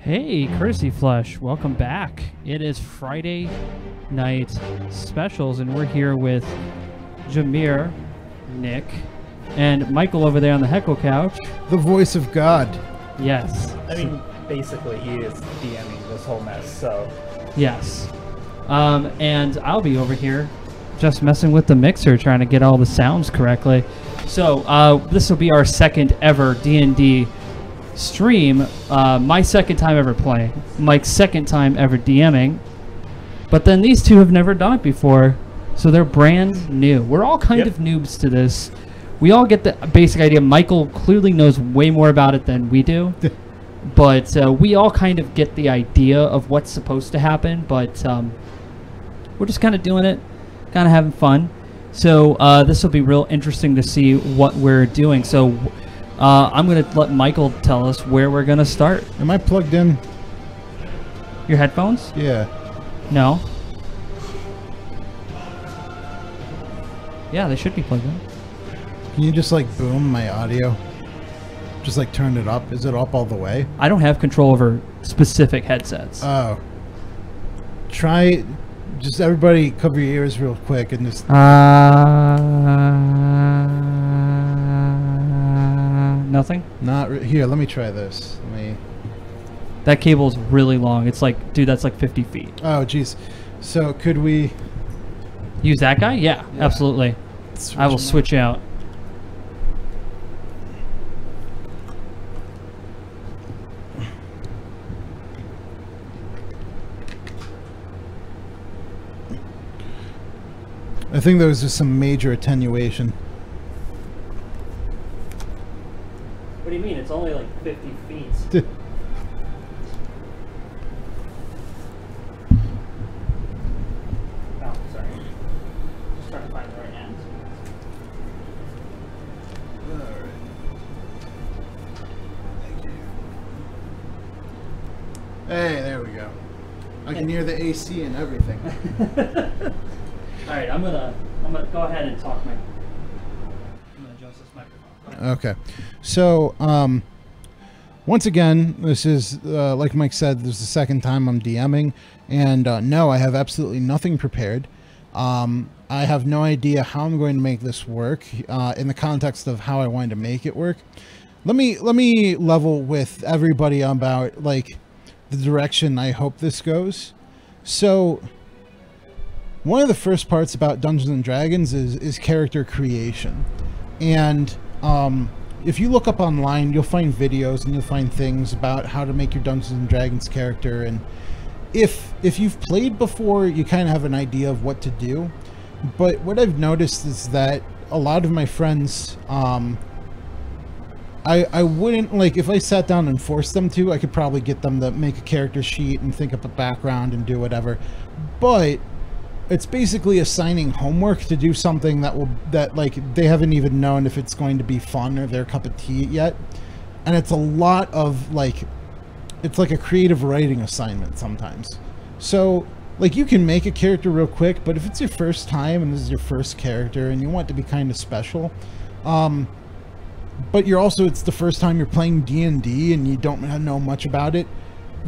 Hey, Courtesy Flush, welcome back. It is Friday night specials, and we're here with Jamere, Nick, and Michael over there on the Heckle couch. The voice of God. Yes. I mean, basically, he is DMing this whole mess, so... Yes. And I'll be over here just messing with the mixer, trying to get all the sounds correctly. So, this will be our second ever D&D stream. My second time ever playing. Mike's second time ever DMing. But then these two have never done it before, so they're brand new. We're all kind of noobs to this. We all get the basic idea. Michael clearly knows way more about it than we do. But we all kind of get the idea of what's supposed to happen, but we're just kind of doing it, kind of having fun. So this will be real interesting to see what we're doing. So I'm going to let Michael tell us where we're going to start. Am I plugged in? Your headphones? Yeah. No. Yeah, they should be plugged in. Can you just like boom my audio? Just like turn it up? Is it up all the way? I don't have control over specific headsets. Oh. Try, just everybody cover your ears real quick and just... Nothing? Here, let me try this. That cable's really long. It's like, dude, that's like 50 feet. Oh, jeez. So could we... Use that guy? Yeah, absolutely. I will switch out. I think there was just some major attenuation. What do you mean? It's only like 50 feet. Oh, sorry. Just trying to find the right end. Alright. Thank you. Hey, there we go. I can hear the AC and everything. All right, I'm gonna go ahead and talk. I'm gonna adjust this microphone. Okay, so once again, this is like Mike said, this is the second time I'm DMing, and no, I have absolutely nothing prepared. I have no idea how I'm going to make this work in the context of how I wanted to make it work. Let me level with everybody about like the direction I hope this goes. So one of the first parts about Dungeons and Dragons is character creation. And if you look up online, you'll find videos and you'll find things about how to make your Dungeons and Dragons character. And if you've played before, you kind of have an idea of what to do. But what I've noticed is that a lot of my friends, I wouldn't, like, if I sat down and forced them to, I could probably get them to make a character sheet and think up a background and do whatever. But it's basically assigning homework to do something that like they haven't even known if it's going to be fun or their cup of tea yet. And it's a lot of like, it's like a creative writing assignment sometimes. So like you can make a character real quick, but if it's your first time and this is your first character and you want it to be kind of special, but it's the first time you're playing D&D and you don't know much about it,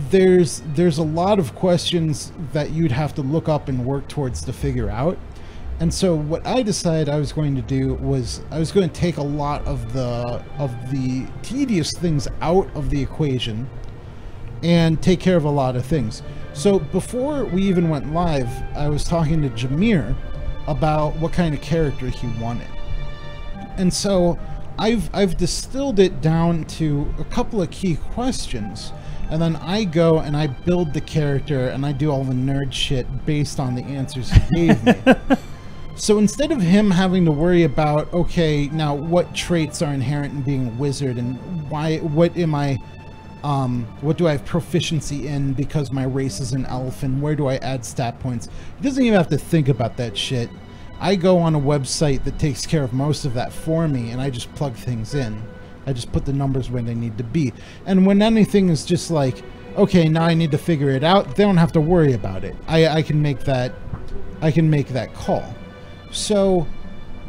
there's a lot of questions that you'd have to look up and work towards to figure out. And so what I decided I was going to do was I was going to take a lot of the tedious things out of the equation and take care of a lot of things. So before we even went live, I was talking to Jamere about what kind of character he wanted. And so I've distilled it down to a couple of key questions. And then I go and I build the character and I do all the nerd shit based on the answers he gave me. So instead of him having to worry about, okay, now what traits are inherent in being a wizard and what do I have proficiency in because my race is an elf and where do I add stat points? He doesn't even have to think about that shit. I go on a website that takes care of most of that for me and I just plug things in. I just put the numbers where they need to be. And when anything is just like, okay, now I need to figure it out, they don't have to worry about it. I can make that call. So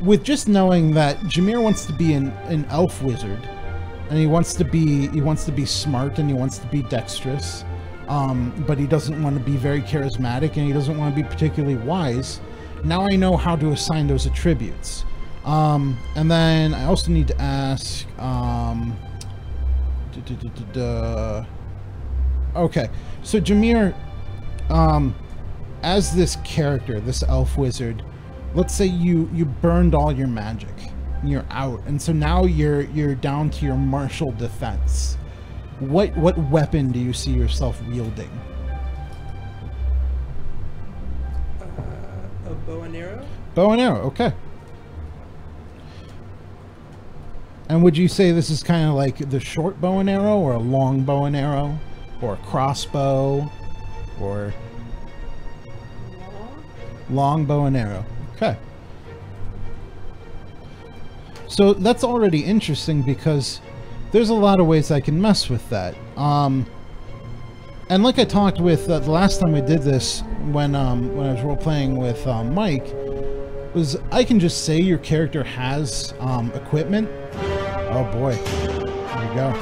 with just knowing that Jamere wants to be an elf wizard, and he wants to be smart, and he wants to be dexterous, but he doesn't want to be very charismatic, and he doesn't want to be particularly wise. Now I know how to assign those attributes. And then I also need to ask, okay, so Jamere, as this character, this elf wizard, let's say you burned all your magic, and you're out, and so now you're down to your martial defense. What weapon do you see yourself wielding? A bow and arrow. Bow and arrow, okay. And would you say this is kind of like the short bow and arrow, or a long bow and arrow, or a crossbow, or long bow and arrow? Okay. So that's already interesting because there's a lot of ways I can mess with that. And like I talked with the last time we did this, when I was role playing with Mike, was I can just say your character has equipment. Oh boy, there we go.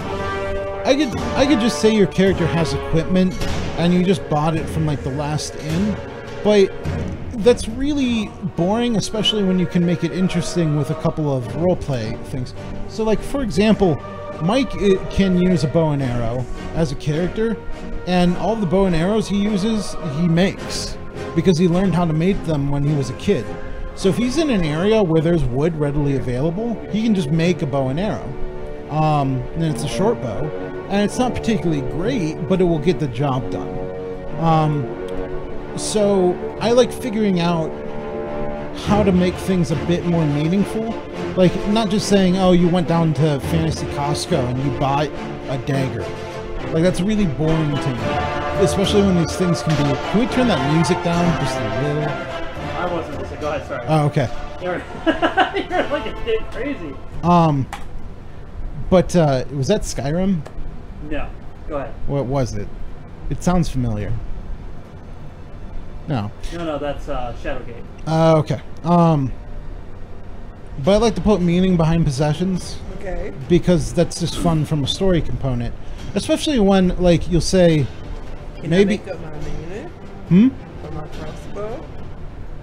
I could just say your character has equipment, and you just bought it from like the last inn, but that's really boring, especially when you can make it interesting with a couple of roleplay things. So like, for example, Mike can use a bow and arrow as a character, and all the bow and arrows he uses, he makes, because he learned how to make them when he was a kid. So if he's in an area where there's wood readily available, he can just make a bow and arrow. And it's a short bow, and it's not particularly great, but it will get the job done. So I like figuring out how to make things a bit more meaningful. Like, not just saying, oh, you went down to Fantasy Costco and you bought a dagger. Like, that's really boring to me. Especially when these things can be... Can we turn that music down just a little? I wasn't listening. Go ahead, sorry. Oh, okay. You're like a kid crazy. But, was that Skyrim? No. Go ahead. What was it? It sounds familiar. No. No, that's Shadowgate. Okay. But I like to put meaning behind possessions. Okay. Because that's just fun from a story component. Especially when, like, you'll say... Can maybe... I make up my unit? Hmm? For my crossbow?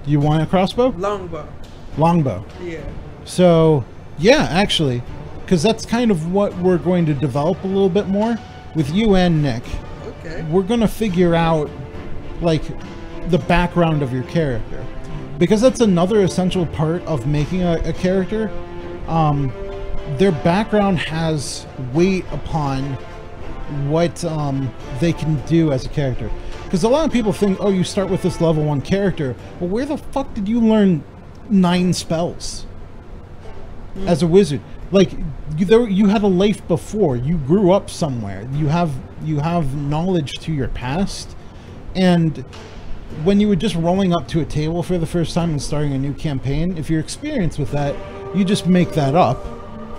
You want a crossbow? Longbow. Longbow. Yeah. So, yeah, actually. Because that's kind of what we're going to develop a little bit more. With you and Nick. Okay. We're going to figure out, like, the background of your character. Because that's another essential part of making a character. Their background has weight upon what they can do as a character. Because a lot of people think, oh, you start with this level 1 character. Well, where the fuck did you learn 9 spells as a wizard? Like, you had a life before. You grew up somewhere. You have knowledge to your past. And when you were just rolling up to a table for the first time and starting a new campaign, if you're experienced with that, you just make that up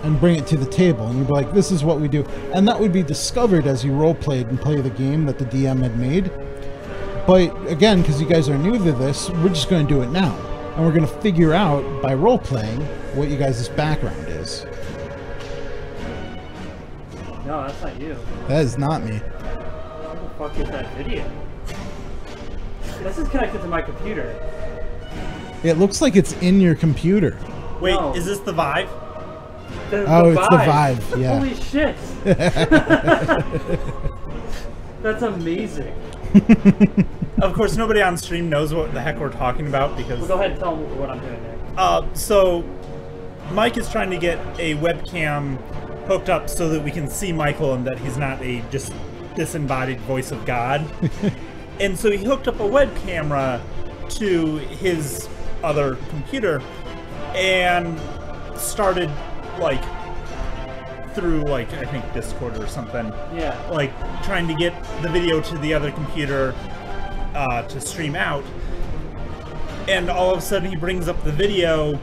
and bring it to the table, and you'd be like, this is what we do. And that would be discovered as you role-played and play the game that the DM had made. But again, because you guys are new to this, we're just going to do it now. And we're going to figure out, by role-playing, what you guys' background is. No, that's not you. That is not me. What the fuck is that video? This is connected to my computer. It looks like it's in your computer. Wait, No. is this the Vive? Oh, it's the Vive, yeah. Holy shit. That's amazing. Of course, nobody on stream knows what the heck we're talking about because... Well, go ahead and tell them what I'm doing there. So, Mike is trying to get a webcam hooked up so that we can see Michael and that he's not a just disembodied voice of God. And so he hooked up a web camera to his other computer and started, like, through, like, I think Discord or something. Yeah. Like, trying to get the video to the other computer to stream out. And all of a sudden he brings up the video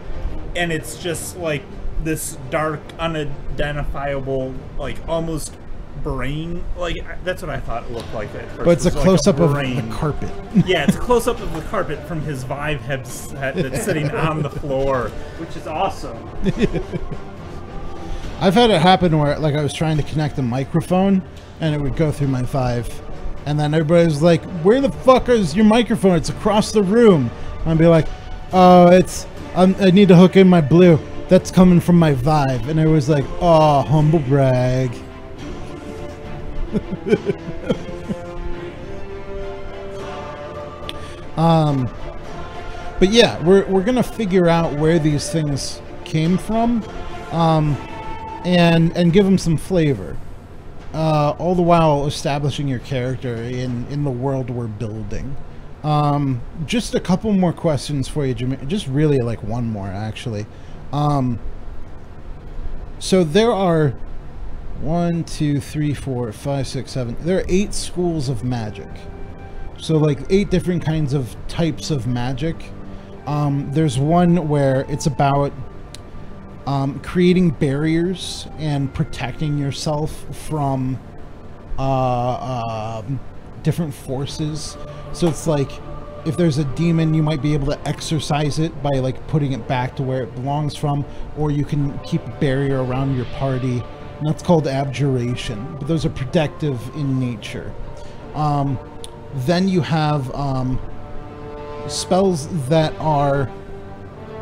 and it's just, like, this dark, unidentifiable, like, almost brain. Like, that's what I thought it looked like at first. But it's a like close-up of brain. the carpet. Yeah, it's a close-up of the carpet from his Vive headset that's sitting on the floor. Which is awesome. I've had it happen where like I was trying to connect a microphone and it would go through my Vive. And then everybody was like, where the fuck is your microphone? It's across the room. And I'd be like, oh, I need to hook in my Blue. That's coming from my Vive. And it was like, oh, humble brag. But yeah, we're gonna figure out where these things came from, and give them some flavor, all the while establishing your character in the world we're building. Just a couple more questions for you, Jamere. Just really like one more, actually. So there are 1, 2, 3, 4, 5, 6, 7. There are 8 schools of magic. So like 8 different kinds of types of magic. There's one where it's about creating barriers and protecting yourself from different forces. So it's like if there's a demon, you might be able to exorcise it by like putting it back to where it belongs from, or you can keep a barrier around your party. And that's called abjuration. But those are protective in nature. Then you have spells that are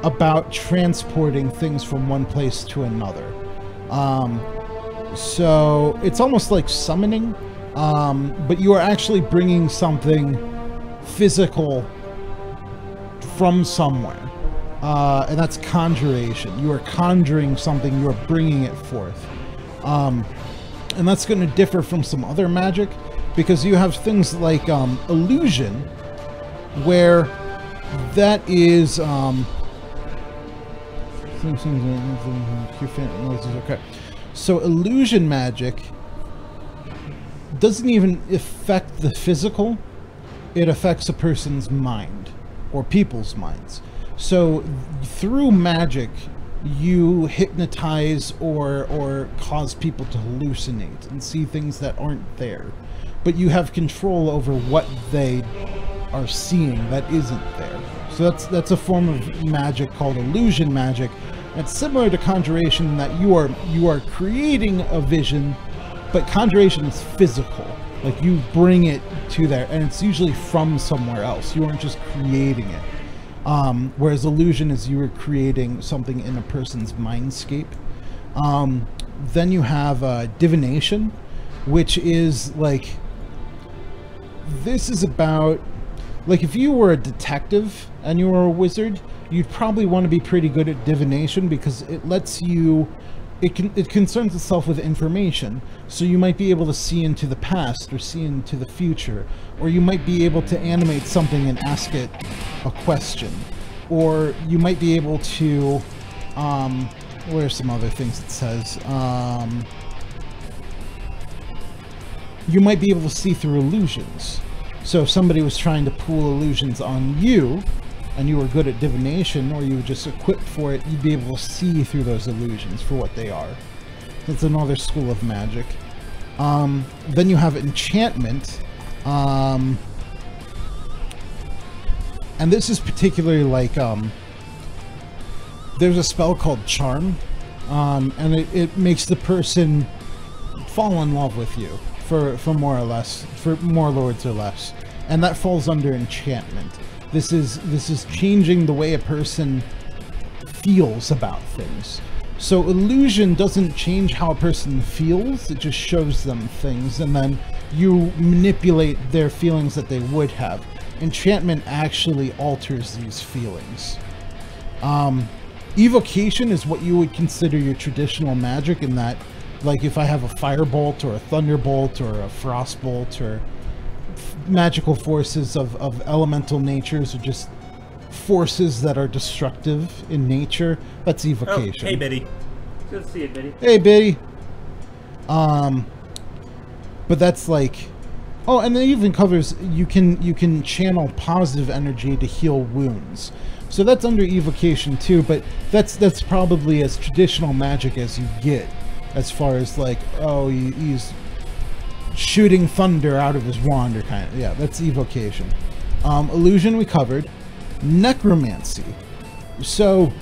about transporting things from one place to another. So it's almost like summoning, but you are actually bringing something physical from somewhere. And that's conjuration. You are conjuring something, you are bringing it forth. And that's going to differ from some other magic, because you have things like illusion, where that is okay. So illusion magic doesn't even affect the physical, it affects a person's mind or people's minds. So through magic you hypnotize or cause people to hallucinate and see things that aren't there, but you have control over what they are seeing that isn't there. So that's a form of magic called illusion magic. It's similar to conjuration in that you are creating a vision, but conjuration is physical. Like you bring it to there, and it's usually from somewhere else. You aren't just creating it. Whereas illusion is you are creating something in a person's mindscape. Then you have divination, which is like, this is about, like if you were a detective and you were a wizard, you'd probably want to be pretty good at divination, because it lets you, it concerns itself with information. So you might be able to see into the past or see into the future, or you might be able to animate something and ask it a question, or you might be able to, what are some other things it says? You might be able to see through illusions. So if somebody was trying to pull illusions on you, and you were good at divination, or you were just equipped for it, you'd be able to see through those illusions for what they are. That's another school of magic. Then you have enchantment. And this is particularly like, there's a spell called Charm, and it makes the person fall in love with you for more or less, for more lords or less. And that falls under enchantment. This is changing the way a person feels about things. So illusion doesn't change how a person feels, it just shows them things, and then you manipulate their feelings that they would have. Enchantment actually alters these feelings. Evocation is what you would consider your traditional magic, in that, like if I have a firebolt or a thunderbolt or a frostbolt or magical forces of elemental natures, or just forces that are destructive in nature, that's evocation. Oh, hey, Biddy. Good to see you, Biddy. Hey, Biddy. But that's like, oh, and it even covers, you can channel positive energy to heal wounds. So that's under evocation too, but that's probably as traditional magic as you get, as far as like, oh, he's shooting thunder out of his wand, or kind of, yeah, that's evocation. Illusion we covered. Necromancy. So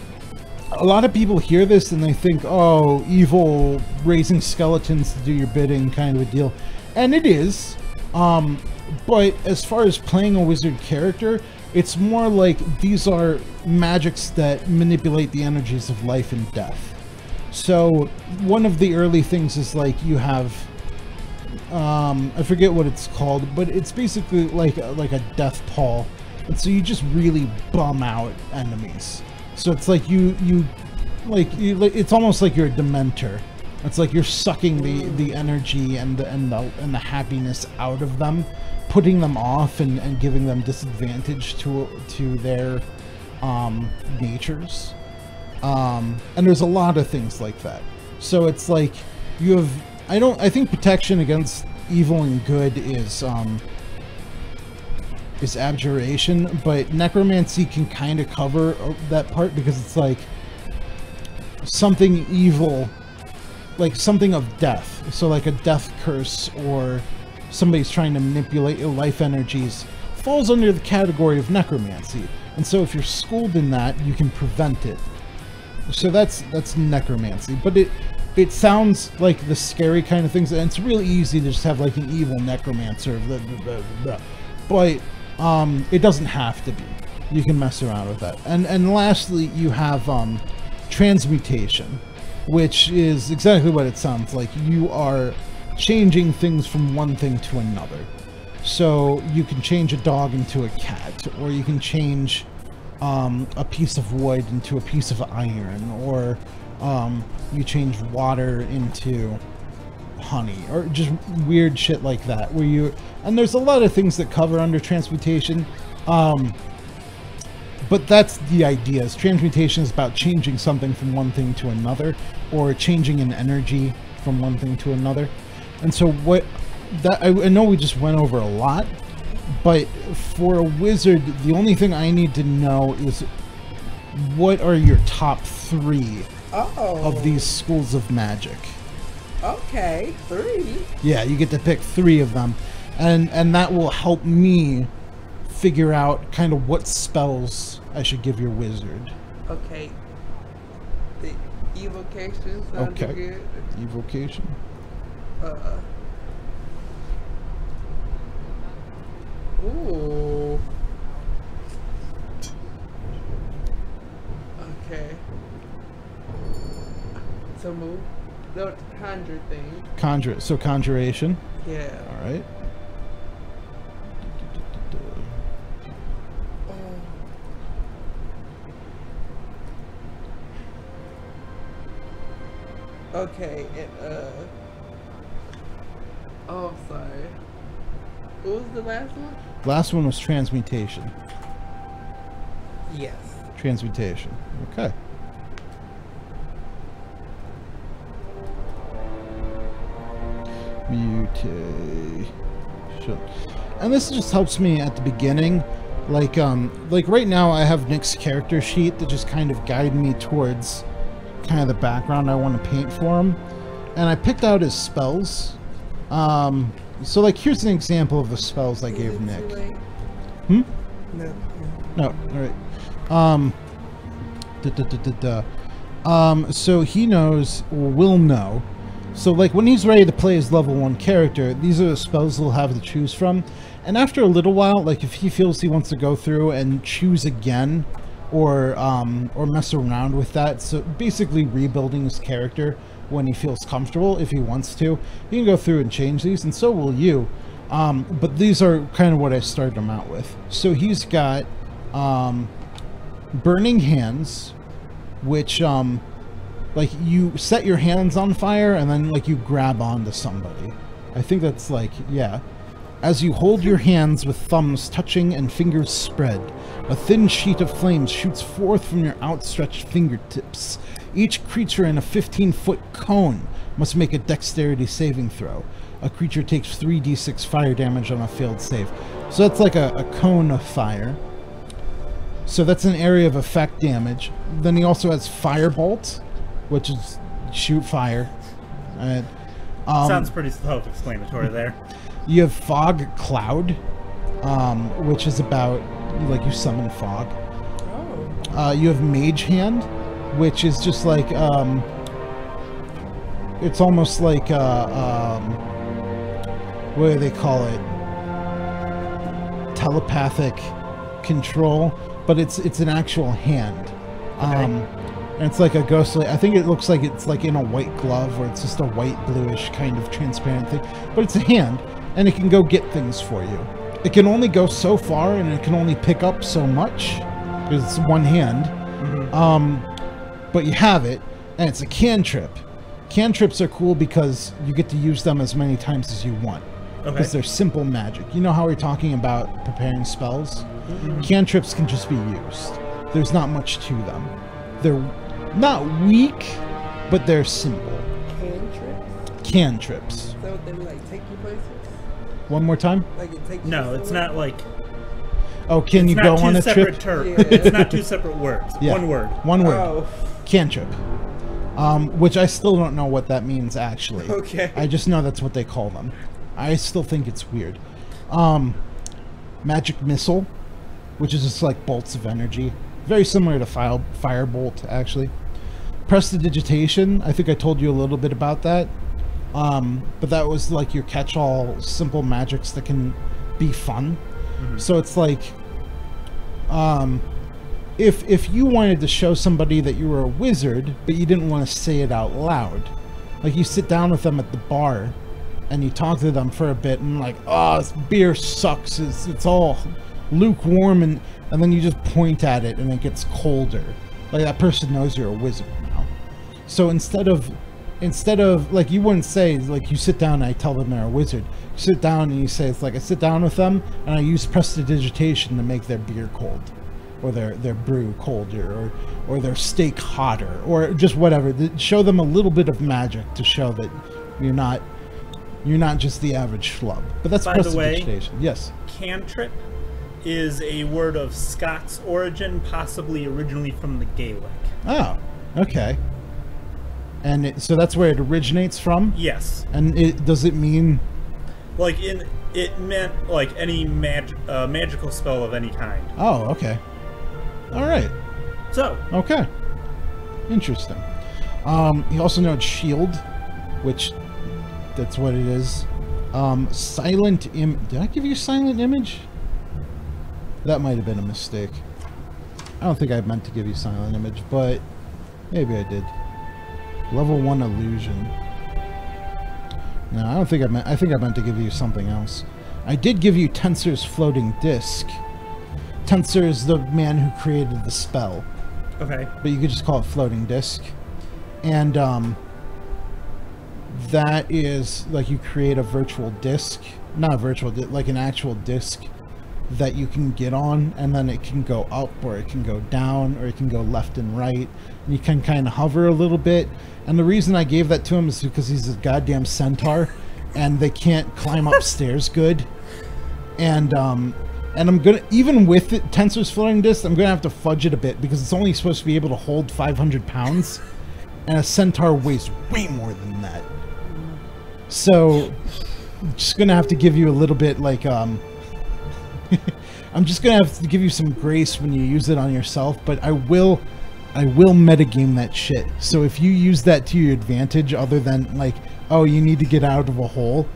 a lot of people hear this and they think, oh, evil raising skeletons to do your bidding kind of a deal. And it is. But as far as playing a wizard character, it's more like these are magics that manipulate the energies of life and death. So one of the early things is like you have, I forget what it's called, but it's basically like a death pall. And so you just really bum out enemies. So it's like it's almost like you're a dementor. It's like you're sucking the energy and the happiness out of them, putting them off and giving them disadvantage to their natures. And there's a lot of things like that. So it's like you have I think protection against evil and good is abjuration, but necromancy can kind of cover that part because it's like something evil, like something of death. So like a death curse or somebody's trying to manipulate your life energies falls under the category of necromancy. And so if you're schooled in that, you can prevent it. So that's necromancy. But it sounds like the scary kind of things, and it's really easy to just have like an evil necromancer. But it doesn't have to be. You can mess around with that. And lastly, you have transmutation, which is exactly what it sounds like. You are changing things from one thing to another. So you can change a dog into a cat, or you can change a piece of wood into a piece of iron, or you change water into honey, or just weird shit like that, and there's a lot of things that cover under transmutation, but that's the idea. Transmutation is about changing something from one thing to another, or changing an energy from one thing to another. And so I know we just went over a lot, but for a wizard, the only thing I need to know is what are your top 3 of these schools of magic. Okay, 3. Yeah, you get to pick 3 of them, and that will help me figure out kind of what spells I should give your wizard. Okay. The evocation sounds good. Evocation. Ooh. Okay. So move. The conjure thing. Conjure. So conjuration. Yeah. All right. Okay, and oh, I'm sorry. What was the last one? Last one was transmutation. Yes. Transmutation. Okay. Mutation. And this just helps me at the beginning. Like right now I have Nick's character sheet that just kind of guide me towards kind of the background I want to paint for him. And I picked out his spells. So like here's an example of the spells I gave Nick. No. No, alright. So he knows, or will know. So like when he's ready to play his level 1 character, these are the spells he'll have to choose from. And after a little while, like if he feels he wants to go through and choose again, or mess around with that, so basically rebuilding his character when he feels comfortable, if he wants to, he can go through and change these, and so will you. But these are kind of what I started him out with. So he's got Burning Hands, which like you set your hands on fire and then like you grab onto somebody. I think that's like, yeah. As you hold your hands with thumbs touching and fingers spread, a thin sheet of flames shoots forth from your outstretched fingertips. Each creature in a 15-foot cone must make a dexterity saving throw. A creature takes 3d6 fire damage on a failed save. So that's like a cone of fire. So that's an area of effect damage. Then he also has Firebolt, which is shoot fire. Sounds pretty self-explanatory there. You have Fog Cloud, which is about, like, you summon fog. Oh. You have Mage Hand, which is just like it's almost like what do they call it? Telepathic control, but it's an actual hand. And it's like a ghostly. I think it looks like it's like in a white glove, or it's just a white bluish kind of transparent thing. But it's a hand, and it can go get things for you. It can only go so far, and it can only pick up so much because it's one hand. But you have it, and it's a cantrip. Cantrips are cool because you get to use them as many times as you want. Because they're simple magic. You know how we're talking about preparing spells? Cantrips can just be used. There's not much to them. They're not weak, but they're simple. Cantrips? Cantrips. Is that what they would like take you places? One more time? Like it take you No, it's not like. Oh, can you go on a trip? It's not two separate words. Yeah. One word. One word. Oh. Cantrip. Which I still don't know what that means, actually. Okay. I just know that's what they call them. I still think it's weird. Magic missile, which is just like bolts of energy. Very similar to firebolt, actually. Prestidigitation, I think I told you a little bit about that. But that was like your catch-all simple magics that can be fun. So it's like, if you wanted to show somebody that you were a wizard, but you didn't want to say it out loud, like you sit down with them at the bar, and you talk to them for a bit, and like, oh, this beer sucks, it's all lukewarm, and then you just point at it, and it gets colder. Like, that person knows you're a wizard now. So instead of like, you wouldn't say, like, you sit down and I tell them they're a wizard. You sit down and you say, it's like, I sit down with them and I use prestidigitation to make their beer cold, or their brew colder, or their steak hotter, or just whatever. Show them a little bit of magic to show that you're not just the average schlub. But that's prestidigitation. Yes. Cantrip is a word of Scots origin, possibly originally from the Gaelic. Oh, okay. And so that's where it originates from? Yes. And does it mean... Like, it meant, like, any magical spell of any kind. Oh, okay. All right. So. Okay. Interesting. You also know it's shield, which that's what it is. Silent Did I give you silent image? That might have been a mistake. I don't think I meant to give you silent image, but maybe I did. Level 1 illusion. No, I don't think I meant. I think I meant to give you something else. I did give you Tensor's floating disc. Tensor is the man who created the spell. Okay. But you could just call it floating disc. And that is like you create a virtual disc, not a virtual, like an actual disc that you can get on, and then it can go up, or it can go down, or it can go left and right. And you can kind of hover a little bit. And the reason I gave that to him is because he's a goddamn centaur, and they can't climb upstairs good. And I'm gonna, even with it, Tensor's floating disc, I'm gonna have to fudge it a bit because it's only supposed to be able to hold 500 pounds, and a centaur weighs way more than that. So, I'm just gonna have to give you a little bit, like, I'm just gonna have to give you some grace when you use it on yourself, but I will metagame that shit. So if you use that to your advantage, other than like, oh, you need to get out of a hole.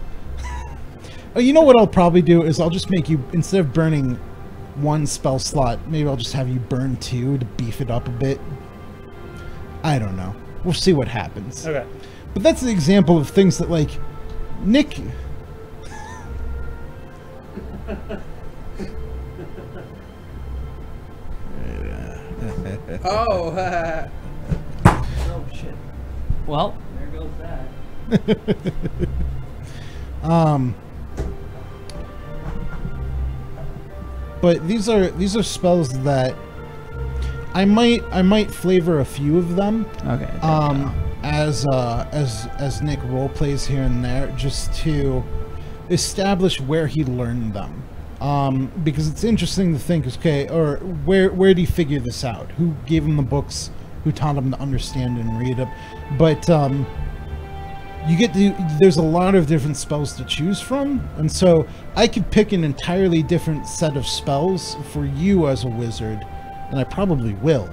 Oh, you know what I'll probably do is I'll just make you, instead of burning one spell slot, maybe I'll just have you burn 2 to beef it up a bit. I don't know. We'll see what happens. Okay. But that's an example of things that, like, Nick... Oh, Oh shit. Well, there goes that. But these are spells that I might flavor a few of them. Okay. As Nick role plays here and there, just to establish where he learned them. Because it's interesting to think, okay, or where did he figure this out? Who gave him the books? Who taught him to understand and read it? But there's a lot of different spells to choose from, and so I could pick an entirely different set of spells for you as a wizard, and I probably will.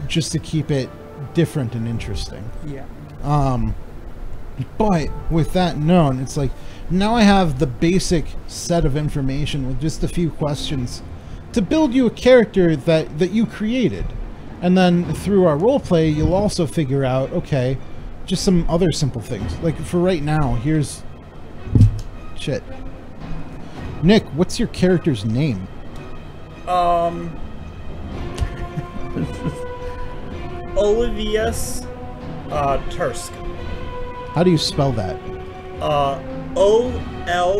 just to keep it different and interesting. Yeah. But with that known, it's like now I have the basic set of information with just a few questions to build you a character that you created. And then through our roleplay, you'll also figure out, okay, just some other simple things. Like for right now, here's... Shit. Nick, what's your character's name? Olivius Tursk. How do you spell that? Olyvius.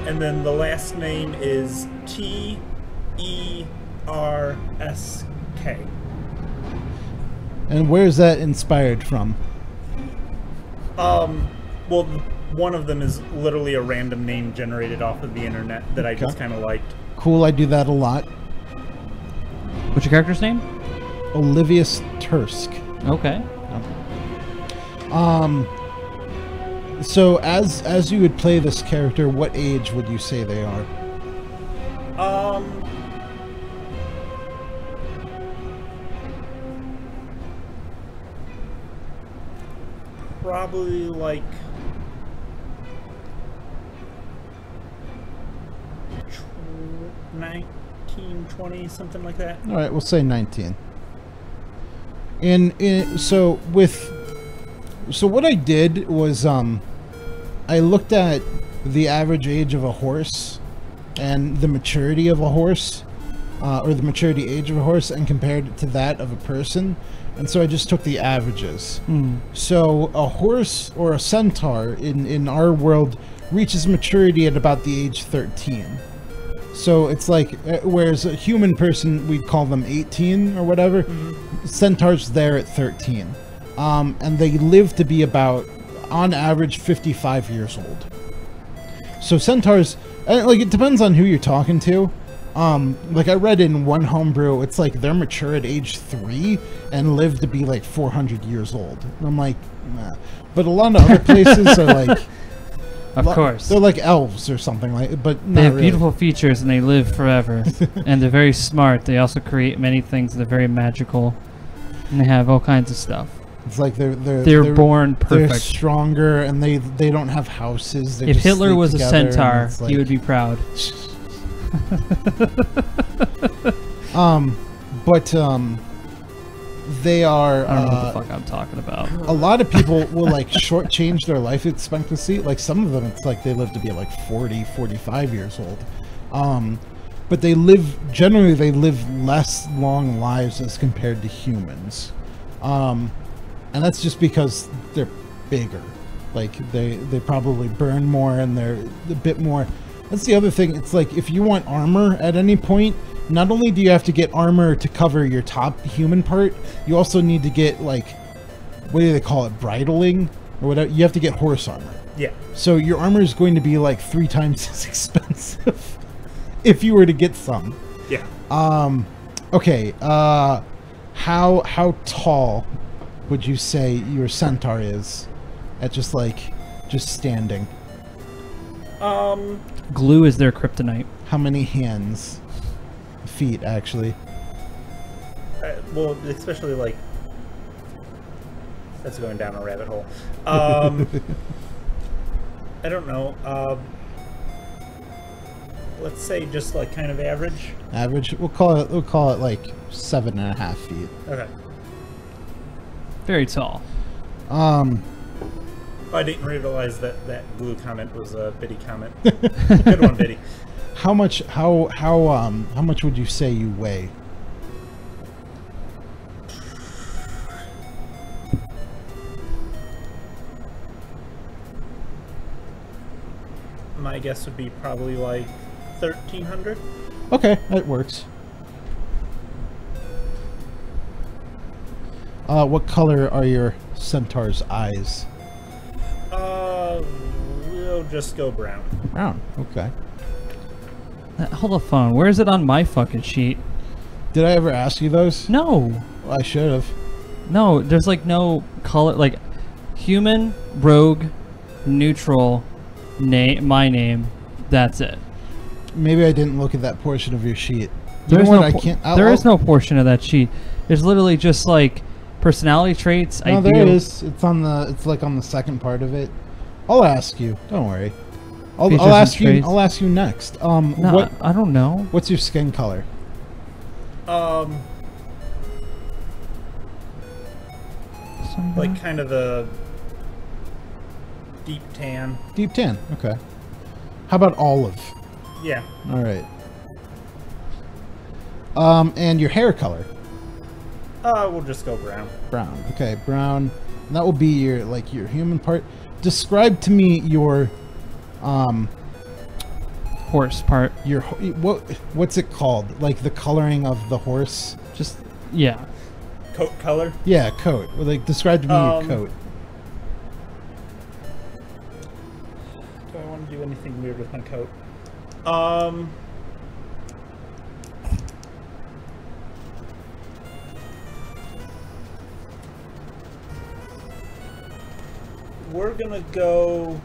And then the last name is Tersk. And where is that inspired from? Well, one of them is literally a random name generated off of the internet that I just kind of liked. Cool, I do that a lot. What's your character's name? Olivius Tursk. Okay. So as you would play this character, what age would you say they are? Probably like 19, 20, something like that. All right, we'll say 19. So what I did was I looked at the average age of a horse and the maturity of a horse, or the maturity age of a horse, and compared it to that of a person. And so I just took the averages. So a horse or a centaur in our world reaches maturity at about the age 13. So it's like, whereas a human person, we'd call them 18 or whatever, centaurs there at 13. And they live to be about, on average, 55 years old. So centaurs, like, it depends on who you're talking to. Like I read in one homebrew, it's like they're mature at age 3 and live to be like 400 years old. And I'm like, nah. But a lot of other places are like, of course, they're like elves or something like. But not they have really. beautiful features and they live forever, and they're very smart. They also create many things that are very magical, and they have all kinds of stuff. It's like they're born perfect. They're stronger, and they don't have houses. They If just Hitler sleep was a together, centaur, and it's like, he would be proud. They are. I don't know what the fuck I'm talking about. A lot of people will like shortchange their life expectancy. Like some of them, it's like they live to be like 40, 45 years old. But they generally live less long lives as compared to humans. And that's just because they're bigger. Like they probably burn more and they're a bit more. That's the other thing. It's like if you want armor at any point, not only do you have to get armor to cover your top human part, you also need to get, like, what do they call it, bridling or whatever. You have to get horse armor. Yeah. So your armor is going to be like 3 times as expensive if you were to get some. Yeah. Okay. How tall would you say your centaur is at just standing? Glue is their kryptonite. How many hands? Feet, actually. Well, especially like that's going down a rabbit hole. I don't know. Let's say just like kind of average. Average. We'll call it like 7.5 feet. Okay. Very tall. I didn't realize that glue comment was a Biddy comment. Good one, Biddy. How much would you say you weigh? My guess would be probably like 1,300. Okay, that works. What color are your centaur's eyes? We'll just go brown. Brown. Okay. Hold the phone. Where is it on my fucking sheet? Did I ever ask you those? No. Well, I should have. No, there's like no color. Like human, rogue, neutral, my name, That's it. Maybe I didn't look at that portion of your sheet. You There's know what? no I por- can't. there is no portion of that sheet. There's literally just like personality traits. No, ideal. there is. It's on the. It's like on the second part of it. I'll ask you. Don't worry. I'll Features ask and you. traits. I'll ask you next. No, What? I don't know. What's your skin color? Like kind of a deep tan. Deep tan. Okay. How about olive? Yeah. All right. And your hair color? We'll just go brown. Brown. Okay, brown. And that will be your like your human part. Describe to me your Horse part. your what's it called? Like the coloring of the horse? Just yeah. Coat color. Yeah, coat. Well, like describe to me your coat. Do I want to do anything weird with my coat? We're gonna go.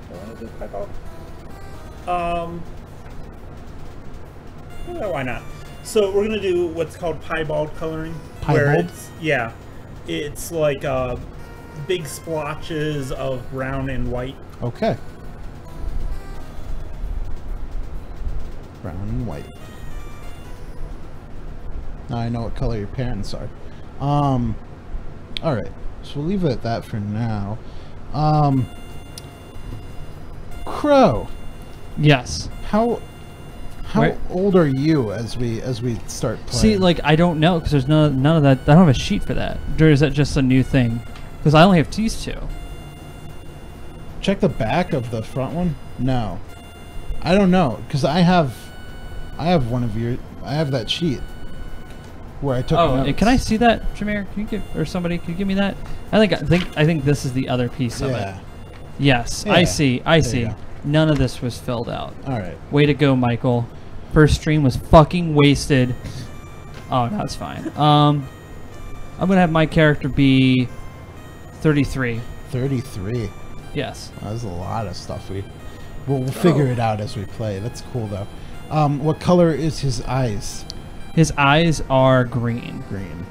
Do I want to do piebald? Yeah, why not? So we're gonna do what's called piebald coloring. Where Piebald? it's like big splotches of brown and white. Okay. Brown and white. Now I know what color your parents are. All right. So we'll leave it at that for now. Crow. Yes. How Wait. old are you as we start playing? See, like I don't know because there's none of that. I don't have a sheet for that. Or is that just a new thing? Because I only have these two. Check the back of the front one. No, I don't know because I have one of your. I have that sheet where I took. Oh, notes. can I see that, Jamere? Can you give or somebody? Can you give me that? I think this is the other piece of Yeah. it. Yes, Yeah. I see. I There you see. go. None of this was filled out. All right. Way to go, Michael. First stream was fucking wasted. Oh, no, it's fine. I'm gonna have my character be 33. 33. Yes. That's a lot of stuff. We'll figure it out as we play. That's cool though. What color is his eyes? His eyes are green. Green.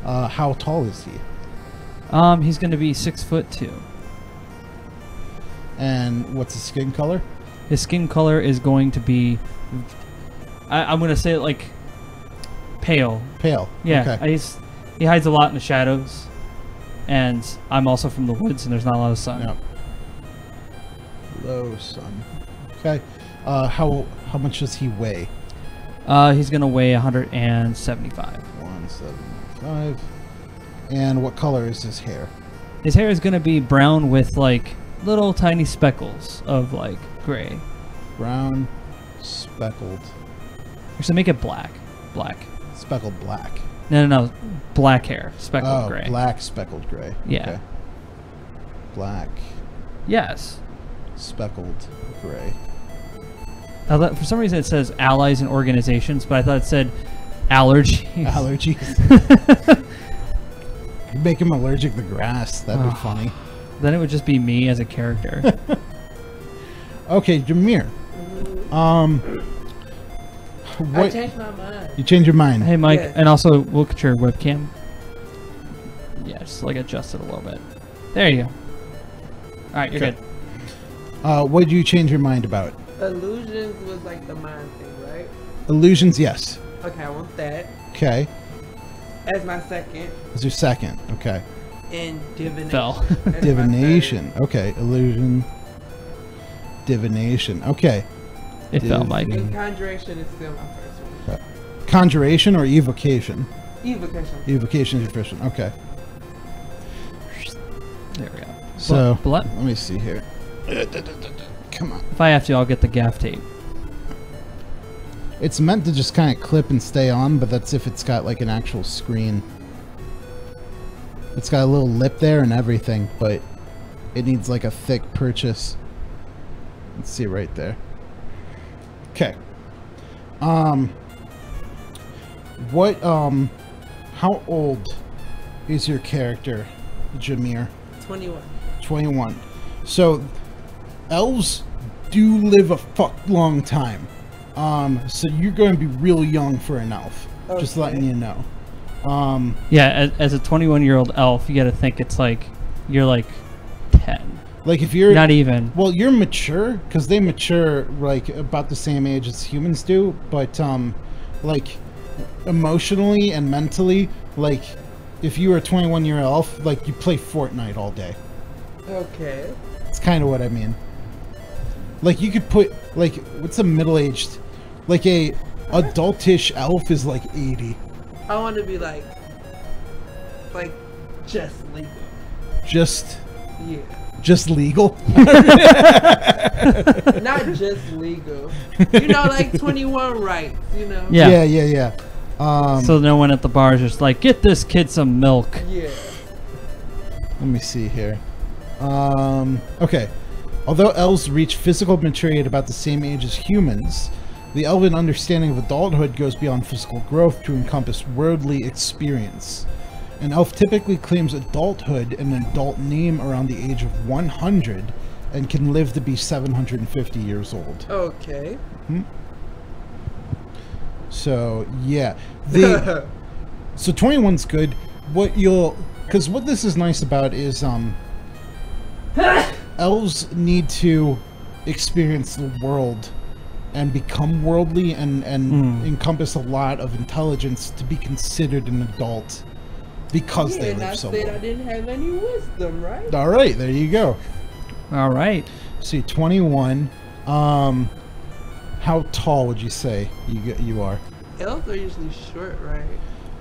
How tall is he? He's gonna be 6'2". And what's his skin color? His skin color is going to be. I'm gonna say it like pale. Pale. Yeah. Okay. He hides a lot in the shadows, and I'm also from the woods, and there's not a lot of sun. Yep. Low sun. Okay. How much does he weigh? He's gonna weigh 175. 175. And what color is his hair? His hair is gonna be brown with like little tiny speckles of like gray. Brown, speckled, Actually, make it black. Black. speckled black. No. Black hair, speckled Oh, gray. black speckled gray. Yeah. Okay. Black Yes. speckled gray. For some reason, it says allies and organizations, but I thought it said allergies. Allergies. You make him allergic to grass. That'd be funny. Then it would just be me as a character. Okay, Jamere. I What? changed my mind. You change your mind. Hey, Mike, Yes. and also look at your webcam. Yeah, just like adjust it a little bit. There you go. All right, you're Okay. good. What did you change your mind about? Illusions was like the mind thing, right? Illusions, yes. Okay, I want that Okay. as my second. Is your second? Okay. And divination. Fell. as my third. Divination. Okay. Illusion. Divination. Okay. It fell, Mike. And conjuration is still my first one. Conjuration or evocation? Evocation. Evocation is your first one. Okay. There we go. So But let me see here. Come on. if I have to, I'll get the gaff tape. It's meant to just kind of clip and stay on, but that's if it's got like an actual screen. It's got a little lip there and everything, but it needs like a thick purchase. Let's see right there. Okay. How old is your character, Jamere? 21. 21. So, elves do live a fuck long time. So you're going to be real young for an elf. Just Okay. letting you know. Yeah, as a 21-year-old elf, you got to think it's like you're like 10. Like if you're Not even. well, you're mature because they mature like about the same age as humans do, but like emotionally and mentally, like if you were a 21-year elf, like you play Fortnite all day. Okay. It's kind of what I mean. Like you could put like what's a middle-aged, like a adultish elf is like 80. I want to be like just legal. Just Yeah. legal. Not just legal. You know, like 21 rights, you know? Yeah. Yeah. So no one at the bar is just like, get this kid some milk. Yeah. Let me see here. Okay. Although elves reach physical maturity at about the same age as humans, the elven understanding of adulthood goes beyond physical growth to encompass worldly experience. An elf typically claims adulthood and an adult name around the age of 100 and can live to be 750 years old. Okay. So, yeah. So 21's good. Because what this is nice about is, elves need to experience the world and become worldly and encompass a lot of intelligence to be considered an adult because they and I live so said I long. didn't have any wisdom, right? All right, there you go. All right. See, 21. How tall would you say you are? Elves are usually short, right?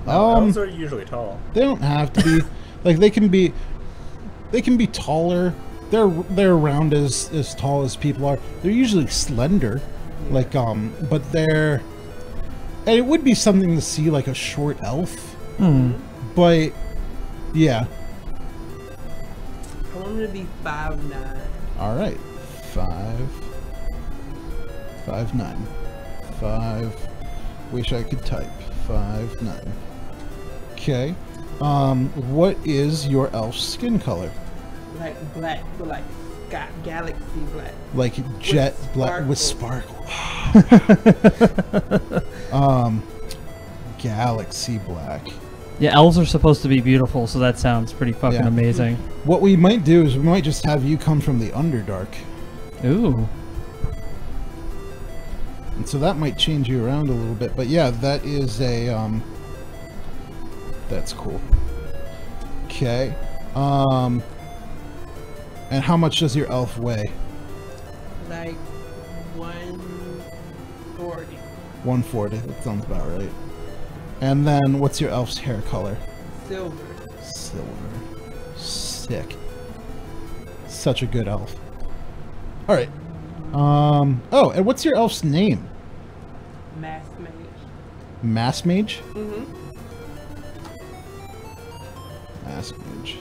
Elves are usually tall. They don't have to be. Like they can be taller. They're around as tall as people are. They're usually slender, like but they're. And it would be something to see like a short elf, but yeah. I want to be 5'9". All right, 5'9". 5. Wish I could type 5'9". Okay. What is your elf's skin color? Like black, but like galaxy black. Like jet black with sparkle. Galaxy black. Yeah, elves are supposed to be beautiful, so that sounds pretty fucking Yeah. amazing. What we might do is we might just have you come from the Underdark. Ooh. And so that might change you around a little bit. But yeah, that is a that's cool. Okay. And how much does your elf weigh? Like 140. 140. That sounds about right. And then what's your elf's hair color? Silver. Silver. Sick. Such a good elf. All right. Oh, and what's your elf's name? Mass mage. Mass Mage? Mm-hmm. Mass Mage.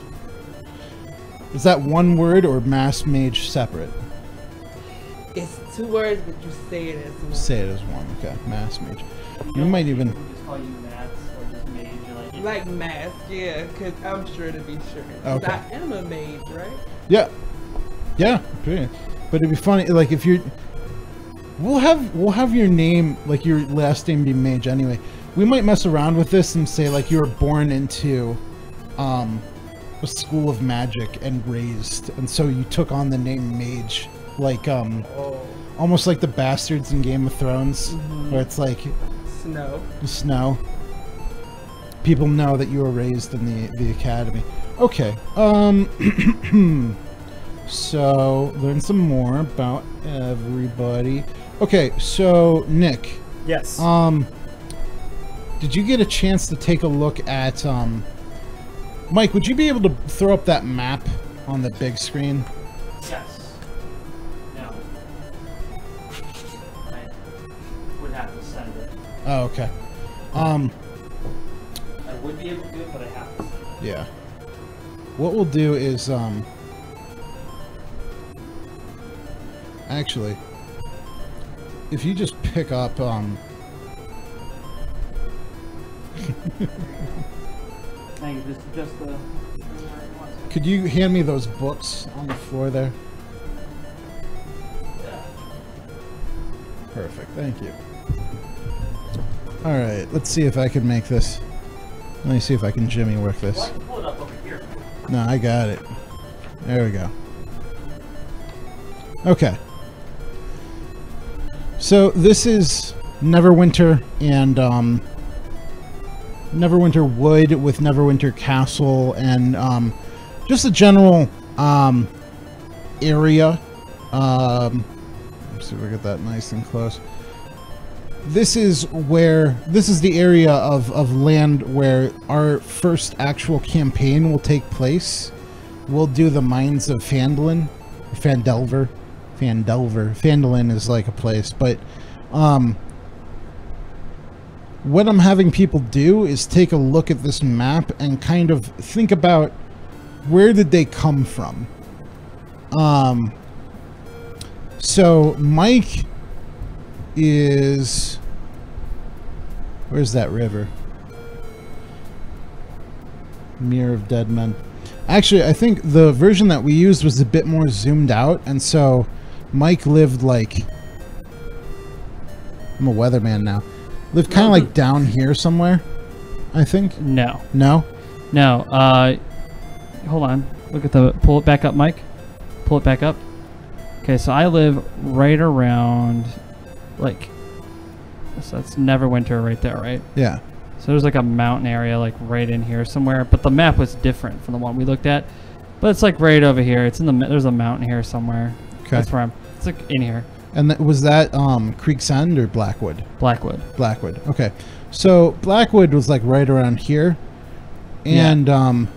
Is that one word or Mass Mage separate? It's 2 words, but you say it as one. Say it as one. Okay, Mass Mage. You might even. just call you Mats or just Mage. Like mask, yeah, because I'm sure to be sure. 'Cause Okay. I am a mage, right? Yeah. Yeah. Pretty. But it'd be funny, like if you're. We'll have your name, like your last name, be Mage anyway. We might mess around with this and say like you were born into, a school of magic and raised, and so you took on the name Mage, like almost like the bastards in Game of Thrones, where it's like Snow. People know that you were raised in the academy. Okay. So learn some more about everybody. Okay, so Nick. Yes. Did you get a chance to take a look at Mike, would you be able to throw up that map on the big screen? Yes. No. I would have to send it. Oh, okay. I would be able to do it, but I have to send it. Yeah. What we'll do is actually, if you just pick up Thank you. Just the. Could you hand me those books on the floor there? Perfect, thank you. Alright, let's see if I can make this. Let me see if I can Jimmy work this. Well, I can pull it up over here. No, I got it. There we go. Okay. So this is Neverwinter and Neverwinter Wood with Neverwinter Castle and just a general area. Let's see if we get that nice and close. This is the area of land where our first actual campaign will take place. We'll do the mines of Phandalin. Phandalin is like a place, but what I'm having people do is take a look at this map and kind of think about where did they come from. So Mike is... Where's that river? Mirror of Dead Men. Actually, I think the version that we used was a bit more zoomed out, and so Mike lived like... I'm a weatherman now. Lived kind of like down here somewhere, I think. No. No? No. Hold on. Look at the... Pull it back up, Mike. Pull it back up. Okay, so I live right around, like... So that's Neverwinter right there, right? Yeah. So there's like a mountain area like right in here somewhere, but the map was different from the one we looked at. But it's like right over here. It's in the there's a mountain here somewhere. Okay. That's where I'm. It's like in here. And was that Creek's End or Blackwood? Blackwood. Blackwood. Okay. So Blackwood was like right around here. And and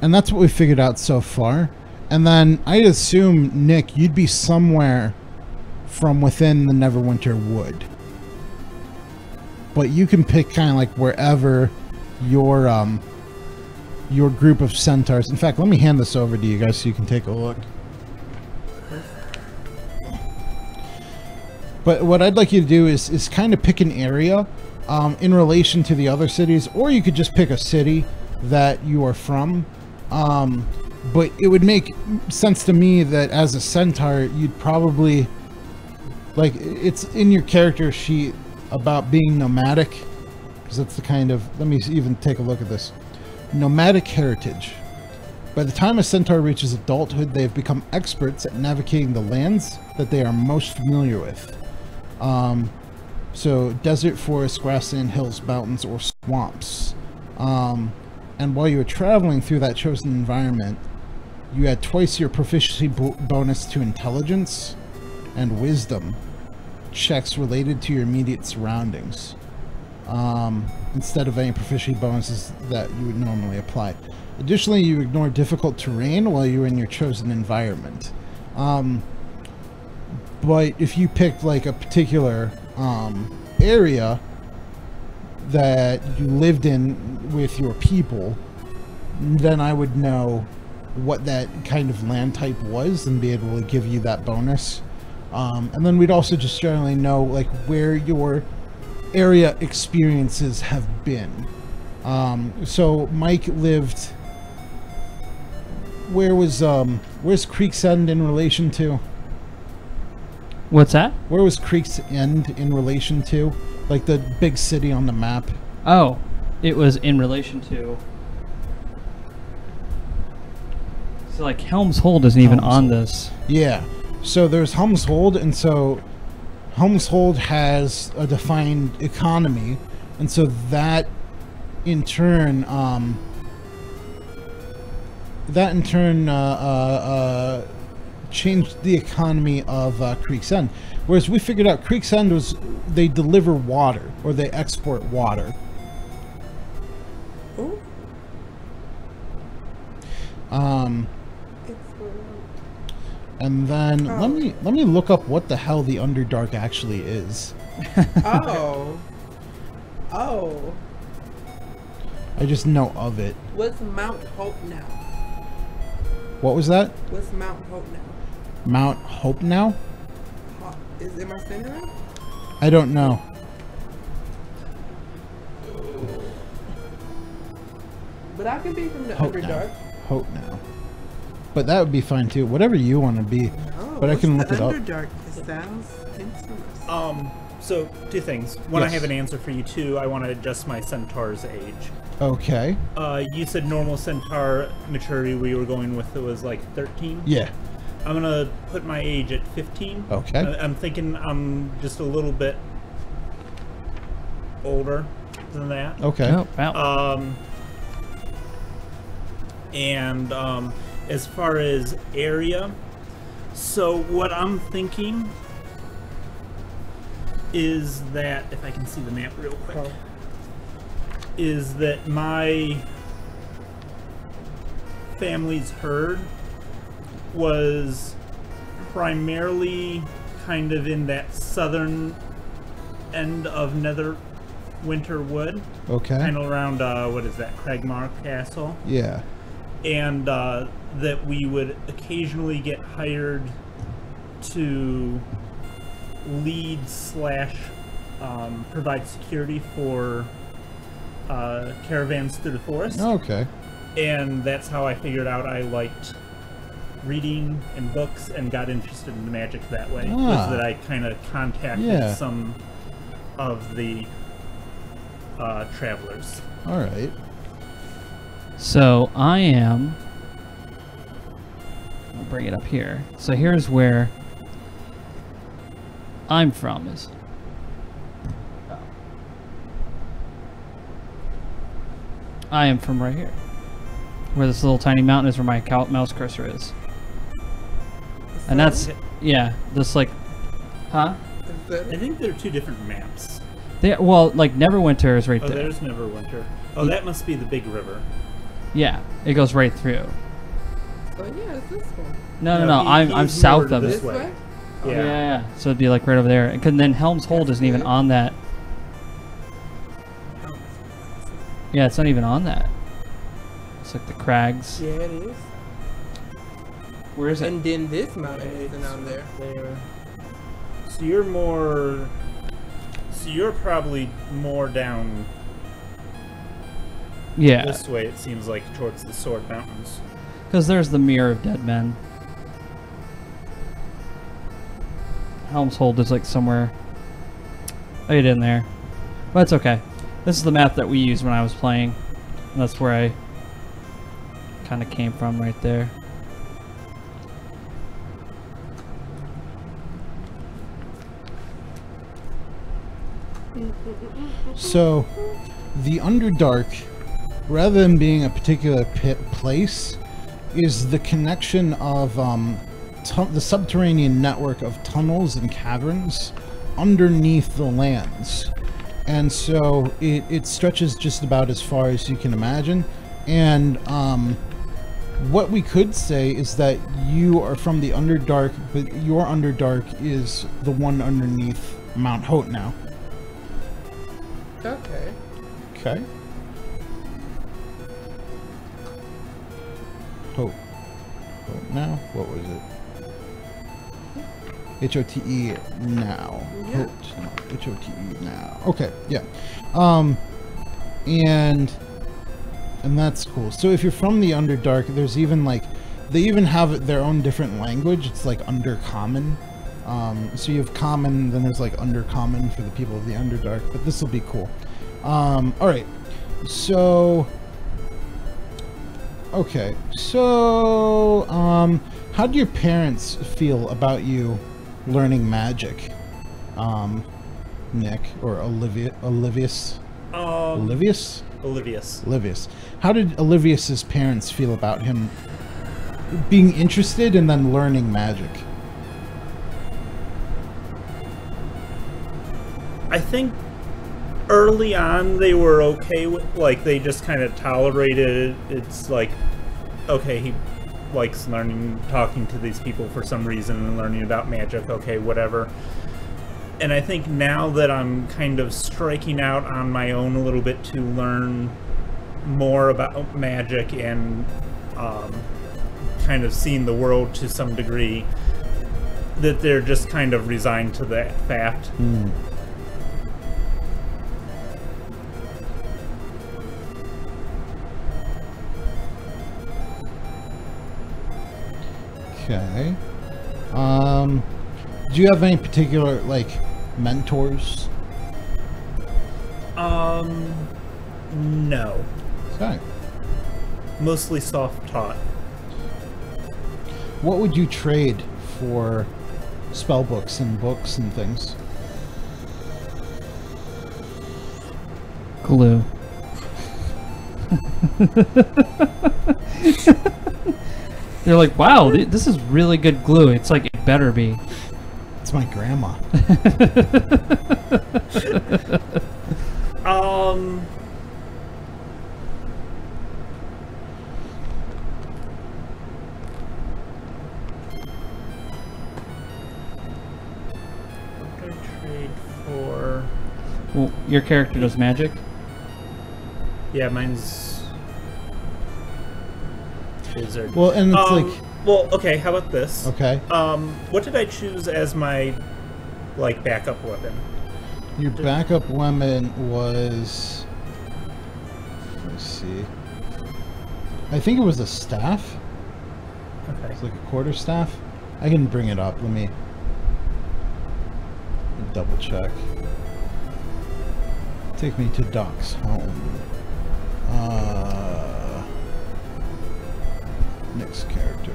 that's what we figured out so far. And then I'd assume, Nick, you'd be somewhere from within the Neverwinter Wood. But you can pick kind of like wherever your group of centaurs. In fact, let me hand this over to you guys so you can take a look. But what I'd like you to do is kind of pick an area in relation to the other cities, or you could just pick a city that you are from. But it would make sense to me that as a centaur, you'd probably, like, it's in your character sheet about being nomadic, because that's the kind of, let me even take a look at this. Nomadic heritage. By the time a centaur reaches adulthood, they have become experts at navigating the lands that they are most familiar with. So desert, forest, grassland, hills, mountains, or swamps. And while you were traveling through that chosen environment, you had twice your proficiency bonus to intelligence and wisdom checks related to your immediate surroundings, instead of any proficiency bonuses that you would normally apply. Additionally, you ignore difficult terrain while you're in your chosen environment. But if you picked like a particular area that you lived in with your people, then I would know what that kind of land type was and be able to give you that bonus. And then we'd also just generally know like where your area experiences have been. So Mike lived, where's Creek's End in relation to? What's that? Where was Creek's End in relation to? Like the big city on the map? Oh, it was in relation to... So like Helm's Hold isn't even on this. Yeah. So there's Helm's Hold, and so Helm's Hold has a defined economy, and so that in turn changed the economy of Creek's End. Whereas we figured out Creek's End was they deliver water, or they export water. Ooh. And then let me look up what the hell the Underdark actually is. Oh. Oh. I just know of it. What's Mount Hope now? What was that? What's Mount Hope now? Mount Hope now? Am I saying it right? I don't know. But I can be from the Hope Underdark. Hope now. But that would be fine too. Whatever you want to be. Oh, But I can look it up. Underdark. It sounds interesting. So, two things. One, I Yes. have an answer for you. Two, I want to adjust my centaur's age. Okay. You said normal centaur maturity we were going with, it was like 13? Yeah. I'm going to put my age at 15. Okay. I'm thinking I'm just a little bit older than that. Okay. Oh, wow. As far as area, so what I'm thinking is that, if I can see the map real quick, is that my family's herd was primarily kind of in that southern end of Winter Wood, Okay. kind of around, what is that, Cragmar Castle? Yeah. And that we would occasionally get hired to lead / provide security for caravans through the forest. Okay. And that's how I figured out I liked reading and books and got interested in the magic that way. Ah. Was that I kind of contacted Yeah. some of the travelers. All right. So I am. I'll bring it up here. So here's where I'm from. Is I am from right here, where this little tiny mountain is, where my mouse cursor is, and that's this like, huh? I think there are two different maps. Well, like Neverwinter is right Oh, there. there's Neverwinter. Oh, that must be the big river. Yeah, it goes right through. Oh yeah, it's this one. No. He's I'm south more of this it. way. Oh, Yeah. So it'd be like right over there. And then Helm's Hold isn't even on that. Yeah, it's not even on that. It's like the crags. Yeah, it is. Where is it? And then this mountain isn't on there. There. So you're more. So you're probably more down Yeah, this way. It seems like towards the Sword Mountains. because there's the Mirror of Dead Men. Helm's Hold is like somewhere right in there. But it's okay. This is the map that we used when I was playing. And that's where I kind of came from right there. So, the Underdark, rather than being a particular place, is the connection of the subterranean network of tunnels and caverns underneath the lands. And so it stretches just about as far as you can imagine. And what we could say is that you are from the Underdark, but your Underdark is the one underneath Mount Hote now. Okay. Okay. Hope. Hope now? What was it? H-O-T-E now. Yeah. Hope now. H-O-T-E now. Okay, yeah. And that's cool. So if you're from the Underdark, there's even like, they even have their own different language. It's like Undercommon. So you have Common, then there's like Undercommon for the people of the Underdark, but this will be cool. Alright. So... Okay. So, how do your parents feel about you learning magic? Nick, or Olivius? Olivius? Olivius. How did Olivius's parents feel about him being interested and then learning magic? I think early on they were okay with, like, they just kind of tolerated it. It's like, okay, he likes talking to these people for some reason and learning about magic, okay, whatever. And I think now that I'm kind of striking out on my own a little bit to learn more about magic and kind of seeing the world to some degree, that they're just kind of resigned to that fact. Okay. Do you have any particular, like, mentors? No. Okay. Mostly self-taught. What would you trade for spell books and things? Glue. They're like, wow, this is really good glue. It's like, it better be. It's my grandma. What do I trade for? Well, your character does magic? Yeah, mine's wizard. Well, and it's like... Well, okay, how about this? Okay. What did I choose as my, like, backup weapon? Your backup weapon was... Let's see. I think it was a staff. Okay. It's like a quarterstaff. I can bring it up. Let me double check. Take me to Doc's home. Next character.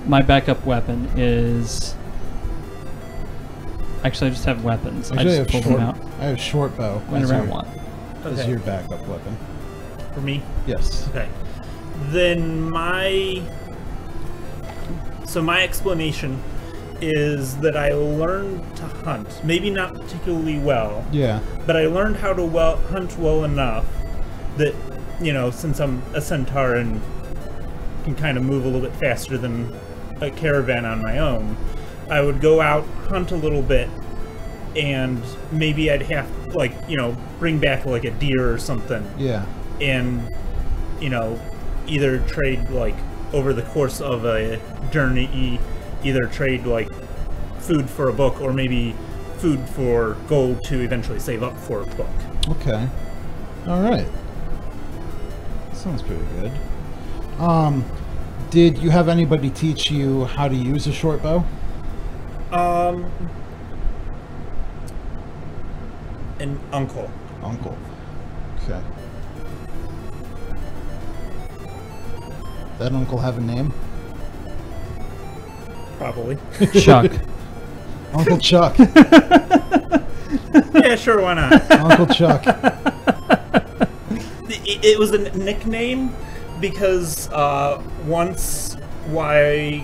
My backup weapon is... Actually, I just have weapons. I just pulled them out I have short bow. whenever I want. As Okay. your backup weapon. For me? Yes. Okay. Then my explanation is that I learned to hunt. Maybe not particularly well, Yeah. but I learned how to hunt well enough that, you know, since I'm a centaur and can kind of move a little bit faster than a caravan on my own, I would go out, hunt a little bit, and maybe I'd have, like, you know, bring back like a deer or something, Yeah. and, you know, either trade, like, over the course of a journey, either trade, like, food for a book or maybe food for gold to eventually save up for a book. Okay. All right. Sounds pretty good. Did you have anybody teach you how to use a short bow? An uncle. Uncle. Okay. That uncle have a name? Probably. Chuck. Uncle Chuck. Yeah, sure, why not? Uncle Chuck. It was a nickname because once while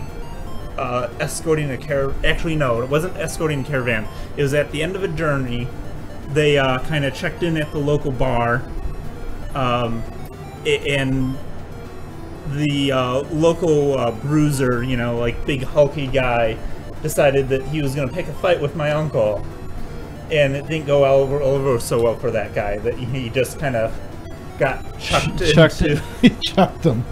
escorting a caravan... Actually, no, it wasn't escorting a caravan. It was at the end of a journey. They kind of checked in at the local bar, and the local bruiser, you know, like big hulky guy, decided that he was going to pick a fight with my uncle. And it didn't go over so well for that guy, that he just kind of got chucked into... He chucked him.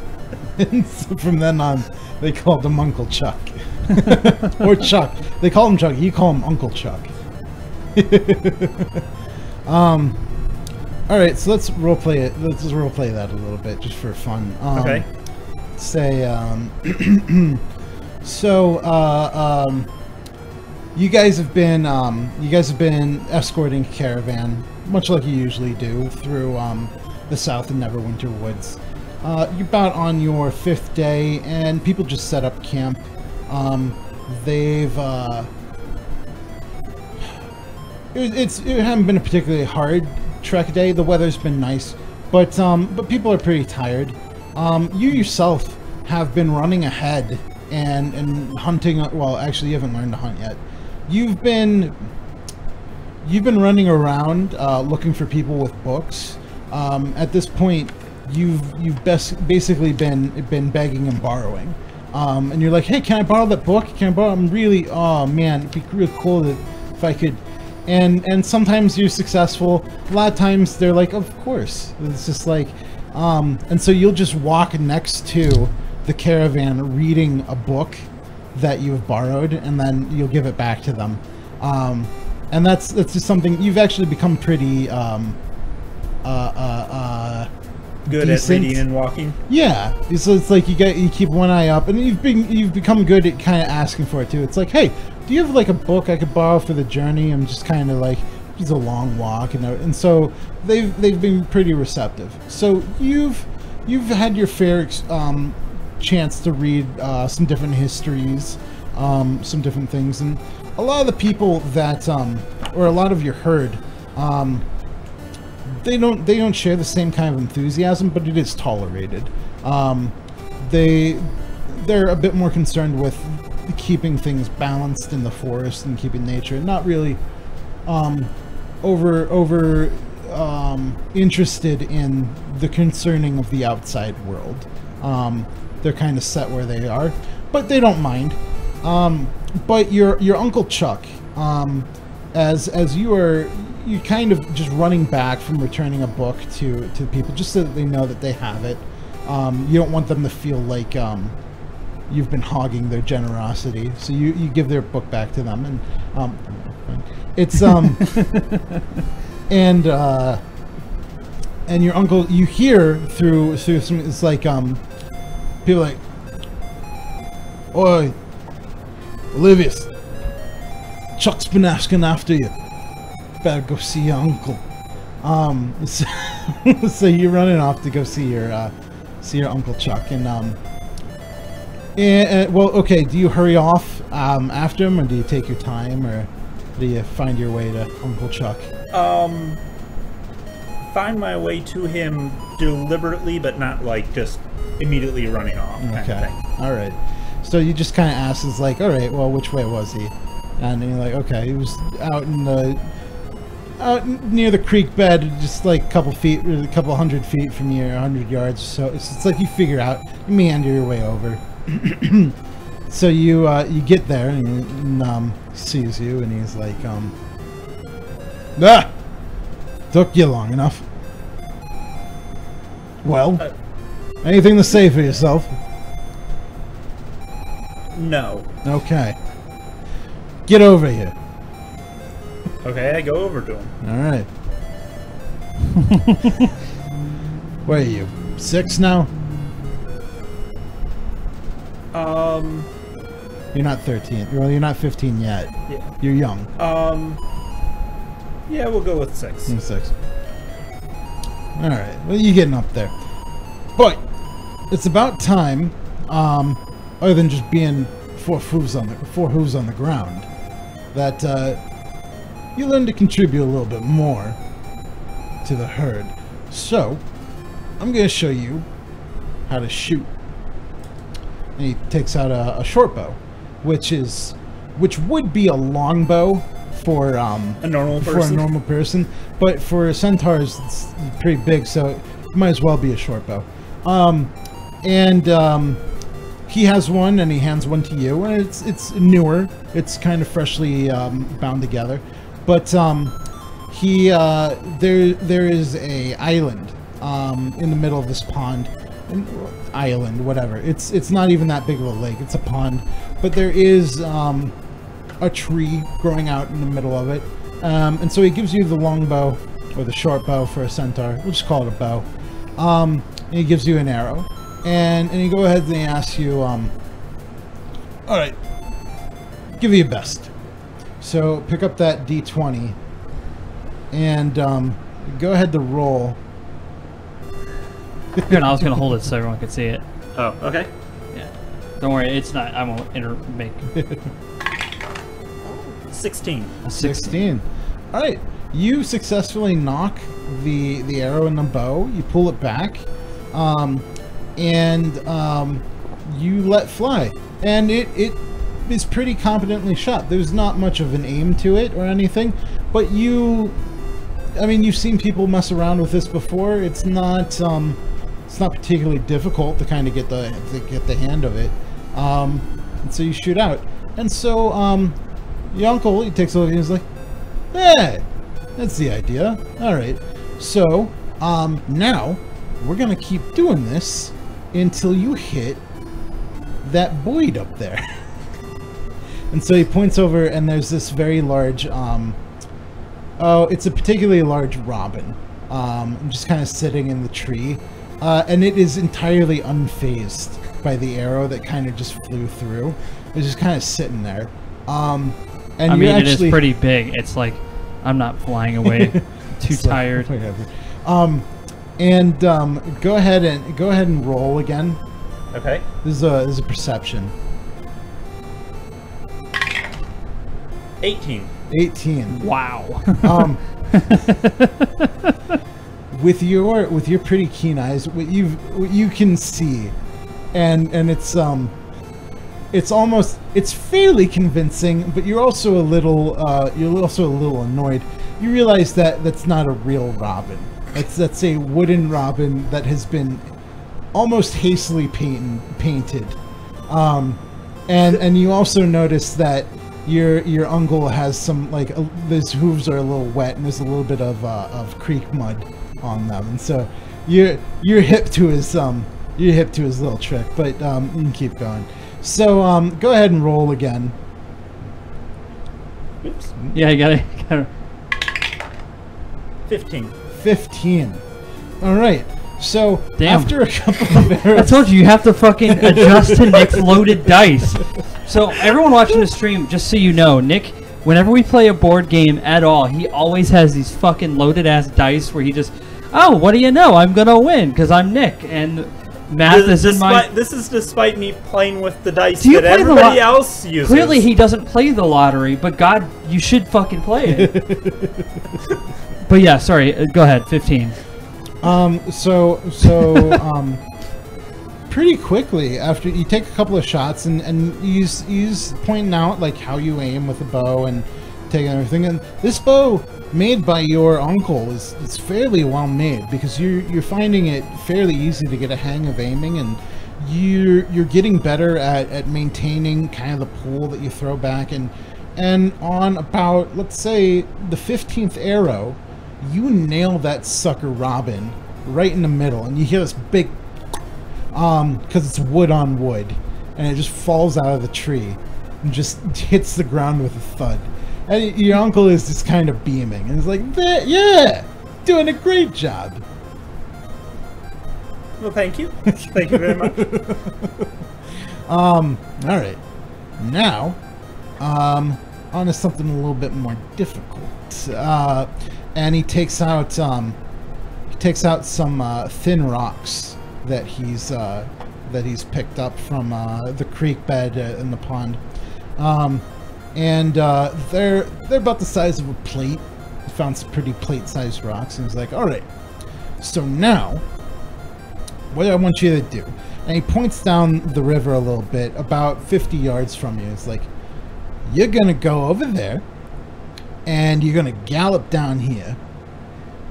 And so from then on, they called him Uncle Chuck. Or Chuck. They call him Chuck. You call him Uncle Chuck. Alright, so let's roleplay it. Let's just roleplay that a little bit, just for fun. Okay. Say, you guys have been escorting a caravan, much like you usually do, through the South and Neverwinter Woods. You're about on your 5th day, and people just set up camp. It hasn't been a particularly hard trek day. The weather's been nice, but people are pretty tired. You yourself have been running ahead and hunting. Well, actually, you haven't learned to hunt yet. You've been running around looking for people with books. At this point, you've basically been begging and borrowing. And you're like, hey, can I borrow that book? Can I borrow? I'm really, oh man, it'd be really cool if I could. And sometimes you're successful. A lot of times they're like, of course. It's just like, and so you'll just walk next to the caravan reading a book that you've borrowed, and then you'll give it back to them. And that's just something you've actually become pretty good decent. at reading and walking. Yeah, so it's like you keep one eye up, and you've become good at kind of asking for it too. It's like, hey, do you have like a book I could borrow for the journey? I'm just kind of like, it's a long walk, and so they've been pretty receptive. So you've had your fair chance to read some different histories, some different things, and a lot of the people that or a lot of your herd, they don't share the same kind of enthusiasm, but it is tolerated. They're a bit more concerned with keeping things balanced in the forest and keeping nature, not really over interested in the concerning of the outside world. They're kind of set where they are, but they don't mind. But your Uncle Chuck, as you kind of just running back from returning a book to people, just so that they know that they have it. You don't want them to feel like you've been hogging their generosity, so you give their book back to them, and it's and your uncle, you hear through some, it's like people like, "Oi, Olivius, Chuck's been asking after you. Better go see your uncle." So you're running off to go see your Uncle Chuck, and well, okay. Do you hurry off after him, or do you take your time, or do you find your way to Uncle Chuck? Find my way to him deliberately, but not like just immediately running off. Kind of thing. All right. So you just kind of ask, is like, all right, well, which way was he? And you're like, okay, he was out near the creek bed, just like a couple hundred feet from here, 100 yards. So it's like you figure out, you meander your way over. So you get there, and he sees you, and he's like, took you long enough. Well, anything to say for yourself? No. Okay. Get over here. Okay, I go over to him. Alright. What are you, 6 now? You're not 13. Well, you're not 15 yet. Yeah. You're young. Yeah, we'll go with 6. You're 6. Alright, well, you're getting up there. But it's about time, other than just being four hooves on the ground, that you learn to contribute a little bit more to the herd. So I'm going to show you how to shoot. And he takes out a short bow, which would be a long bow for a normal person, but for centaurs it's pretty big, so it might as well be a short bow. He has one, and he hands one to you, and it's newer. It's kind of freshly bound together, but there is a island in the middle of this pond. Island, whatever. It's not even that big of a lake. It's a pond, but there is a tree growing out in the middle of it, and so he gives you the long bow, or the short bow for a centaur. We'll just call it a bow. And he gives you an arrow, and he go ahead and he asks you, all right, give it your best. So pick up that D20, and go ahead to roll. Here, I was going to hold it so everyone could see it. Oh, okay. Yeah. Don't worry, it's not. I won't make 16. 16. All right. You successfully knock the arrow in the bow. You pull it back, and you let fly. And it is pretty competently shot. There's not much of an aim to it or anything, but you've seen people mess around with this before. It's not particularly difficult to kind of get the hand of it. And so you shoot out. And so your uncle, he takes a look and he's like, hey, that's the idea. All right. So now we're going to keep doing this until you hit that void up there. And so he points over, and there's this very large, it's a particularly large robin, just kind of sitting in the tree. and it is entirely unfazed by the arrow that kind of just flew through. It's just kind of sitting there. And I mean, it is pretty big. It's like I'm not flying away. Too tired. Whatever. Go ahead and roll again. Okay. This is a perception. 18. 18. Wow. With your pretty keen eyes, what you can see, and it's fairly convincing, but you're also a little annoyed. You realize that that's not a real robin. That's a wooden robin that has been almost hastily painted. And you also notice that your uncle has some his hooves are a little wet and there's a little bit of creek mud on them, and so you're hip to his little trick, but you can keep going. So go ahead and roll again. Oops. Yeah, you gotta 15. 15. All right. So Damn. after a couple of arrows, I told you have to fucking adjust to Nick's loaded dice. So everyone watching the stream, just so you know, Nick, whenever we play a board game at all, he always has these fucking loaded ass dice where he just, oh, what do you know? I'm gonna win because I'm Nick, and math is in my. This is despite me playing with the dice Do you that play the everybody else uses. Clearly, he doesn't play the lottery, but God, you should fucking play it. But yeah, sorry. Go ahead. 15. Pretty quickly after you take a couple of shots and he's pointing out like how you aim with a bow and taking everything, and this bow made by your uncle is fairly well made because you're finding it fairly easy to get a hang of aiming, and you're getting better at maintaining kind of the pull that you throw back, and on about, let's say, the 15th arrow, you nail that sucker robin right in the middle, and you hear this big because it's wood on wood, and it just falls out of the tree and just hits the ground with a thud. And your uncle is just kind of beaming, and he's like, yeah, doing a great job. Well, thank you. Thank you very much. All right. Now, on to something a little bit more difficult. And he takes out some thin rocks that he's picked up from the creek bed in the pond, and they're about the size of a plate. He found some pretty plate-sized rocks, and he's like, "All right, so now, what I want you to do," and he points down the river a little bit, about 50 yards from you. It's like, "You're gonna go over there, and you're gonna gallop down here,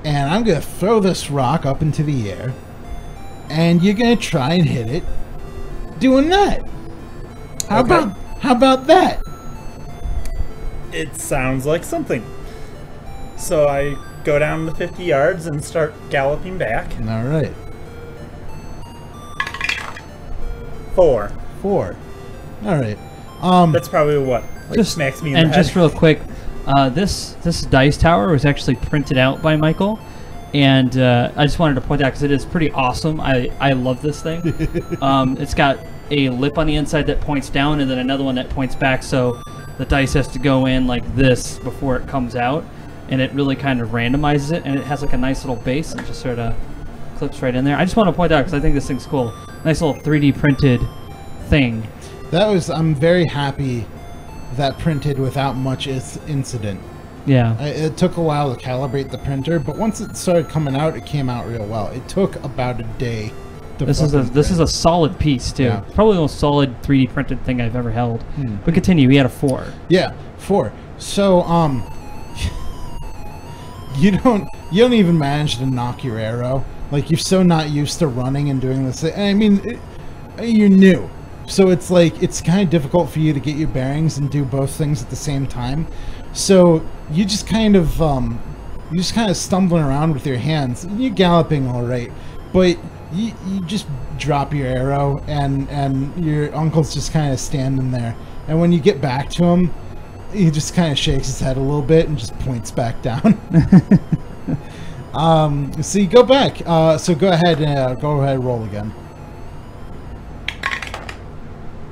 and I'm gonna throw this rock up into the air, and you're gonna try and hit it doing that. How about that?" It sounds like something. So I go down the 50 yards and start galloping back. All right. 4. All right. That's probably what Just smacks me in the and head. just real quick, this dice tower was actually printed out by Michael, and I just wanted to point out because it is pretty awesome. I love this thing. It's got a lip on the inside that points down, and then another one that points back, so the dice has to go in like this before it comes out, and it really kind of randomizes it, and it has like a nice little base and just sort of clips right in there. I just want to point out because I think this thing's cool. Nice little 3D printed thing. I'm very happy that printed without much incident. Yeah. It took a while to calibrate the printer, but once it started coming out, it came out real well. It took about a day. This is a solid piece too. Yeah. Probably the most solid 3D printed thing I've ever held. But continue. We had a 4. Yeah, 4. So you don't even manage to knock your arrow. Like, you're so not used to running and doing this. I mean, you're new, so it's like it's kind of difficult for you to get your bearings and do both things at the same time. So you just kind of stumbling around with your hands. You're galloping all right, but you just drop your arrow, and your uncle's just kind of standing there. And when you get back to him, he just kind of shakes his head a little bit and just points back down. So you go back. So go ahead and roll again.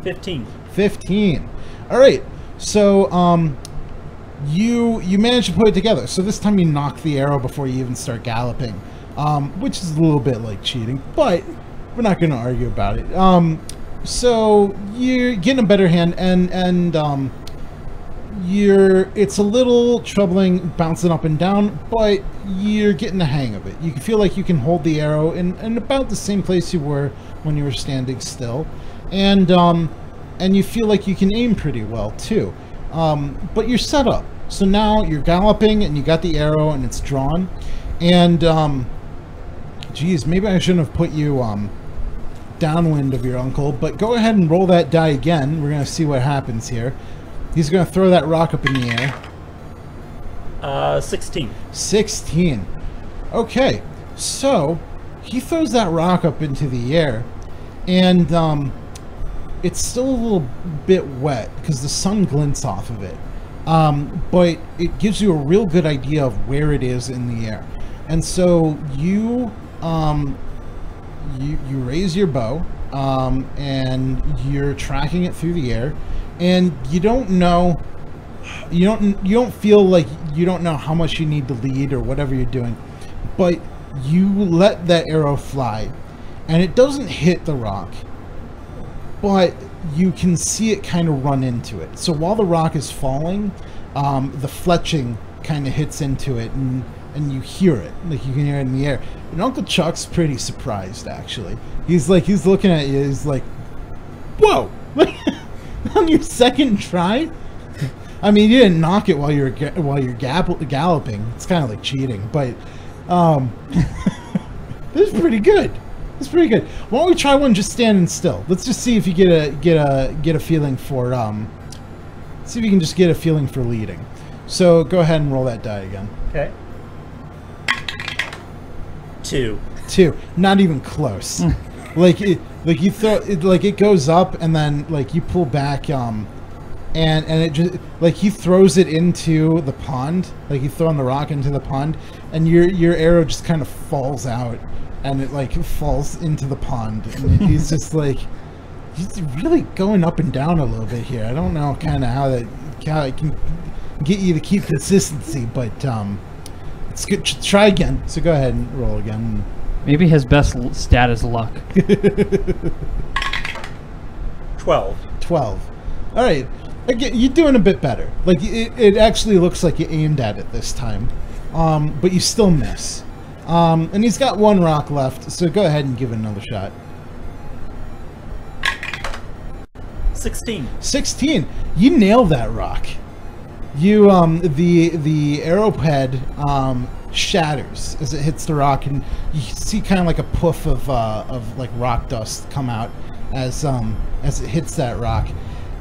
15. 15. All right. So you manage to put it together. So this time you knock the arrow before you even start galloping, which is a little bit like cheating, but we're not going to argue about it. So you're getting a better hand, and it's a little troubling bouncing up and down, but you're getting the hang of it. You can feel like you can hold the arrow in about the same place you were when you were standing still, and you feel like you can aim pretty well too. But you're set up. So now you're galloping and you got the arrow and it's drawn. And geez, maybe I shouldn't have put you downwind of your uncle, but go ahead and roll that die again. We're gonna see what happens here. He's gonna throw that rock up in the air. 16. 16. Okay, so he throws that rock up into the air, and it's still a little bit wet because the sun glints off of it, but it gives you a real good idea of where it is in the air. And so you raise your bow, and you're tracking it through the air, and you don't feel like you don't know how much you need to lead or whatever you're doing, but you let that arrow fly, and it doesn't hit the rock, but you can see it kind of run into it. So while the rock is falling, the fletching kind of hits into it, and you hear it, like you can hear it in the air. And Uncle Chuck's pretty surprised, actually. He's looking at you, he's like, whoa, on your second try? I mean, you didn't knock it while you're galloping. It's kind of like cheating, but this is pretty good. It's pretty good. Why don't we try one just standing still? Let's just see if you get a feeling for see if you can just get a feeling for leading. So go ahead and roll that die again. Okay. 2. 2. Not even close. like you throw it, like it goes up and then like you pull back, and it just like he throws it into the pond. Like you throwing the rock into the pond, and your arrow just kind of falls out. And it like falls into the pond, and he's just like, he's really going up and down a little bit here. I don't know kind of how it can get you to keep consistency, but it's good. Try again. So go ahead and roll again. Maybe his best stat is luck. 12. 12. All right, again, you're doing a bit better. Like it actually looks like you aimed at it this time, but you still miss. And he's got one rock left, so go ahead and give it another shot. 16. 16. You nail that rock. You the arrowhead shatters as it hits the rock, and you see kind of like a puff of like rock dust come out as it hits that rock,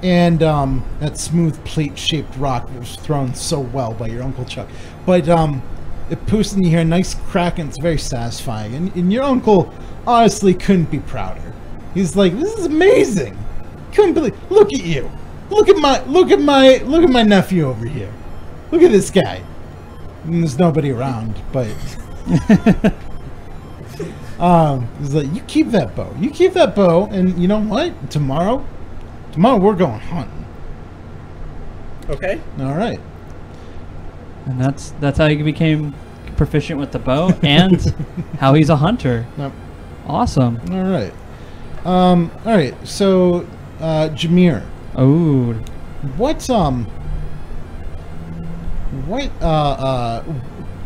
and that smooth plate-shaped rock that was thrown so well by your Uncle Chuck, but it poofs in you here, a nice crack, and it's very satisfying. And your uncle honestly couldn't be prouder. He's like, "This is amazing! Couldn't believe. Look at you! Look at my nephew over here. Look at this guy." And there's nobody around, but he's like, "You keep that bow. You keep that bow, and you know what? Tomorrow we're going hunting." Okay. All right. And that's how he became proficient with the bow, and how he's a hunter. Yep. Awesome. All right. All right. So, Jamere. Oh.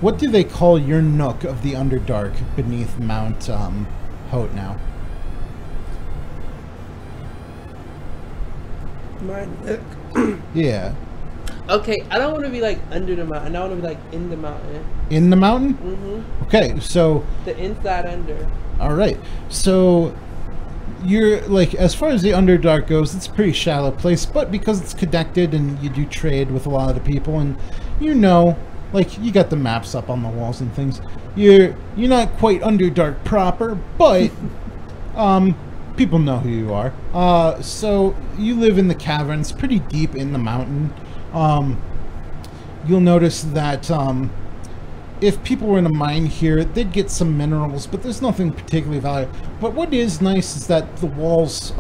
What do they call your nook of the Underdark beneath Mount Hote now? My neck. Yeah. Okay, I don't want to be like under the mountain. I want to be like in the mountain. In the mountain? Mm-hmm. Okay, so The inside under. all right. So you're like, as far as the Underdark goes, it's a pretty shallow place, but because it's connected and you do trade with a lot of the people, and you know, like you got the maps up on the walls and things. You're not quite Underdark proper, but people know who you are. So you live in the caverns, pretty deep in the mountain. You'll notice that if people were in a mine here, they'd get some minerals, but there's nothing particularly valuable. But what is nice is that the walls,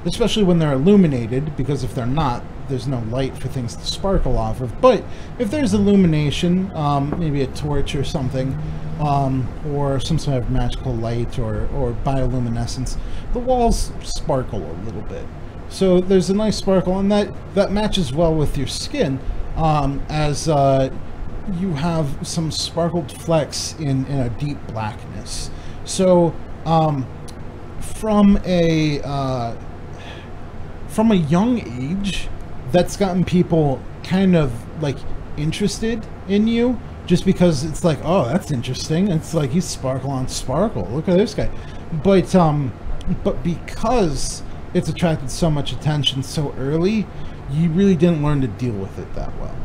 especially when they're illuminated, because if they're not, there's no light for things to sparkle off of. But if there's illumination, maybe a torch or something, or some sort of magical light or bioluminescence, the walls sparkle a little bit. So there's a nice sparkle, and that matches well with your skin, as you have some sparkled flecks in a deep blackness. So from a young age, that's gotten people kind of like interested in you, just because it's like, oh, that's interesting. It's like he's sparkle on sparkle. Look at this guy. But because it's attracted so much attention so early, you really didn't learn to deal with it that well.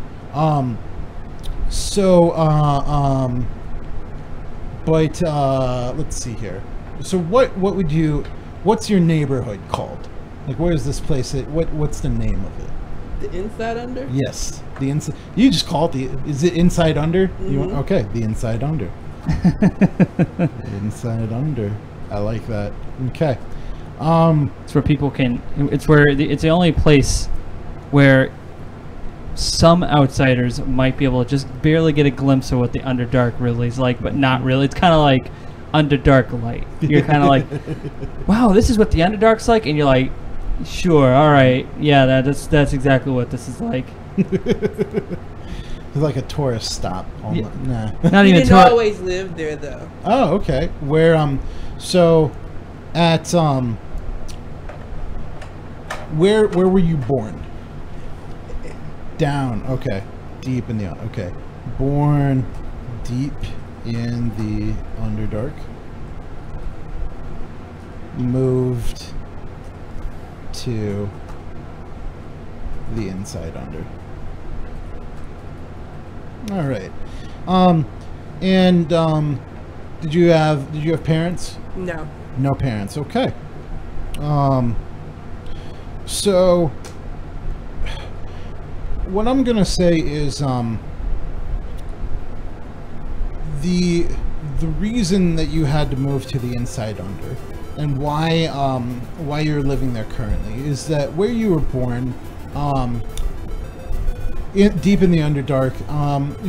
Let's see here. So what's your neighborhood called? Like, where's this place? What's the name of it? The Inside Under? Yes, the inside. You just call it is it Inside Under? Mm-hmm. Okay, the Inside Under. The Inside Under. I like that. Okay. It's where people can. It's the only place where some outsiders might be able to just barely get a glimpse of what the Underdark really is like, but not really. It's kind of like Underdark light. You're kind of like, wow, this is what the Underdark's like, and you're like, sure, all right, yeah, that's exactly what this is like. It's like a tourist stop. Yeah. Nah. Not He even didn't always live there, though. Oh, okay. Where so at where were you born? Down. Okay. Deep in the okay. Born deep in the Underdark. Moved to the Inside Under. All right. Did you have parents? No. No parents. Okay. So what I'm gonna say is the reason that you had to move to the Inside Under and why you're living there currently is that where you were born, deep in the Underdark,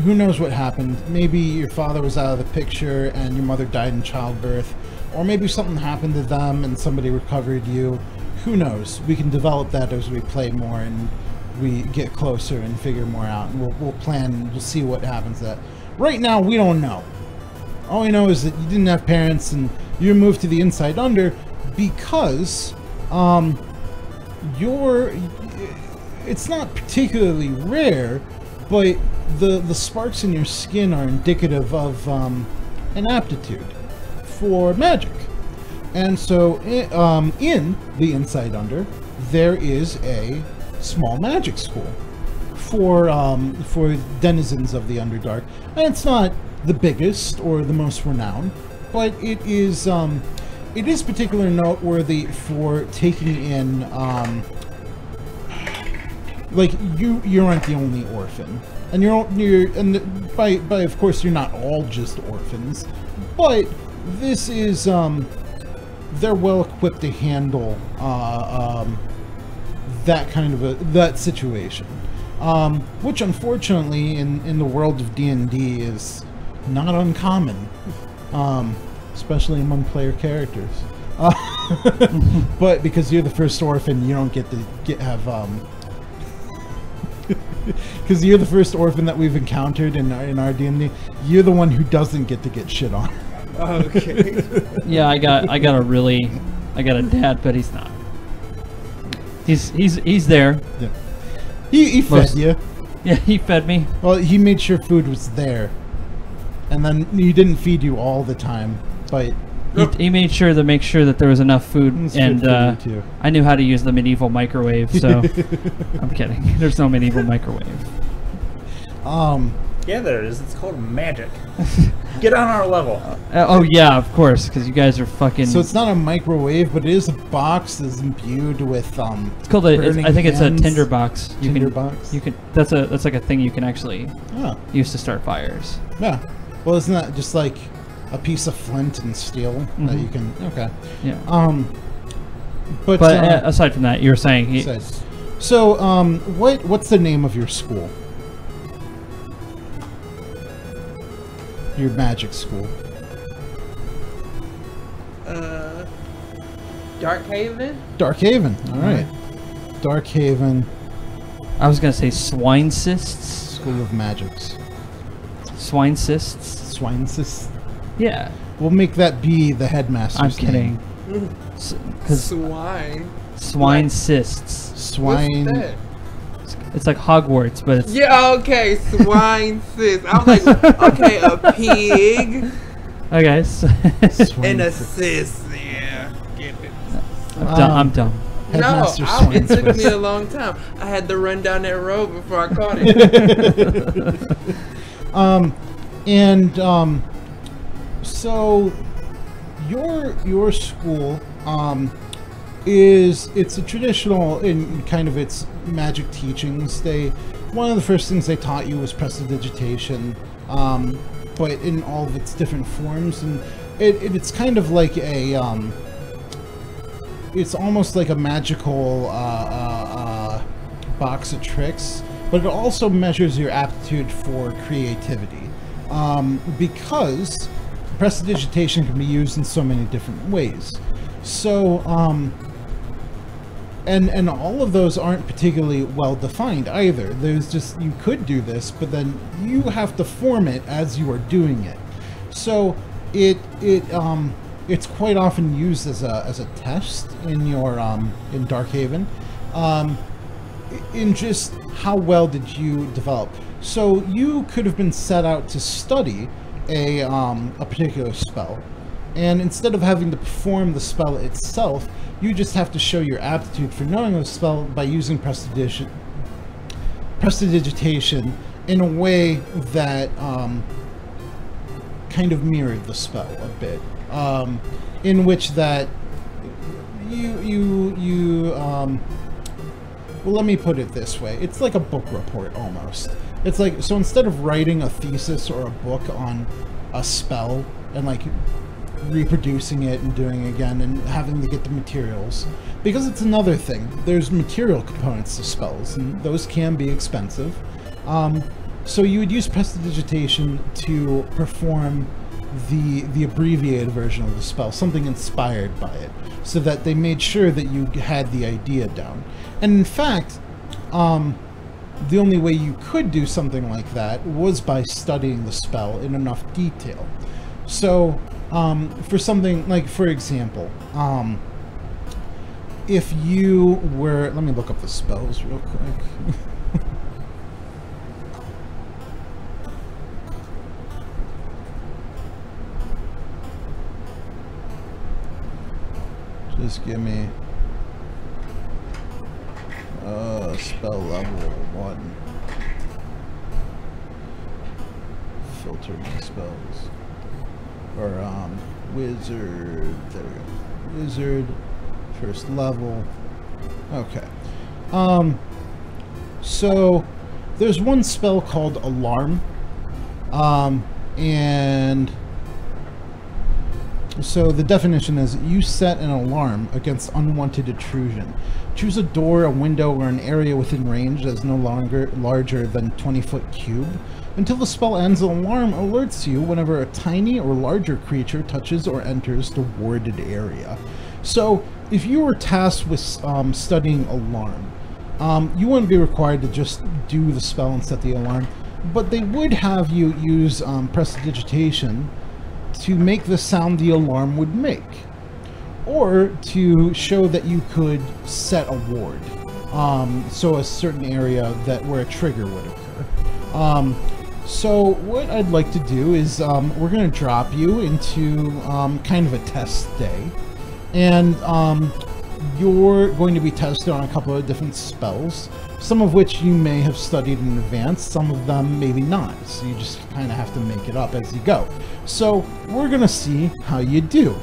who knows what happened. Maybe your father was out of the picture and your mother died in childbirth, or maybe something happened to them and somebody recovered you. Who knows? We can develop that as we play more and we get closer and figure more out, and we'll plan and we'll see what happens to that. Right now, we don't know. All we know is that you didn't have parents and you moved to the Inside Under because it's not particularly rare, but the sparks in your skin are indicative of an aptitude for magic. And so in the Inside Under, there is a small magic school for denizens of the Underdark. And it's not the biggest or the most renowned, but it is particularly noteworthy for taking in like you aren't the only orphan, and by of course you're not all just orphans, but this is they're well equipped to handle that kind of that situation, which unfortunately in the world of D&D is not uncommon, especially among player characters. But because you're the first orphan, you don't get to have because you're the first orphan that we've encountered in our D&D. You're the one who doesn't get to get shit on. Okay. Yeah, I got a dad, but he's not. He's there. Yeah. He fed you. Yeah, he fed me. Well, he made sure food was there, and then he didn't feed you all the time, but he made sure to make sure that there was enough food, and I knew how to use the medieval microwave. So I'm kidding. There's no medieval microwave. Yeah, there is. It's called magic. Get on our level. Oh yeah, of course, because you guys are fucking. So it's not a microwave, but it is a box that's imbued with It's called I think it's a tinder box. Tinder box. You can. That's like a thing you can actually Oh. use to start fires. Yeah. Well, isn't that just like a piece of flint and steel that you can? Okay. Yeah. But aside from that, you were saying he. So, what's the name of your school? Your magic school. Darkhaven? Darkhaven. All right. Darkhaven I was gonna say swine cysts. School of Magics. Swine cysts. Swine cysts. Yeah. We'll make that be the headmaster's I'm name. kidding. Swine. Swine cysts. Swine. What's that? It's like Hogwarts, but it's Yeah, okay, swine cyst. I was like, okay, a pig okay. Swine and a cyst. cyst. Yeah, get it. I'm dumb. Headmaster No, Swine it took me cyst. a long time. I had to run down that road before I caught it. So your school it's a traditional in kind of its magic teachings. One of the first things they taught you was prestidigitation, but in all of its different forms, and it's kind of like a it's almost like a magical box of tricks, but it also measures your aptitude for creativity, because prestidigitation can be used in so many different ways. So, and all of those aren't particularly well defined either. There's just, you could do this, but then you have to form it as you are doing it. So it's quite often used as a test in your in Darkhaven, in just how well did you develop. So you could have been set out to study a particular spell, and instead of having to perform the spell itself, you just have to show your aptitude for knowing the spell by using prestidigitation in a way that kind of mirrored the spell a bit, in which that well, let me put it this way. It's like a book report almost. It's like, so instead of writing a thesis or a book on a spell and like reproducing it and doing it again and having to get the materials, because it's another thing. There's material components to spells, and those can be expensive. So you would use prestidigitation to perform the abbreviated version of the spell, something inspired by it, so that they made sure that you had the idea down. And in fact, the only way you could do something like that was by studying the spell in enough detail. So, for something like, for example, if you were, let me look up the spells real quick. Just give me spell level 1. Filter my spells. Or wizard. There we go. Wizard, first level. Okay. So there's one spell called Alarm, and so the definition is, you set an alarm against unwanted intrusion. Choose a door, a window, or an area within range that is no longer larger than 20-foot cube. Until the spell ends, the alarm alerts you whenever a tiny or larger creature touches or enters the warded area. So if you were tasked with studying Alarm, you wouldn't be required to just do the spell and set the alarm, but they would have you use prestidigitation to make the sound the alarm would make, or to show that you could set a ward, so a certain area where a trigger would occur. So what I'd like to do is we're going to drop you into kind of a test day, and you're going to be tested on a couple of different spells, some of which you may have studied in advance, some of them maybe not, so you just kind of have to make it up as you go. So we're gonna see how you do.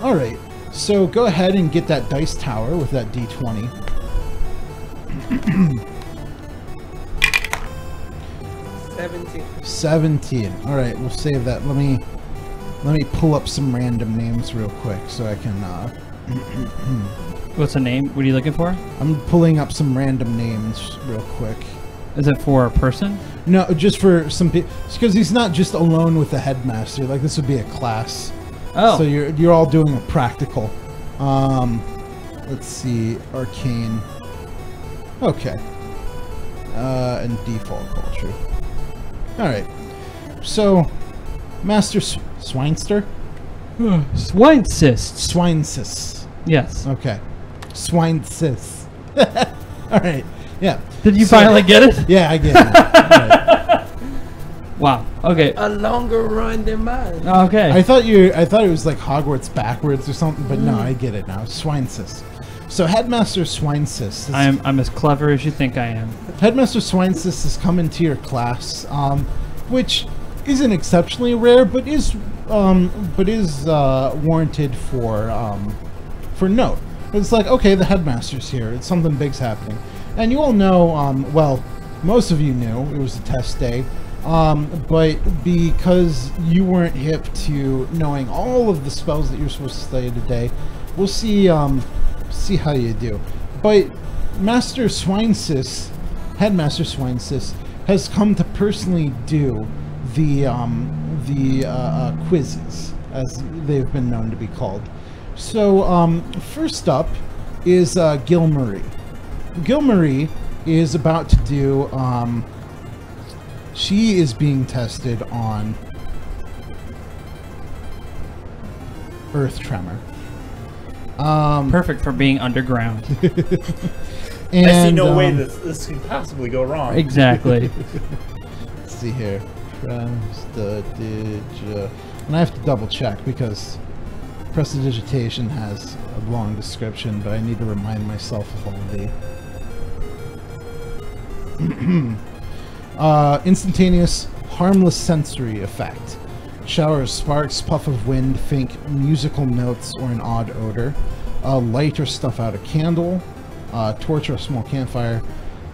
Alright, so go ahead and get that dice tower with that d20. 17. 17. All right, we'll save that. Let me pull up some random names real quick so I can. What's the name? What are you looking for? I'm pulling up some random names real quick. Is it for a person? No, just for some people. Because he's not just alone with the headmaster. Like this would be a class. Oh. So you're all doing a practical. Let's see, arcane. Okay. And default culture. All right. So, Master Swinester. Swinecist. Swinesis. Yes. Okay. Swinesis. All right. Yeah. Did you finally get it? Yeah, I get it. Right. Wow. Okay. A longer run than mine. Okay. I thought it was like Hogwarts backwards or something, but no, I get it now. Swinesis. So Headmaster Swinesis. I'm as clever as you think I am. Headmaster Swinesis has come into your class, which isn't exceptionally rare, but is warranted for note. It's like, okay, the headmaster's here. It's something big's happening, and you all know. Well, most of you knew it was a test day. But because you weren't hip to knowing all of the spells that you're supposed to study today, we'll see how you do. But Headmaster Swinesis has come to personally do the quizzes, as they've been known to be called. So first up is Gilmarie. Gilmarie is about to do. She is being tested on Earth Tremor. Perfect for being underground. And, I see no way this could possibly go wrong. Exactly. Let's see here. Prestidigitation. And I have to double check because prestidigitation has a long description, but I need to remind myself of all the. Instantaneous, harmless sensory effect. Shower of sparks, puff of wind, faint musical notes, or an odd odor. Light or stuff out a candle. Torch or a small campfire.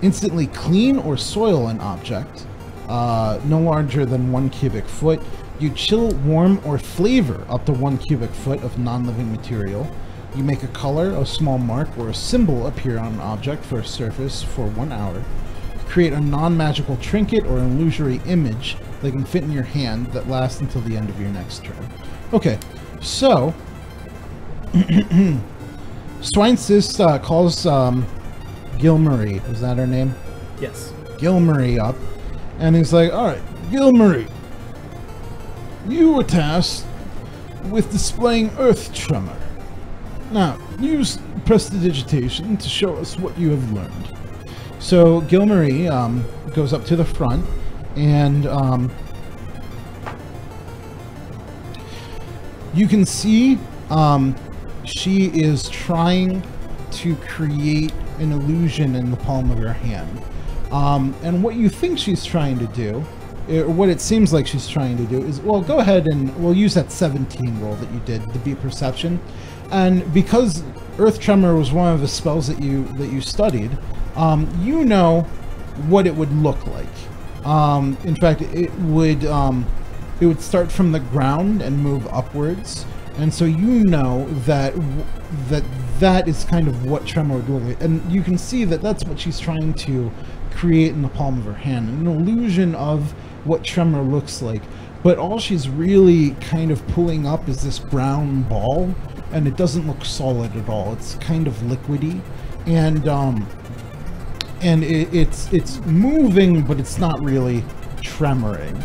Instantly clean or soil an object. No larger than 1 cubic foot. You chill, warm, or flavor up to 1 cubic foot of non-living material. You make a color, a small mark, or a symbol appear on an object for a surface for 1 hour. Create a non-magical trinket or an illusory image that can fit in your hand that lasts until the end of your next turn. Okay, so Swinesis calls Gilmarie, is that her name? Yes. Gilmarie up, and he's like, alright, Gilmarie, you were tasked with displaying Earth Tremor. Now, use prestidigitation to show us what you have learned. So Gilmarie goes up to the front, and you can see she is trying to create an illusion in the palm of her hand. And what you think she's trying to do, or what it seems like she's trying to do, is, well, go ahead and we'll use that 17 roll that you did to be perception. And because Earth Tremor was one of the spells that you studied, you know what it would look like. In fact, it would start from the ground and move upwards, and so you know that is kind of what tremor would look like. And you can see that that's what she's trying to create in the palm of her hand, an illusion of what tremor looks like. But all she's really kind of pulling up is this brown ball, and it doesn't look solid at all. It's kind of liquidy, and it's moving, but it's not really tremoring.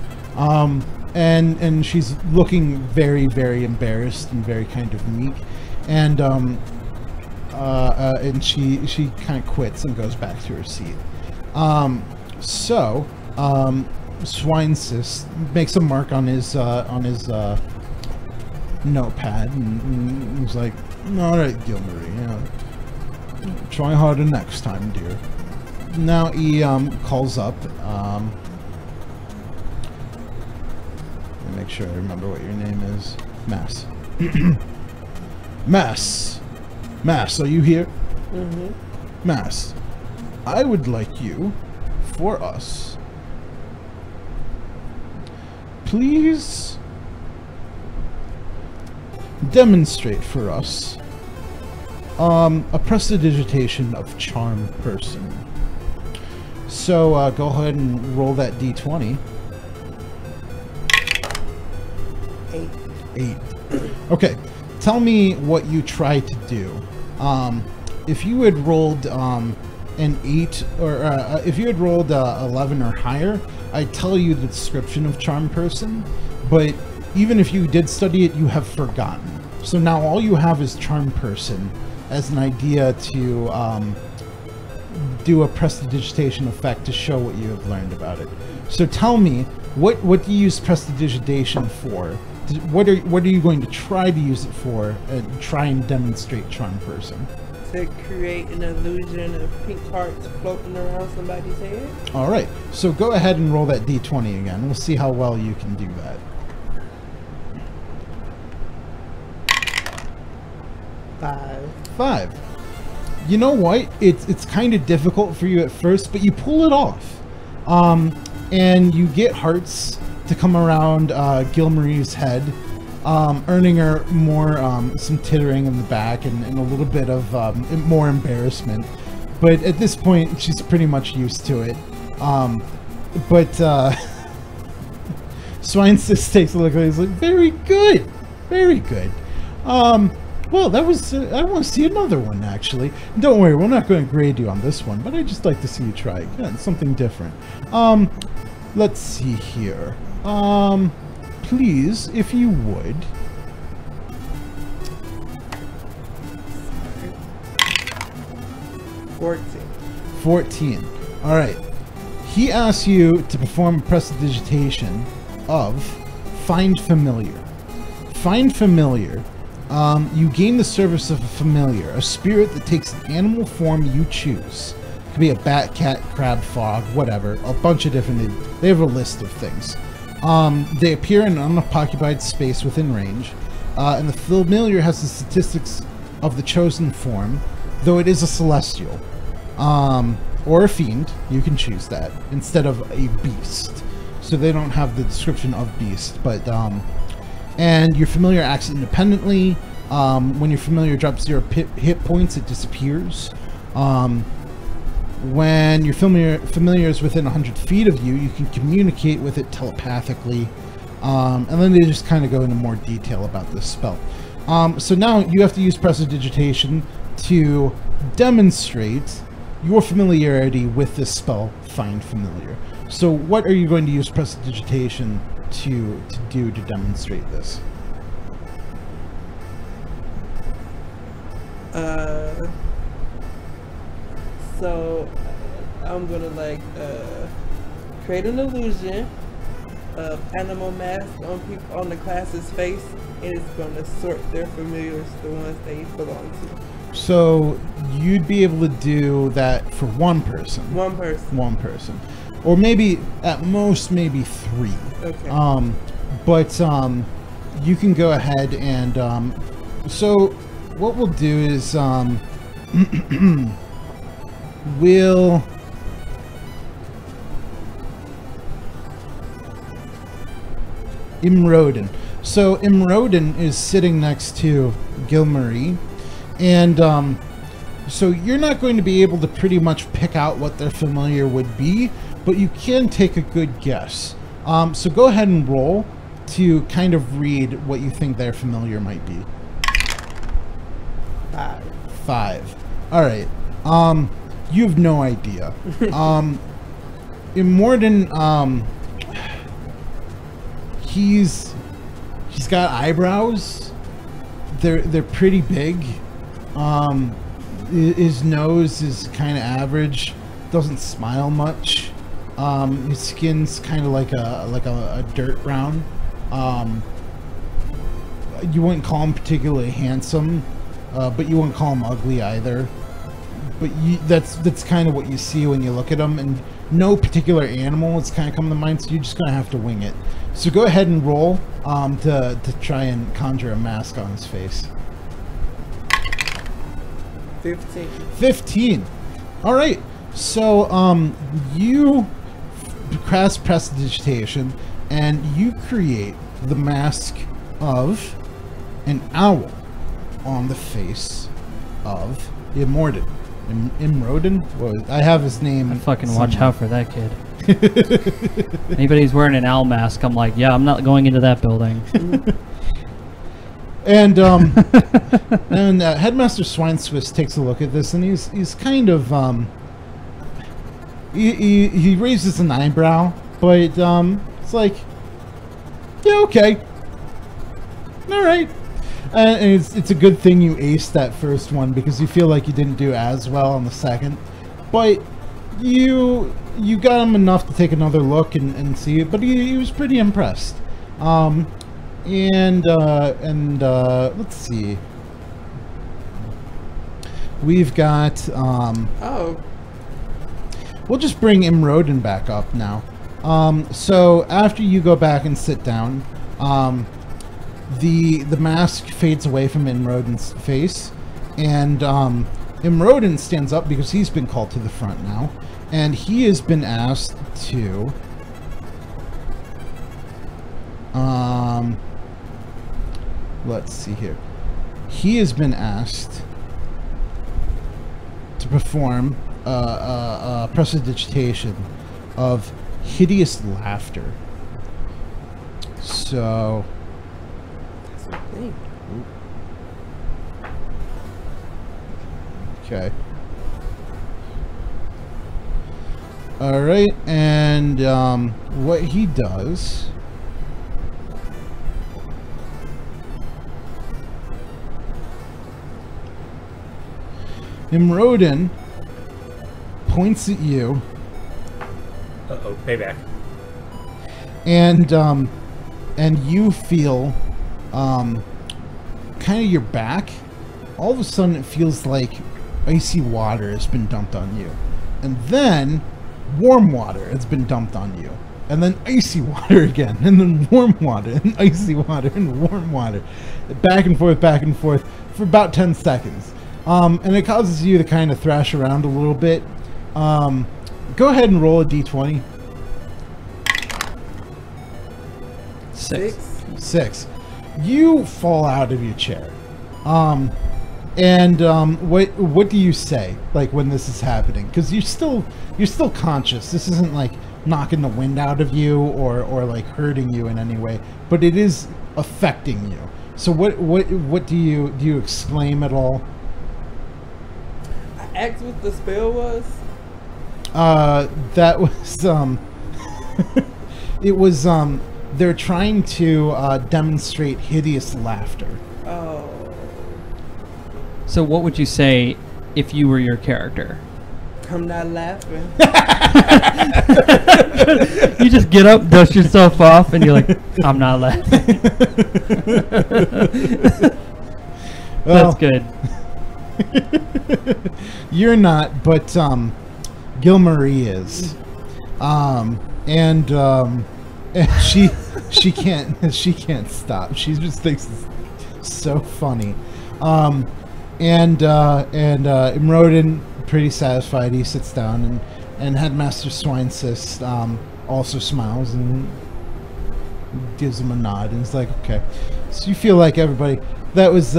And she's looking very, very embarrassed and very kind of meek, and she kind of quits and goes back to her seat. Swinesis makes a mark on his notepad, and he's like, "All right, Gilmarie, try harder next time, dear." Now he calls up. Let me make sure I remember what your name is. Mass. Mass, are you here? Mm-hmm. Mass, I would like you, for us, please demonstrate for us a prestidigitation of Charm Person. So go ahead and roll that d20. 8. Okay, tell me what you try to do. If you had rolled an 8, or if you had rolled 11 or higher, I'd tell you the description of Charm Person, but even if you did study it, you have forgotten. So now all you have is Charm Person as an idea to do a prestidigitation effect to show what you have learned about it. So tell me, what do you use prestidigitation for? What are you going to try to use it for and try and demonstrate Charm Person? To create an illusion of pink hearts floating around somebody's head. All right, so go ahead and roll that d20 again. We'll see how well you can do that. 5. You know what? It's kind of difficult for you at first, but you pull it off. And you get hearts to come around Gilmarie's head, earning her more some tittering in the back and a little bit of more embarrassment. But at this point, she's pretty much used to it. Swinsus takes a look at it. He's like, very good, very good. Well, that was, I want to see another one, actually. Don't worry, we're not going to grade you on this one, but I'd just like to see you try again, something different. Let's see here. Please, if you would. 14. All right. He asks you to perform prestidigitation of Find Familiar. Find Familiar. You gain the service of a familiar, a spirit that takes an animal form you choose. It could be a bat, cat, crab, frog, whatever. A bunch of different... They have a list of things. They appear in an unoccupied space within range. And the familiar has the statistics of the chosen form, though it is a celestial. Or a fiend. You can choose that. Instead of a beast. So they don't have the description of beast, but... and your familiar acts independently. When your familiar drops 0 hit points, it disappears. When your familiar is within 100 feet of you, you can communicate with it telepathically. And then they just kind of go into more detail about this spell. So now you have to use prestidigitation to demonstrate your familiarity with this spell, Find Familiar. So what are you going to use prestidigitation to do to demonstrate this? So I'm gonna create an illusion of animal mask on the class's face, and it's gonna sort their familiars, the ones they belong to. So you'd be able to do that for one person. One person. One person. Or maybe, at most, maybe 3. Okay. But you can go ahead and, so what we'll do is, we'll Imrodin. So Imrodin is sitting next to Gilmarie, and so you're not going to be able to pretty much pick out what their familiar would be, but you can take a good guess. So go ahead and roll to kind of read what you think their familiar might be. 5. All right. You have no idea. Immordin, he's got eyebrows. They're pretty big. His nose is kind of average. Doesn't smile much. His skin's kind of like a dirt brown. You wouldn't call him particularly handsome, but you wouldn't call him ugly either. But that's kind of what you see when you look at him, and no particular animal is kind of coming to mind, so you're just gonna have to wing it. So go ahead and roll to try and conjure a mask on his face. 15. All right. So you cast prestidigitation, and you create the mask of an owl on the face of Immortan. Imrodin? I have his name. I fucking watch out for that kid. Anybody who's wearing an owl mask, I'm like, yeah, I'm not going into that building. And and Headmaster Swineswiss takes a look at this, and he's kind of he raises an eyebrow, but it's like, yeah, okay, all right. And it's a good thing you aced that first one, because you feel like you didn't do as well on the second, but you got him enough to take another look and see it. But he was pretty impressed. Let's see. We've got we'll just bring Imrodin back up now. So after you go back and sit down, the mask fades away from Imrodin's face, and Imrodin stands up because he's been called to the front now, and he has been asked to let's see here. He has been asked to perform a prestidigitation of hideous laughter. So okay. All right, and what he does, Imrodin points at you. Uh-oh, payback. And you feel kind of your back. All of a sudden, it feels like icy water has been dumped on you, and then warm water has been dumped on you, and then icy water again, and then warm water, and icy water, and warm water, back and forth for about 10 seconds. And it causes you to kind of thrash around a little bit. Go ahead and roll a d20. 6. You fall out of your chair. What do you say, like, when this is happening? Because you're still conscious. This isn't like knocking the wind out of you or like hurting you in any way, but it is affecting you. So what do you exclaim at all? I asked what the spell was. That was it was they're trying to demonstrate hideous laughter. Oh. So what would you say if you were your character? I'm not laughing. You just get up, dust yourself off, and you're like, I'm not laughing. Well, that's good. You're not, but Gilmarie is. And she can't stop. She just thinks it's so funny. Imrodin, pretty satisfied, he sits down, and Headmaster Swineswiss also smiles and gives him a nod, and he's like, okay. So you feel like everybody, that was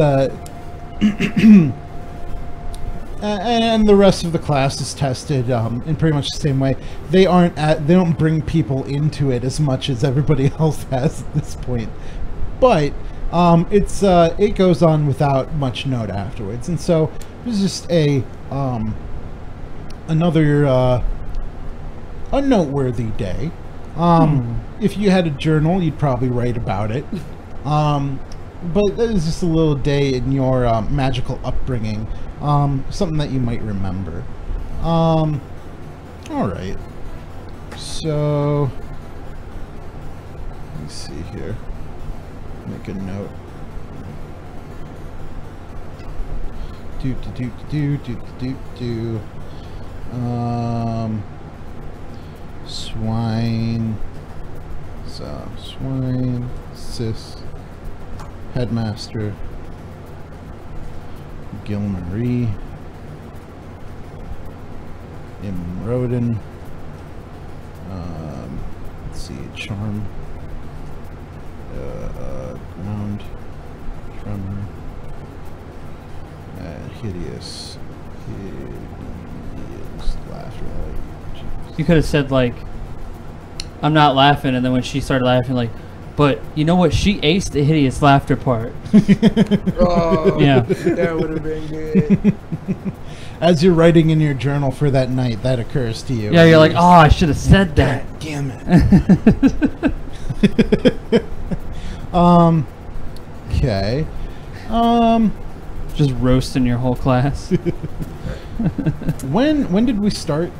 and the rest of the class is tested in pretty much the same way. They don't bring people into it as much as everybody else has at this point, but it goes on without much note afterwards. And so it was just another a noteworthy day. If you had a journal, you'd probably write about it. But that is just a little day in your magical upbringing, something that you might remember. All right. So let me see here. Make a note. Swineswiss, Headmaster Gilmarie, Imrodin. Let's see, charm. Ground. Tremor. Hideous. Hideous laughter. You could have said, like, I'm not laughing, and then when she started laughing, like, but you know what? She aced the hideous laughter part. Oh, Yeah. that would have been good. As you're writing in your journal for that night, that occurs to you. Yeah, you're like, oh, I should have said that. God damn it. Okay. Just roasting your whole class. When did we start?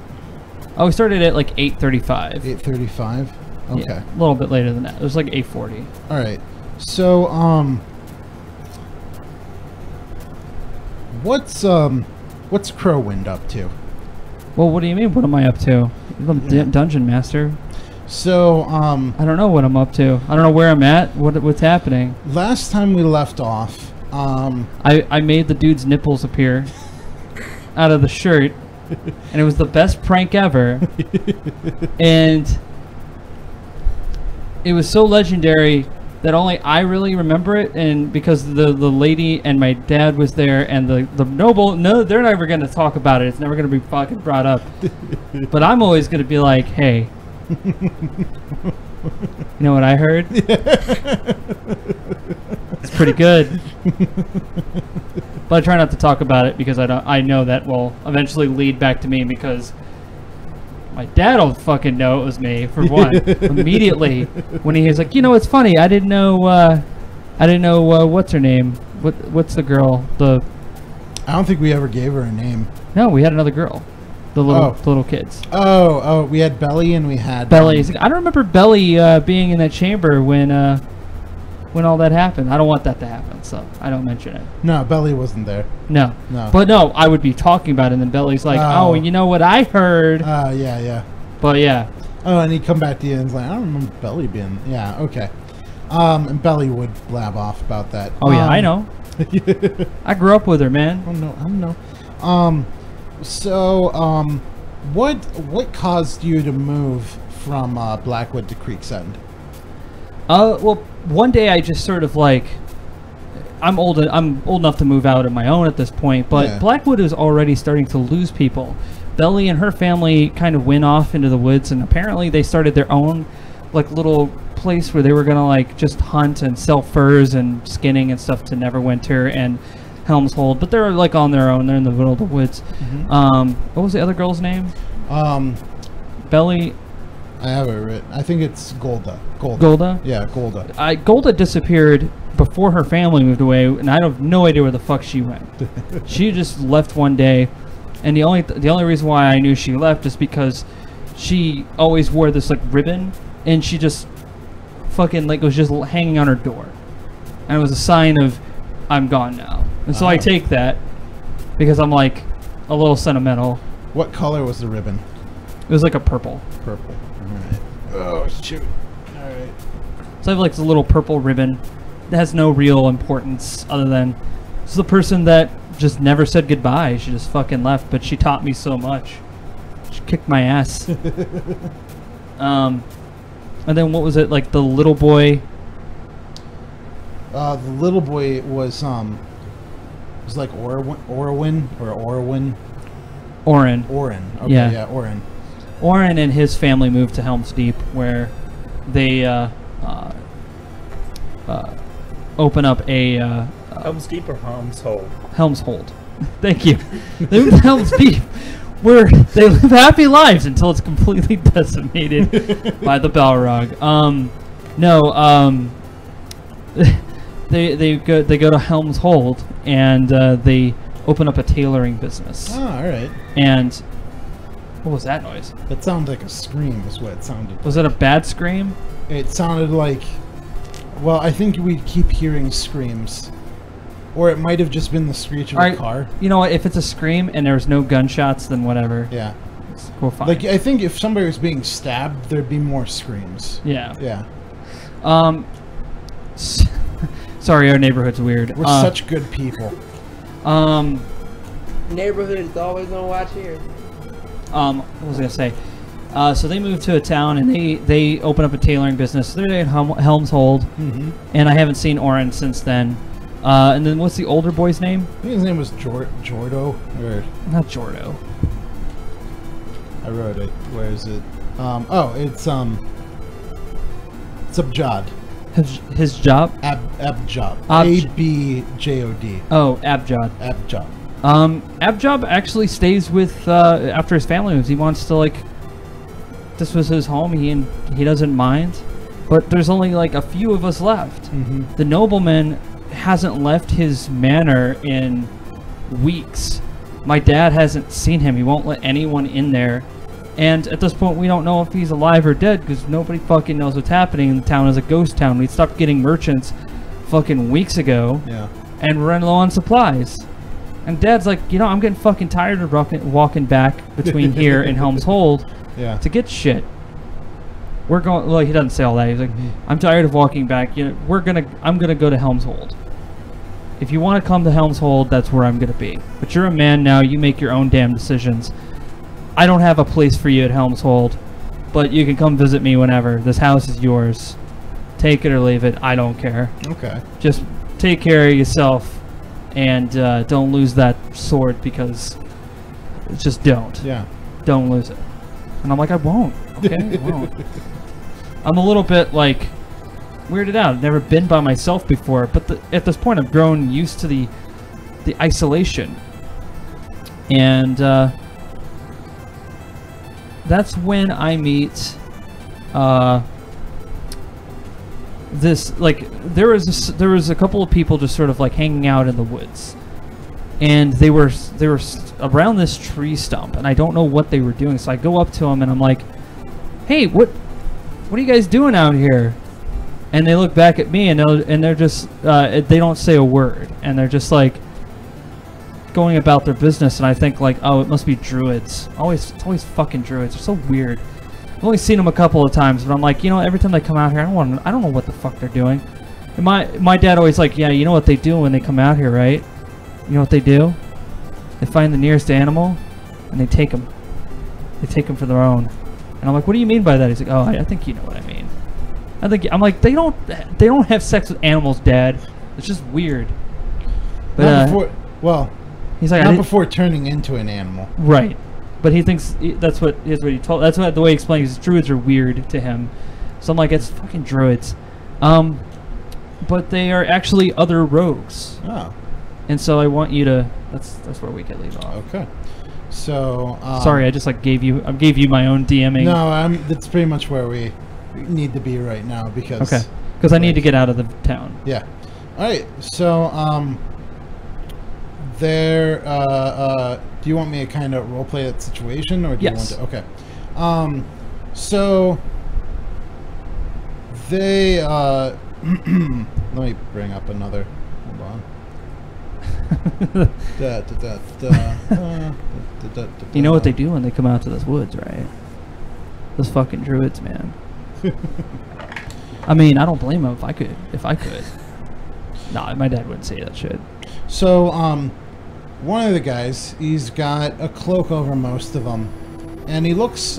Oh, we started at like 8:35. 8:35. Okay. Yeah, a little bit later than that. It was like 8:40. All right. So, what's Crowwind up to? Well, what do you mean? What am I up to? I'm dungeon master. So, I don't know what I'm up to. I don't know where I'm at. What's happening? last time we left off, I made the dude's nipples appear out of the shirt, and it was the best prank ever. And it was so legendary that only I really remember it, and because the lady and my dad was there, and the noble, no, they're never going to talk about it. It's never going to be fucking brought up. But I'm always going to be like, hey, you know what I heard? It's pretty good. But I try not to talk about it because I know that will eventually lead back to me, because my dad will fucking know it was me, for one. Immediately when he was like, you know, it's funny, I didn't know what's her name? What's the girl? I don't think we ever gave her a name. No, we had another girl. The little kids. Oh, we had Belly and we had Belly. I don't remember Belly being in that chamber when all that happened. I don't want that to happen, so I don't mention it. No, Belly wasn't there. No. No. But no, I would be talking about it, and then Belly's like, oh, you know what I heard? Yeah. But yeah. Oh, and he'd come back to you and he's like, I don't remember Belly being... Yeah, okay. And Belly would blab off about that. Oh, yeah, I know. I grew up with her, man. I know. What caused you to move from Blackwood to Creek's End? Well, one day I just sort of like, I'm old enough to move out on my own at this point, but Yeah. Blackwood is already starting to lose people. Belly and her family kind of went off into the woods, and apparently they started their own like little place where they were gonna like just hunt and sell furs and skinning and stuff to Neverwinter and Helm's Hold, but they're like on their own. They're in the middle of the woods. Mm-hmm. What was the other girl's name? Belly. I have it written. I think it's Golda. Golda? Yeah, Golda. Golda disappeared before her family moved away, and I have no idea where the fuck she went. She just left one day, and the only reason why I knew she left is because she always wore this like ribbon, and she just fucking like was just hanging on her door, and it was a sign of I'm gone now. And so I take that because I'm like a little sentimental. What color was the ribbon? It was like a purple. Purple. Alright. Oh, shoot. Alright. So I have like this little purple ribbon that has no real importance other than it's the person that just never said goodbye. She just fucking left, but she taught me so much. She kicked my ass. And then what was it, like the little boy? The little boy was like Orwin. Oren. Okay, Yeah. yeah, Oren. Oren and his family moved to Helm's Deep, where they open up a Helm's Deep or Helm's Hold? Helm's Hold. Thank you. They moved to Helm's Deep, where they live happy lives until it's completely decimated by the Balrog. They go to Helm's Hold, and they open up a tailoring business. Oh, all right. And what was that noise? That sounded like a scream. Is what it sounded. Was it a bad scream? It sounded like. Well, I think we keep hearing screams, or it might have just been the screech of a car. You know what? If it's a scream and there's no gunshots, then whatever. Yeah. We're fine. Like I think if somebody was being stabbed, there'd be more screams. Yeah. Yeah. Sorry, our neighborhood's weird. We're such good people. Neighborhood is always on watch here. What was I gonna say? So they moved to a town and they open up a tailoring business. They're at Helm's Hold, and I haven't seen Oren since then. And then what's the older boy's name? I think his name was Jordo, or Not Jordo. I wrote it. Where is it? It's Abjad. His job? Abjad. Abjod. Oh, Abjad. Abjad. Abjad actually stays with after his family moves. He wants to like. This was his home. He doesn't mind, but there's only like a few of us left. The nobleman hasn't left his manor in weeks. My dad hasn't seen him. He won't let anyone in there. And at this point, we don't know if he's alive or dead because nobody fucking knows what's happening. The town is a ghost town. We stopped getting merchants fucking weeks ago. Yeah. And we're running low on supplies. And Dad's like, you know, I'm getting fucking tired of walking back between here and Helm's Hold to get shit. We're going. Well, he doesn't say all that. He's like, I'm tired of walking back. You know, I'm gonna go to Helm's Hold. If you want to come to Helm's Hold, that's where I'm gonna be. But you're a man now. You make your own damn decisions. I don't have a place for you at Helm's Hold, but you can come visit me whenever. This house is yours. Take it or leave it. I don't care. Okay. Just take care of yourself, and don't lose that sword because just don't. Yeah. Don't lose it. And I'm like, I won't. Okay, I won't. I'm a little bit like weirded out. I've never been by myself before, but at this point, I've grown used to the isolation, and that's when I meet this. Like, there was a couple of people just sort of like hanging out in the woods, and they were around this tree stump, and I don't know what they were doing. So I go up to them and I'm like, "Hey, what are you guys doing out here?" And they look back at me and they're just they don't say a word, and they're just like going about their business. And I think like, oh, it must be druids. It's always fucking druids. They're so weird. I've only seen them a couple of times, but I'm like, you know, every time they come out here, I don't know what the fuck they're doing. And my dad always like, yeah, you know what they do when they come out here, right? You know what they do? They find the nearest animal, and they take them. They take them for their own. And I'm like, what do you mean by that? He's like, oh, I think you know what I mean. I'm like, they don't have sex with animals, Dad. It's just weird. But not before, well, he's like, not before turning into an animal. Right. But he thinks that's what he told. That's what the way he explains. Druids are weird to him. So I'm like, it's fucking druids. But they are actually other rogues. Oh. And so I want you to. That's where we can leave off. Okay. So. Sorry, I just like gave you my own DMing. No, that's pretty much where we need to be right now because. Okay. Because I need to get out of the town. Yeah. All right. So there. Do you want me to kind of roleplay that situation, or do you want to? Okay. So they. Let me bring up another. Hold on. You know what they do when they come out to those woods, right? Those fucking druids, man. I mean, I don't blame them if I could. Nah, my dad wouldn't say that shit. So, one of the guys, he's got a cloak over most of them, and he looks,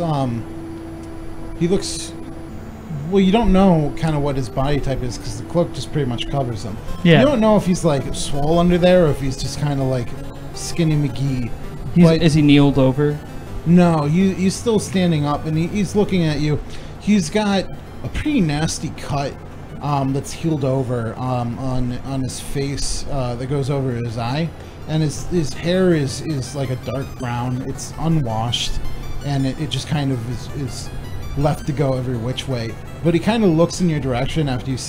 well, you don't know kind of what his body type is because the cloak just pretty much covers him. Yeah. You don't know if he's like swole under there or if he's just kind of like skinny McGee. Is he kneeled over? No, he's still standing up and he's looking at you. He's got a pretty nasty cut that's healed over on his face that goes over his eye, and his hair is like a dark brown. It's unwashed, and it just kind of is left to go every which way. But he kind of looks in your direction after you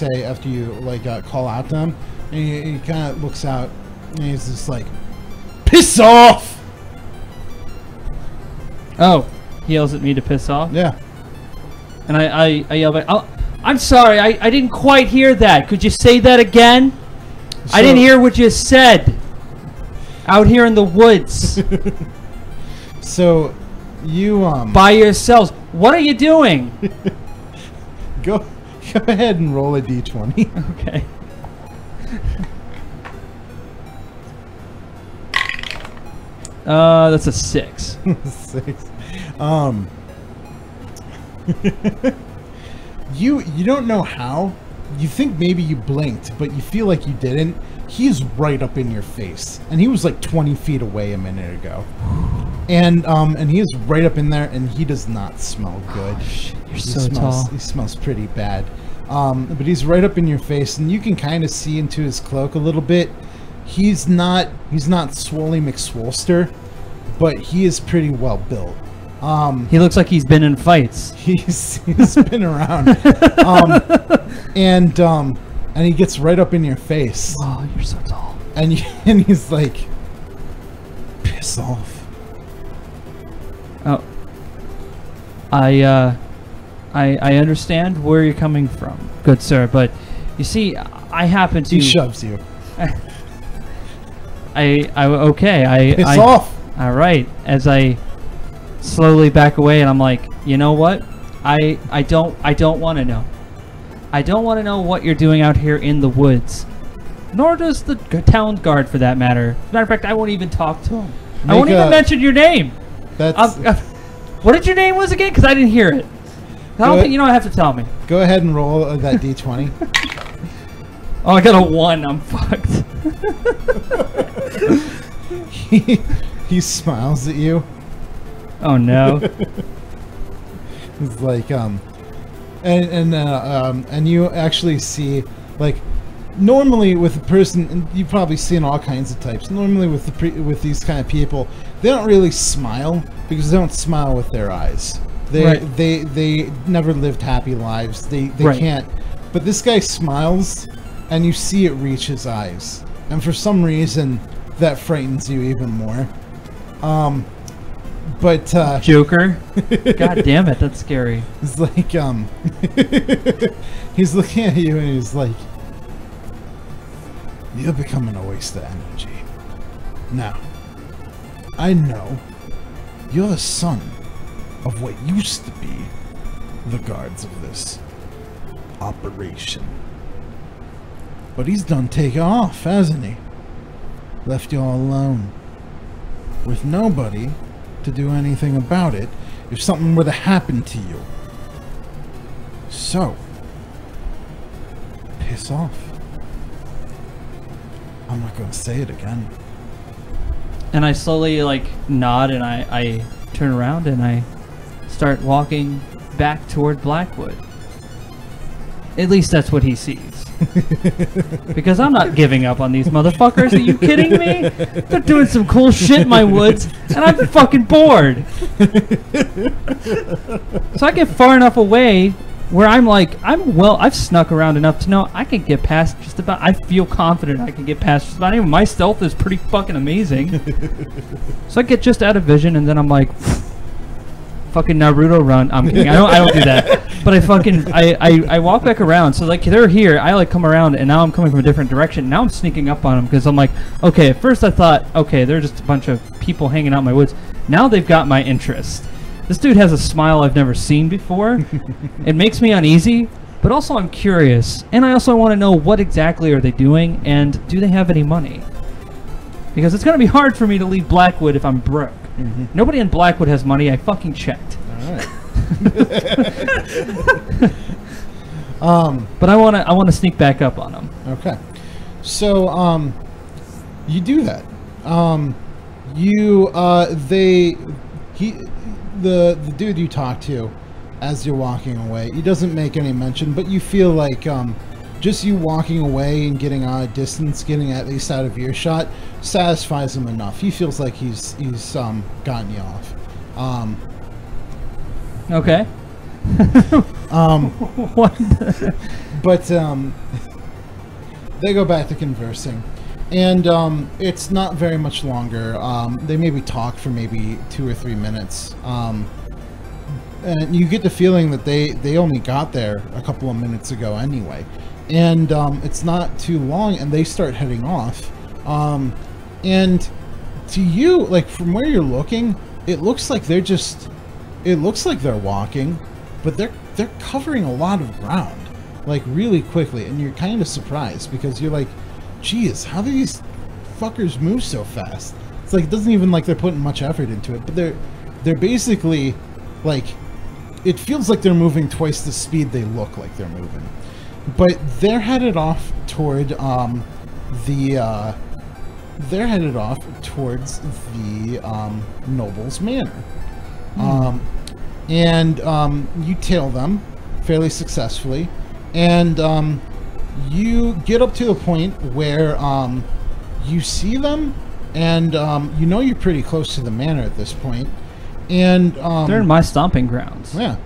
call out to him, and he kind of looks out, and he's just like, "Piss off!" Oh, he yells at me to piss off? Yeah. And I yell back, oh, I'm sorry, I didn't quite hear that. Could you say that again? I didn't hear what you said. Out here in the woods. So, you, by yourselves. What are you doing? Go ahead and roll a d20. Okay. That's a 6. 6. You don't know how. You think maybe you blinked, but you feel like you didn't. He's right up in your face, and he was like 20 feet away a minute ago. And he is right up in there, and he does not smell good. Oh, shit, you're so tall. He smells pretty bad. But he's right up in your face, and you can kind of see into his cloak a little bit. He's not Swoley McSwolster, but he is pretty well built. He looks like he's been in fights. He's been around. And he gets right up in your face. Oh, you're so tall. And he's like, piss off. Oh. I understand where you're coming from, good sir, but you see, I happen to... He shoves you. Okay, Piss off! Alright, as I slowly back away and I'm like, you know what? I don't want to know. I don't want to know what you're doing out here in the woods. Nor does the town guard, for that matter. As a matter of fact, I won't even talk to him. I won't even mention your name. That's... what did your name was again? Because I didn't hear it. I don't think you don't have to tell me. Go ahead and roll that d20. Oh, I got a 1. I'm fucked. He smiles at you. Oh no. It's like and you actually see, like, normally with a person, and you've probably seen all kinds of types. Normally with these kind of people, they don't really smile because they don't smile with their eyes. They never lived happy lives. They can't. But this guy smiles, and you see it reach his eyes, and for some reason that frightens you even more. But Joker. God damn it, that's scary. It's like he's looking at you and he's like, you're becoming a waste of energy. Now, I know you're the son of what used to be the guards of this operation. But he's done taken off, hasn't he? Left you all alone. With nobody to do anything about it if something were to happen to you. So, piss off. I'm not going to say it again. And I slowly like nod and I turn around and I start walking back toward Blackwood. At least that's what he sees. Because I'm not giving up on these motherfuckers. Are you kidding me? They're doing some cool shit in my woods, and I'm fucking bored. So I get far enough away where I'm like, I've snuck around enough to know I can get past just about, I feel confident I can get past just about anyone. My stealth is pretty fucking amazing. So I get just out of vision, and then I'm like, fucking Naruto run. I'm kidding. I don't do that. But I walk back around. So like they're here. I like come around, and now I'm coming from a different direction. Now I'm sneaking up on them because I'm like, okay. At first I thought, okay, they're just a bunch of people hanging out in my woods. Now they've got my interest. This dude has a smile I've never seen before. It makes me uneasy, but also I'm curious, and I also want to know what exactly are they doing, and do they have any money? Because it's gonna be hard for me to leave Blackwood if I'm broke. Mm-hmm. Nobody in Blackwood has money. I fucking checked. All right. But I wanna sneak back up on them. Okay. So you do that. The dude you talk to as you're walking away, he doesn't make any mention, but you feel like just you walking away and getting out of distance, getting at least out of earshot, satisfies him enough. He feels like he's gotten you off. Okay. What? But they go back to conversing, and it's not very much longer. They maybe talk for maybe 2 or 3 minutes, and you get the feeling that they only got there a couple of minutes ago anyway. And it's not too long, and they start heading off. And to you, like from where you're looking, it looks like they're walking, but they're covering a lot of ground, like really quickly, and you're kind of surprised because you're like, geez, how do these fuckers move so fast? It's like it doesn't even like they're putting much effort into it, but they're basically like it feels like they're moving twice the speed they look like they're moving. But they're headed off toward they're headed off towards the noble's manor. And you tail them fairly successfully, and you get up to the point where you see them, and you know you're pretty close to the manor at this point, and they're in my stomping grounds. Yeah,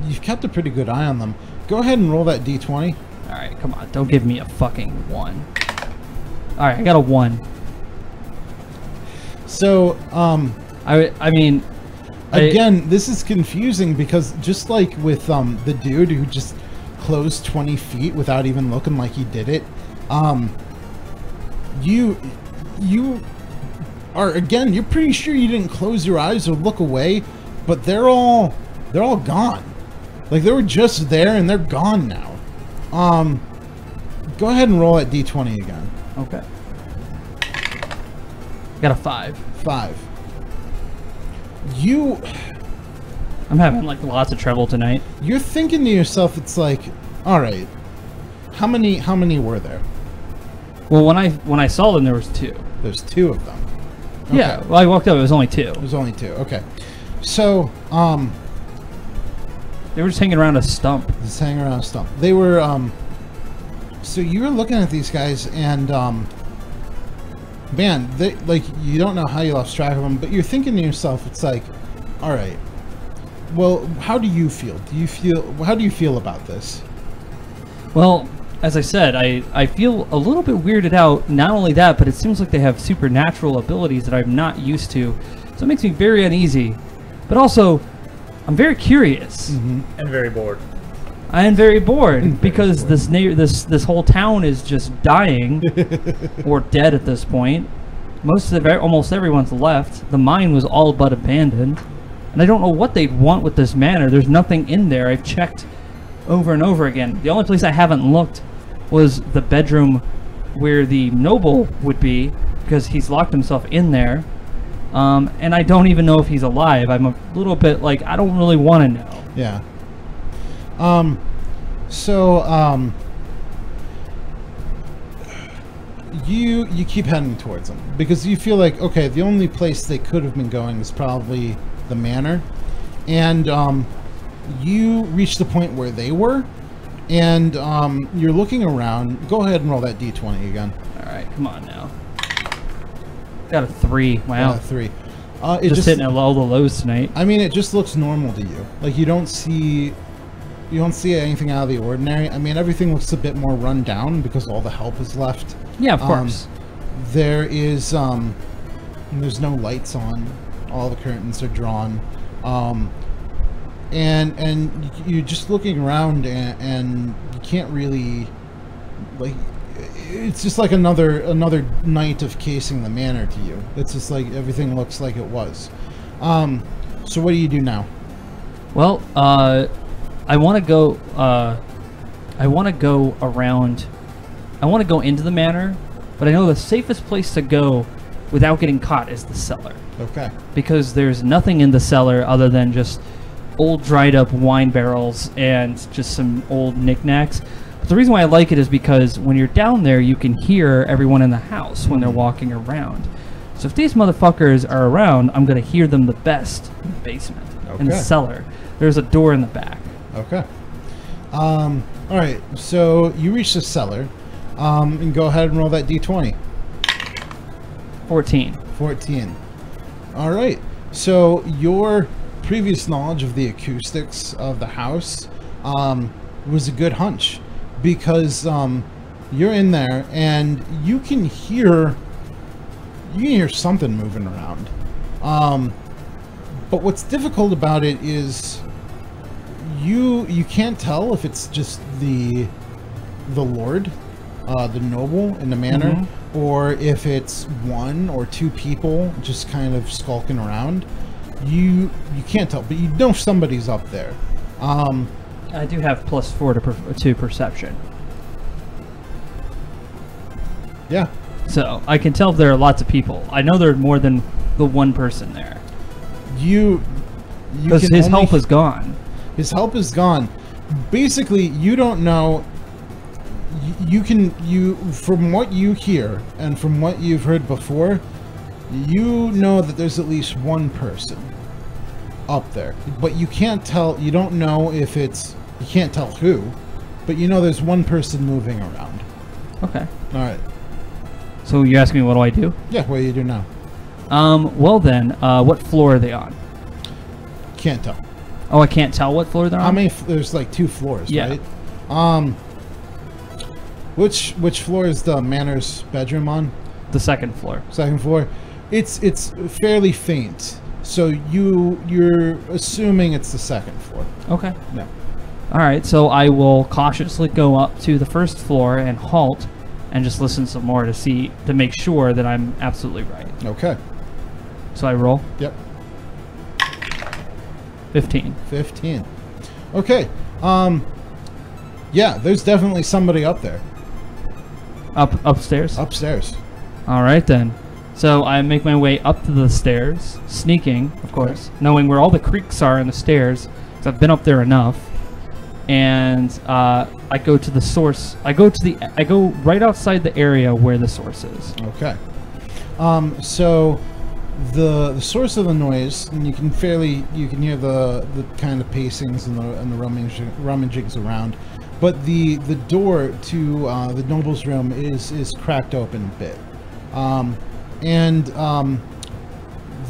you've kept a pretty good eye on them. Go ahead and roll that d20. All right, come on, don't give me a fucking 1. All right, I got a 1. So I mean, again, this is confusing because just like with the dude who just closed 20 feet without even looking like he did it, you are, again, you're pretty sure you didn't close your eyes or look away, but they're all gone. Like, they were just there and they're gone now. Go ahead and roll that d20 again. Okay. Got a 5. 5. I'm having like lots of trouble tonight. You're thinking to yourself, it's like, all right, how many were there? Well, when I saw them, there was 2. There's 2 of them. Okay. Yeah. Well, I walked up. It was only 2. There's only 2. Okay. So, they were just hanging around a stump. just hanging around a stump. They were, so you were looking at these guys, and, man, they, like, you don't know how you lost track of them, but you're thinking to yourself, it's like, all right, well, how do you feel? How do you feel about this? Well, as I said, I feel a little bit weirded out. Not only that, but it seems like they have supernatural abilities that I'm not used to. So it makes me very uneasy. But also, I'm very curious. And very bored. I am very bored because this whole town is just dying or dead at this point. Almost everyone's left. The mine was all but abandoned, and I don't know what they'd want with this manor. There's nothing in there. I've checked over and over again. The only place I haven't looked was the bedroom where the noble would be, because he's locked himself in there. And I don't even know if he's alive. I'm a little bit like, I don't really want to know. Yeah. You keep heading towards them because you feel like, okay, the only place they could have been going is probably the manor, and you reach the point where they were, and you're looking around. Go ahead and roll that d20 again. All right, come on now. Got a 3. Wow. 3. Just hitting all the lows tonight. I mean, it just looks normal to you. Like, you don't see anything out of the ordinary. I mean, everything looks a bit more run down because all the help is left. Yeah, of course. There is there's no lights on. All the curtains are drawn. And you're just looking around, and you can't really, like, it's just like another night of casing the manor to you. It's just like everything looks like it was. So what do you do now? Well, I want to go. I want to go around. I want to go into the manor, but I know the safest place to go without getting caught is the cellar. Okay. Because there's nothing in the cellar other than just old dried up wine barrels and just some old knickknacks. But the reason why I like it is because when you're down there, you can hear everyone in the house when they're walking around. So if these motherfuckers are around, I'm going to hear them the best in the basement, in the cellar. There's a door in the back. Okay. All right. So you reach the cellar, and go ahead and roll that d20. 14. 14. All right. So your previous knowledge of the acoustics of the house was a good hunch, because you're in there and you can hear something moving around. But what's difficult about it is you can't tell if it's just the lord, the noble in the manor, or if it's 1 or 2 people just kind of skulking around. You can't tell, but you know somebody's up there. I do have +4 to perception. Yeah. So I can tell if there are lots of people. I know there are more than the one person there. you Because can his only- help is gone. His help is gone. Basically, you don't know. You from what you hear and from what you've heard before, you know that there's at least one person up there, but you can't tell. You don't know if it's. You can't tell who, but you know there's one person moving around. Okay. All right. So you're asking me what do I do? Yeah. What do you do now? Well then, what floor are they on? Can't tell. Oh, I can't tell what floor they're How on? many? There's like 2 floors, Yeah. right? Which floor is the Manor's bedroom on? The second floor. Second floor. It's fairly faint, so you're assuming it's the second floor. Okay. No. Alright, so I will cautiously go up to the first floor and halt and just listen some more to make sure that I'm absolutely right. Okay. So I roll Yep. 15. 15. Okay. Yeah, there's definitely somebody up there. Upstairs? Upstairs. Alright then. So I make my way up to the stairs, sneaking, of course, knowing where all the creaks are in the stairs, because I've been up there enough. And I go to the source. I go right outside the area where the source is. Okay. So the source of the noise, and you can hear the kind of pacings and the rummagings around, but the door to the noble's room is cracked open a bit, and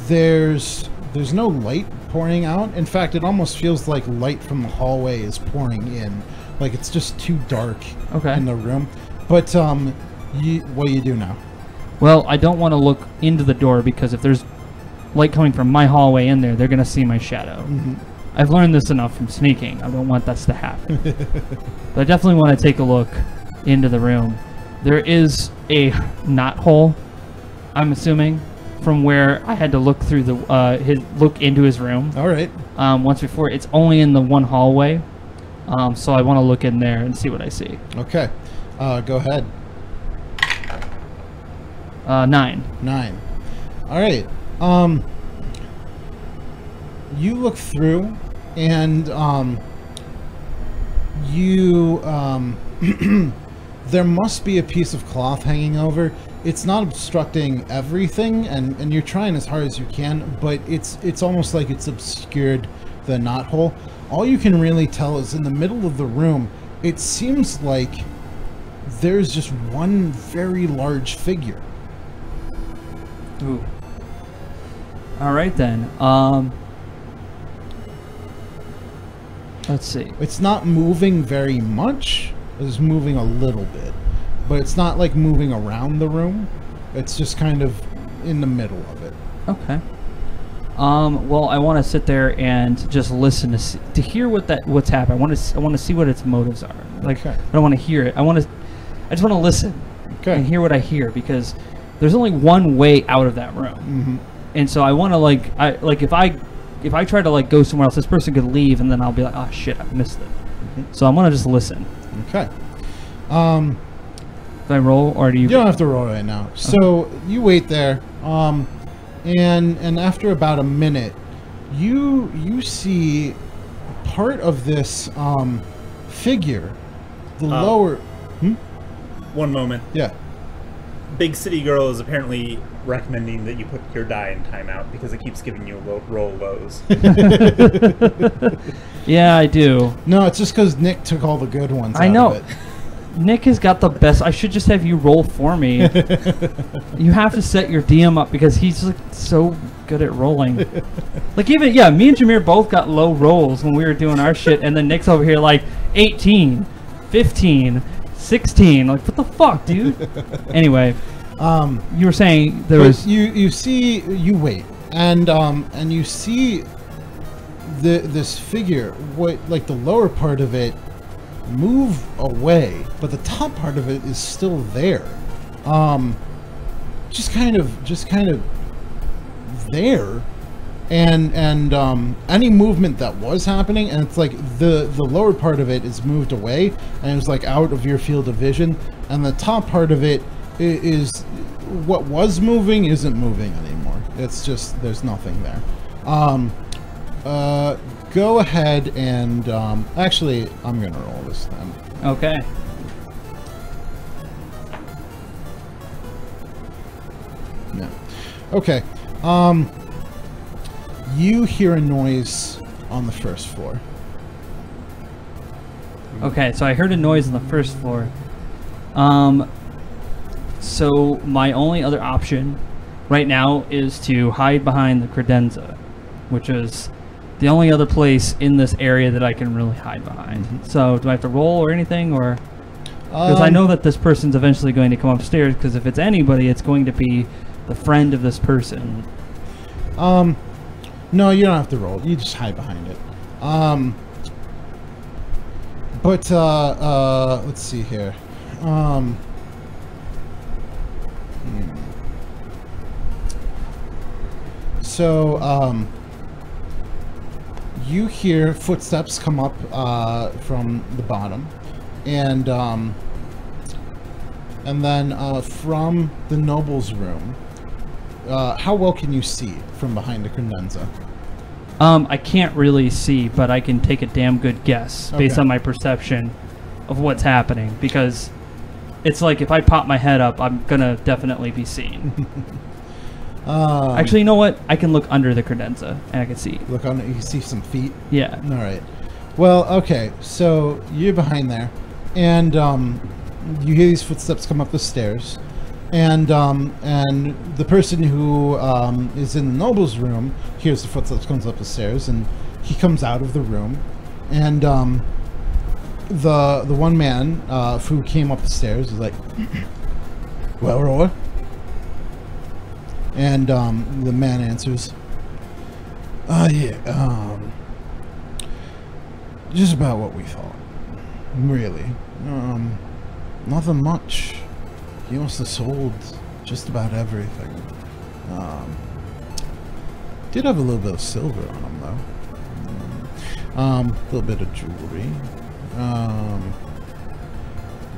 there's no light pouring out. In fact, it almost feels like light from the hallway is pouring in, like it's just too dark in the room. But what do you do now? Well, I don't want to look into the door because if there's light coming from my hallway in there, they're going to see my shadow. Mm-hmm. I've learned this enough from sneaking. I don't want that to happen. But I definitely want to take a look into the room. There is a knot hole, I'm assuming, from where I had to look through look into his room. All right. Once before. It's only in the one hallway. So I want to look in there and see what I see. Okay. Go ahead. 9. 9. All right. You look through, and there must be a piece of cloth hanging over. It's not obstructing everything, and you're trying as hard as you can, but it's almost like it's obscured the knot hole. All you can really tell is in the middle of the room, it seems like there's just one very large figure. Ooh. All right then. Let's see. It's not moving very much. It's moving a little bit, but it's not like moving around the room. It's just kind of in the middle of it. Okay. Well, I want to sit there and just listen to hear what's happening. I want to see what its motives are. Like, Okay. I don't want to hear it. I just want to listen Okay. and hear what I hear, because there's only one way out of that room. Mm-hmm. And so I want to if I try to go somewhere else, this person could leave, and then I'll be like, oh shit, I missed it. Mm-hmm. So I want to just listen. Okay. Do I roll, or do you? You don't have to roll right now. So you wait there, and after about a minute, you see part of this figure, the lower. One moment. Yeah. Big City Girl is apparently recommending that you put your die in timeout because it keeps giving you roll lows. Yeah, I do. No, it's just because Nick took all the good ones. I out know. Of it. Nick has got the best. I should just have you roll for me. You have to set your DM up because he's so good at rolling. Me and Jamere both got low rolls when we were doing our shit, and then Nick's over here 18, 15, 16. What the fuck, dude? Anyway, you were saying there was. You wait, and you see this figure, the lower part of it move away, but the top part of it is still there. Just kind of there, and any movement that was happening, and it's like the lower part of it is moved away, and it's out of your field of vision, and the top part of it is what was moving isn't moving anymore. It's just there's nothing there. Go ahead and actually, I'm gonna roll this then. Okay. No. Okay. You hear a noise on the first floor. Okay, so I heard a noise on the first floor. So my only other option right now is to hide behind the credenza, which is the only other place in this area that I can really hide behind. So do I have to roll or anything, or because I know that this person's eventually going to come upstairs? Because if it's anybody, it's going to be the friend of this person. No, you don't have to roll. You just hide behind it. But let's see here. So, you hear footsteps come up from the bottom, and then from the noble's room. How well can you see from behind the credenza? I can't really see, but I can take a damn good guess based Okay. on my perception of what's happening, because it's like if I pop my head up, I'm gonna definitely be seen. Actually, you know what? I can look under the credenza and I can see. Look on it, you can see some feet. Yeah. All right. Well, okay. So you're behind there, and you hear these footsteps come up the stairs, and the person who is in the noble's room hears the footsteps comes up the stairs, and he comes out of the room, and the one man who came up the stairs is like, "Well, Roy." And the man answers, yeah, just about what we thought. Really. Nothing much. He must have sold just about everything. Did have a little bit of silver on him, though. A little bit of jewelry.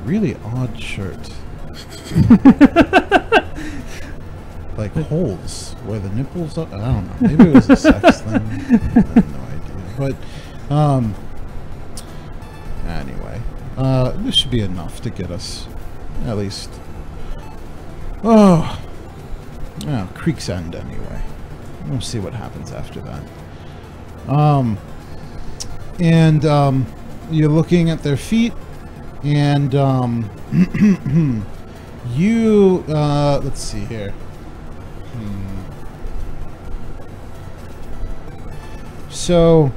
Really odd shirt. Like holes where the nipples are. I don't know. Maybe it was a sex thing. I have no idea. But anyway, this should be enough to get us at least. Oh, Creek's End anyway. We'll see what happens after that. And you're looking at their feet, and you let's see here. So,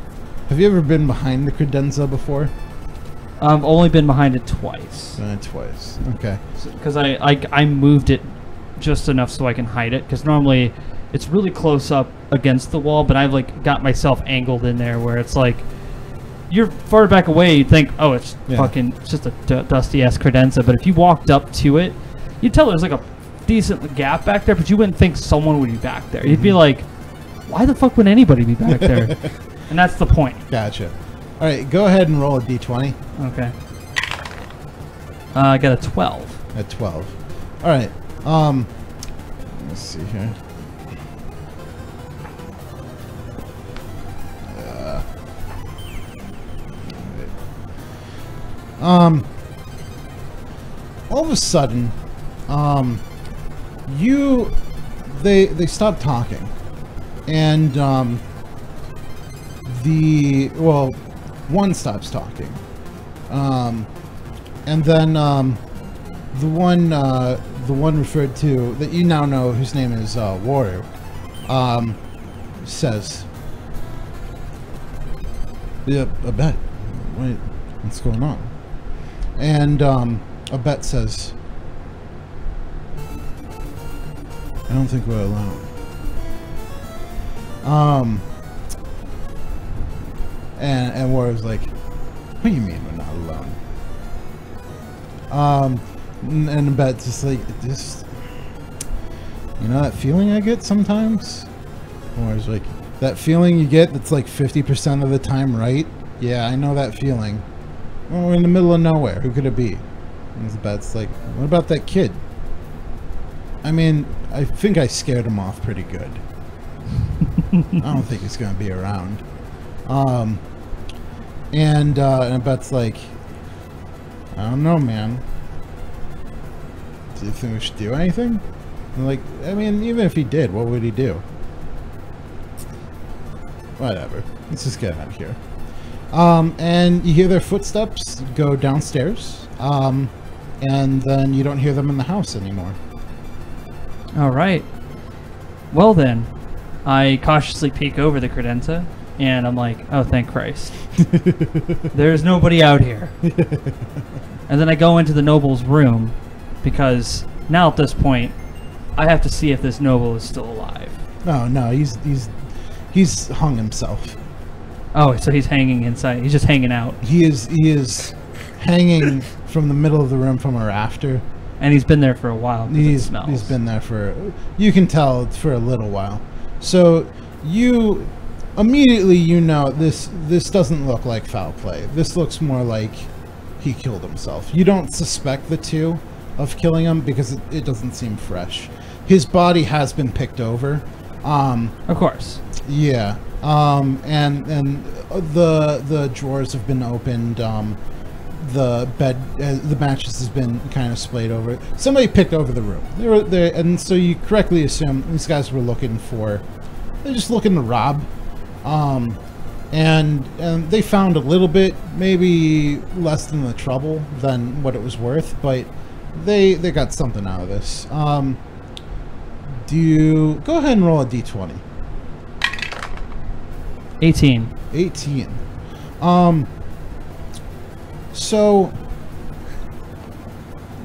have you ever been behind the credenza before? I've only been behind it twice. Twice. Okay. Because I moved it just enough so I can hide it. Because normally it's really close up against the wall, but I've like got myself angled in there where it's like you're far back away. You'd think, oh, it's fucking it's just a dusty ass credenza. But if you walked up to it, you'd tell there's like a decent gap back there, but you wouldn't think someone would be back there. You'd be like, why the fuck would anybody be back there? And that's the point. Gotcha. All right, go ahead and roll a d20. Okay. I got a 12. At 12. All right. Let's see here. All of a sudden, they stop talking, and one stops talking, and then the one referred to that you now know, whose name is Warrior, says, "Yeah, Abet, wait, what's going on?" And Abet says, "I don't think we're alone." And Warrior's like, "What do you mean we're not alone?" And Abet's just like, "This, you know that feeling I get sometimes?" Warrior's like, "That feeling you get that's like 50% of the time right? Yeah, I know that feeling. Well, we're in the middle of nowhere. Who could it be?" And Abet's like, "What about that kid? I mean, I think I scared him off pretty good." I don't think he's gonna be around. And Beth's like, I don't know, man. Do you think we should do anything? And like, I mean, even if he did, what would he do? Whatever. Let's just get out of here. And you hear their footsteps go downstairs. And then you don't hear them in the house anymore. All right. Well then, I cautiously peek over the credenza, and I'm like, oh, thank Christ. There's nobody out here. And then I go into the noble's room, because now at this point, I have to see if this noble is still alive. No, he's hung himself. Oh, so he's hanging inside. He's just hanging out. He is hanging from the middle of the room from a rafter. And he's been there for a while. He's been there for, you can tell, for a little while. So you immediately, you know, this doesn't look like foul play. This looks more like he killed himself. You don't suspect the two of killing him because it doesn't seem fresh. His body has been picked over. Of course. Yeah. And the drawers have been opened. The bed, the mattress has been kind of splayed over. Somebody picked over the room. They were there, and so you correctly assume these guys were looking for. They're just looking to rob. And they found a little bit, maybe less than the trouble than what it was worth, but they got something out of this. Do you go ahead and roll a d20? 18. 18. So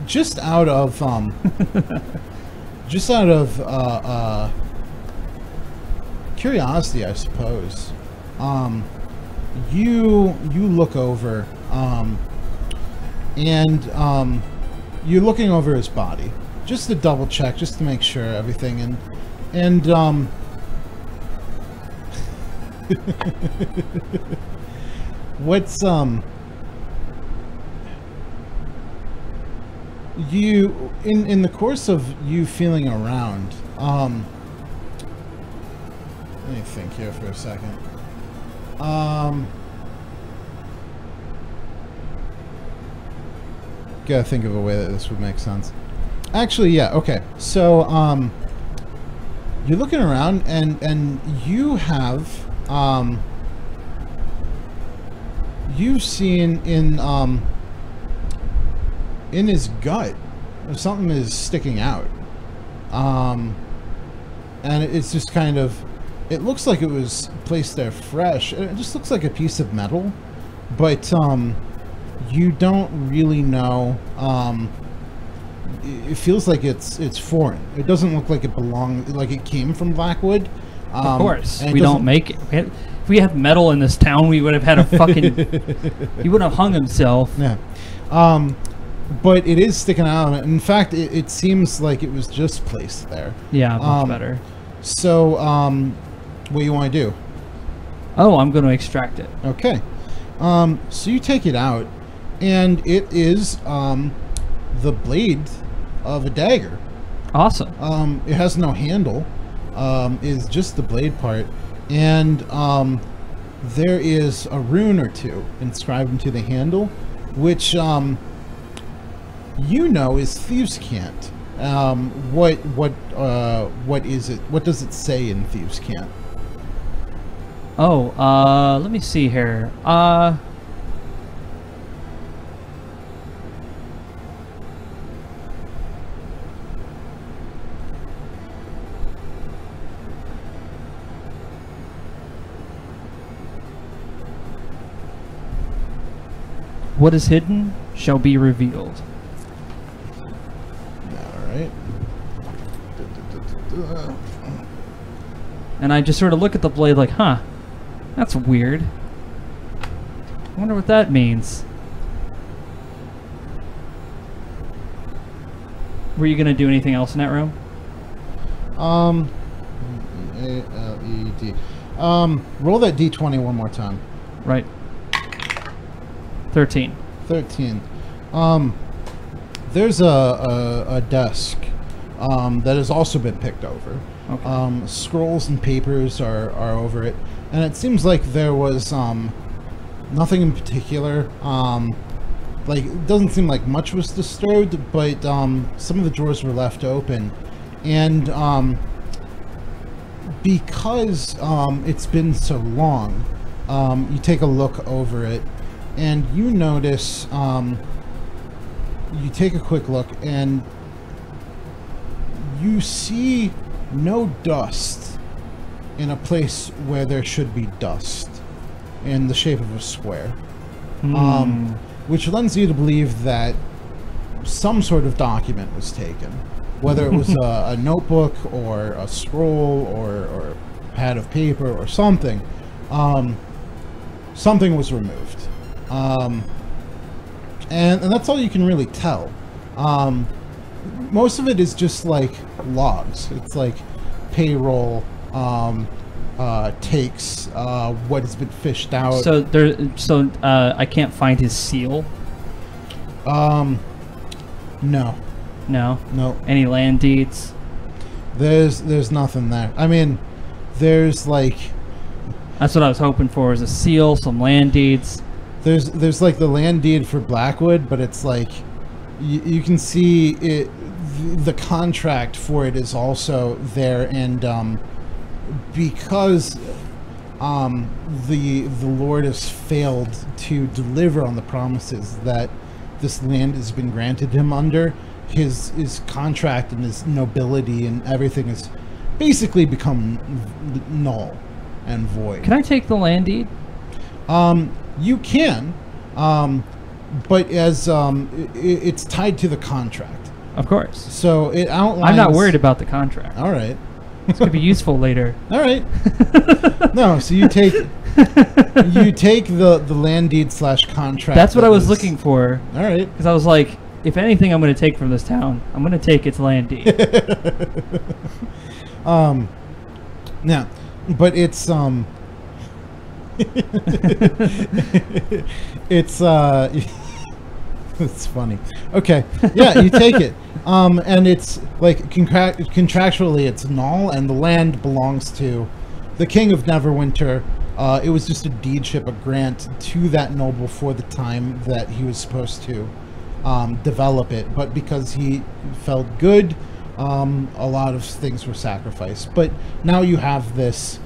just out of curiosity, I suppose, you look over, and you're looking over his body just to double check, just to make sure everything, and what's you in the course of you feeling around, let me think here for a second. Gotta think of a way that this would make sense. Actually, yeah, okay. So you're looking around, and you have you've seen in his gut something is sticking out, and it's just kind of, it looks like it was placed there fresh. It just looks like a piece of metal, but you don't really know. It feels like it's foreign. It doesn't look like it belonged, like it came from Blackwood. Of course, we don't make it. If we had metal in this town, we would have had a fucking. He would have hung himself. Yeah. But it is sticking out. In fact, it seems like it was just placed there. Yeah, much better. So, what do you want to do? Oh, I'm going to extract it. Okay. So you take it out, and it is the blade of a dagger. Awesome. It has no handle. Is just the blade part, and there is a rune or two inscribed into the handle, which you know is Thieves' Cant. What is it? What does it say in Thieves' Cant? Oh, let me see here. What is hidden shall be revealed. Alright. And I just sort of look at the blade like, huh, that's weird. I wonder what that means. Were you going to do anything else in that room? A-L-E-D. Roll that D20 one more time. Right. 13. 13. There's a desk that has also been picked over. Okay. Scrolls and papers are over it, and it seems like there was nothing in particular. Like, it doesn't seem like much was disturbed, but some of the drawers were left open, and because it's been so long, you take a look over it, and you notice, you take a quick look, and you see no dust in a place where there should be dust, in the shape of a square. Which lends you to believe that some sort of document was taken. Whether it was a notebook or a scroll or a pad of paper or something. Something was removed. And that's all you can really tell. Most of it is just like logs. It's like payroll, takes, what has been fished out. So I can't find his seal. No. No. Any land deeds? There's nothing there. I mean, there's like. That's what I was hoping for. Is a seal, some land deeds. There's like the land deed for Blackwood, but it's like you can see it. The contract for it is also there, and because the Lord has failed to deliver on the promises that this land has been granted him under, his contract and his nobility and everything has basically become null and void. Can I take the land deed? You can, but as it's tied to the contract. Of course. So it outlines. I'm not worried about the contract. All right. It's gonna be useful later. All right. No, so you take the land deed / contract. That's what I was looking for. All right. Because I was like, if anything, I'm going to take from this town, I'm going to take its land deed. Now, but it's it's it's funny. Okay. Yeah, you take it. And it's like contractually it's null, and the land belongs to the King of Neverwinter. It was just a deedship, a grant to that noble for the time that he was supposed to develop it. But because he felt good, a lot of things were sacrificed. But now you have this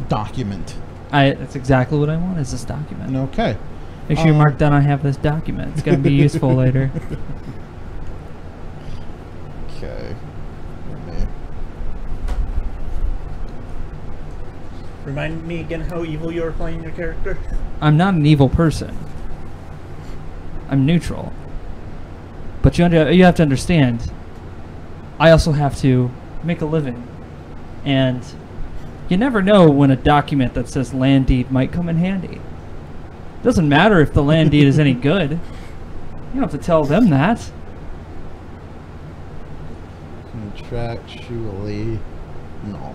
document. That's exactly what I want, is this document. Okay. Make sure you mark down I have this document. It's going to be useful later. Okay. Remind me again how evil you are playing your character? I'm not an evil person. I'm neutral. But you have to understand, I also have to make a living. And you never know when a document that says land deed might come in handy. Doesn't matter if the land deed is any good. You don't have to tell them that. Contractually, no.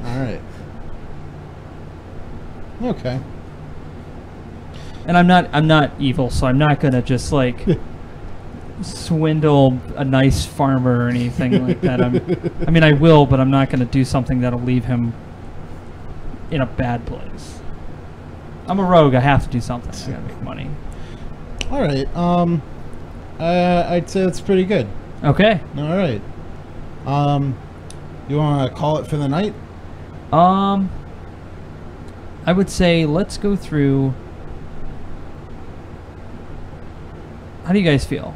All right. Okay. And I'm not evil, so I'm not gonna just like swindle a nice farmer or anything like that. I mean, I will, but I'm not gonna do something that'll leave him in a bad place. I'm a rogue. I have to do something. I gotta make money. All right. I'd say that's pretty good. Okay. All right. You want to call it for the night? I would say let's go through. How do you guys feel?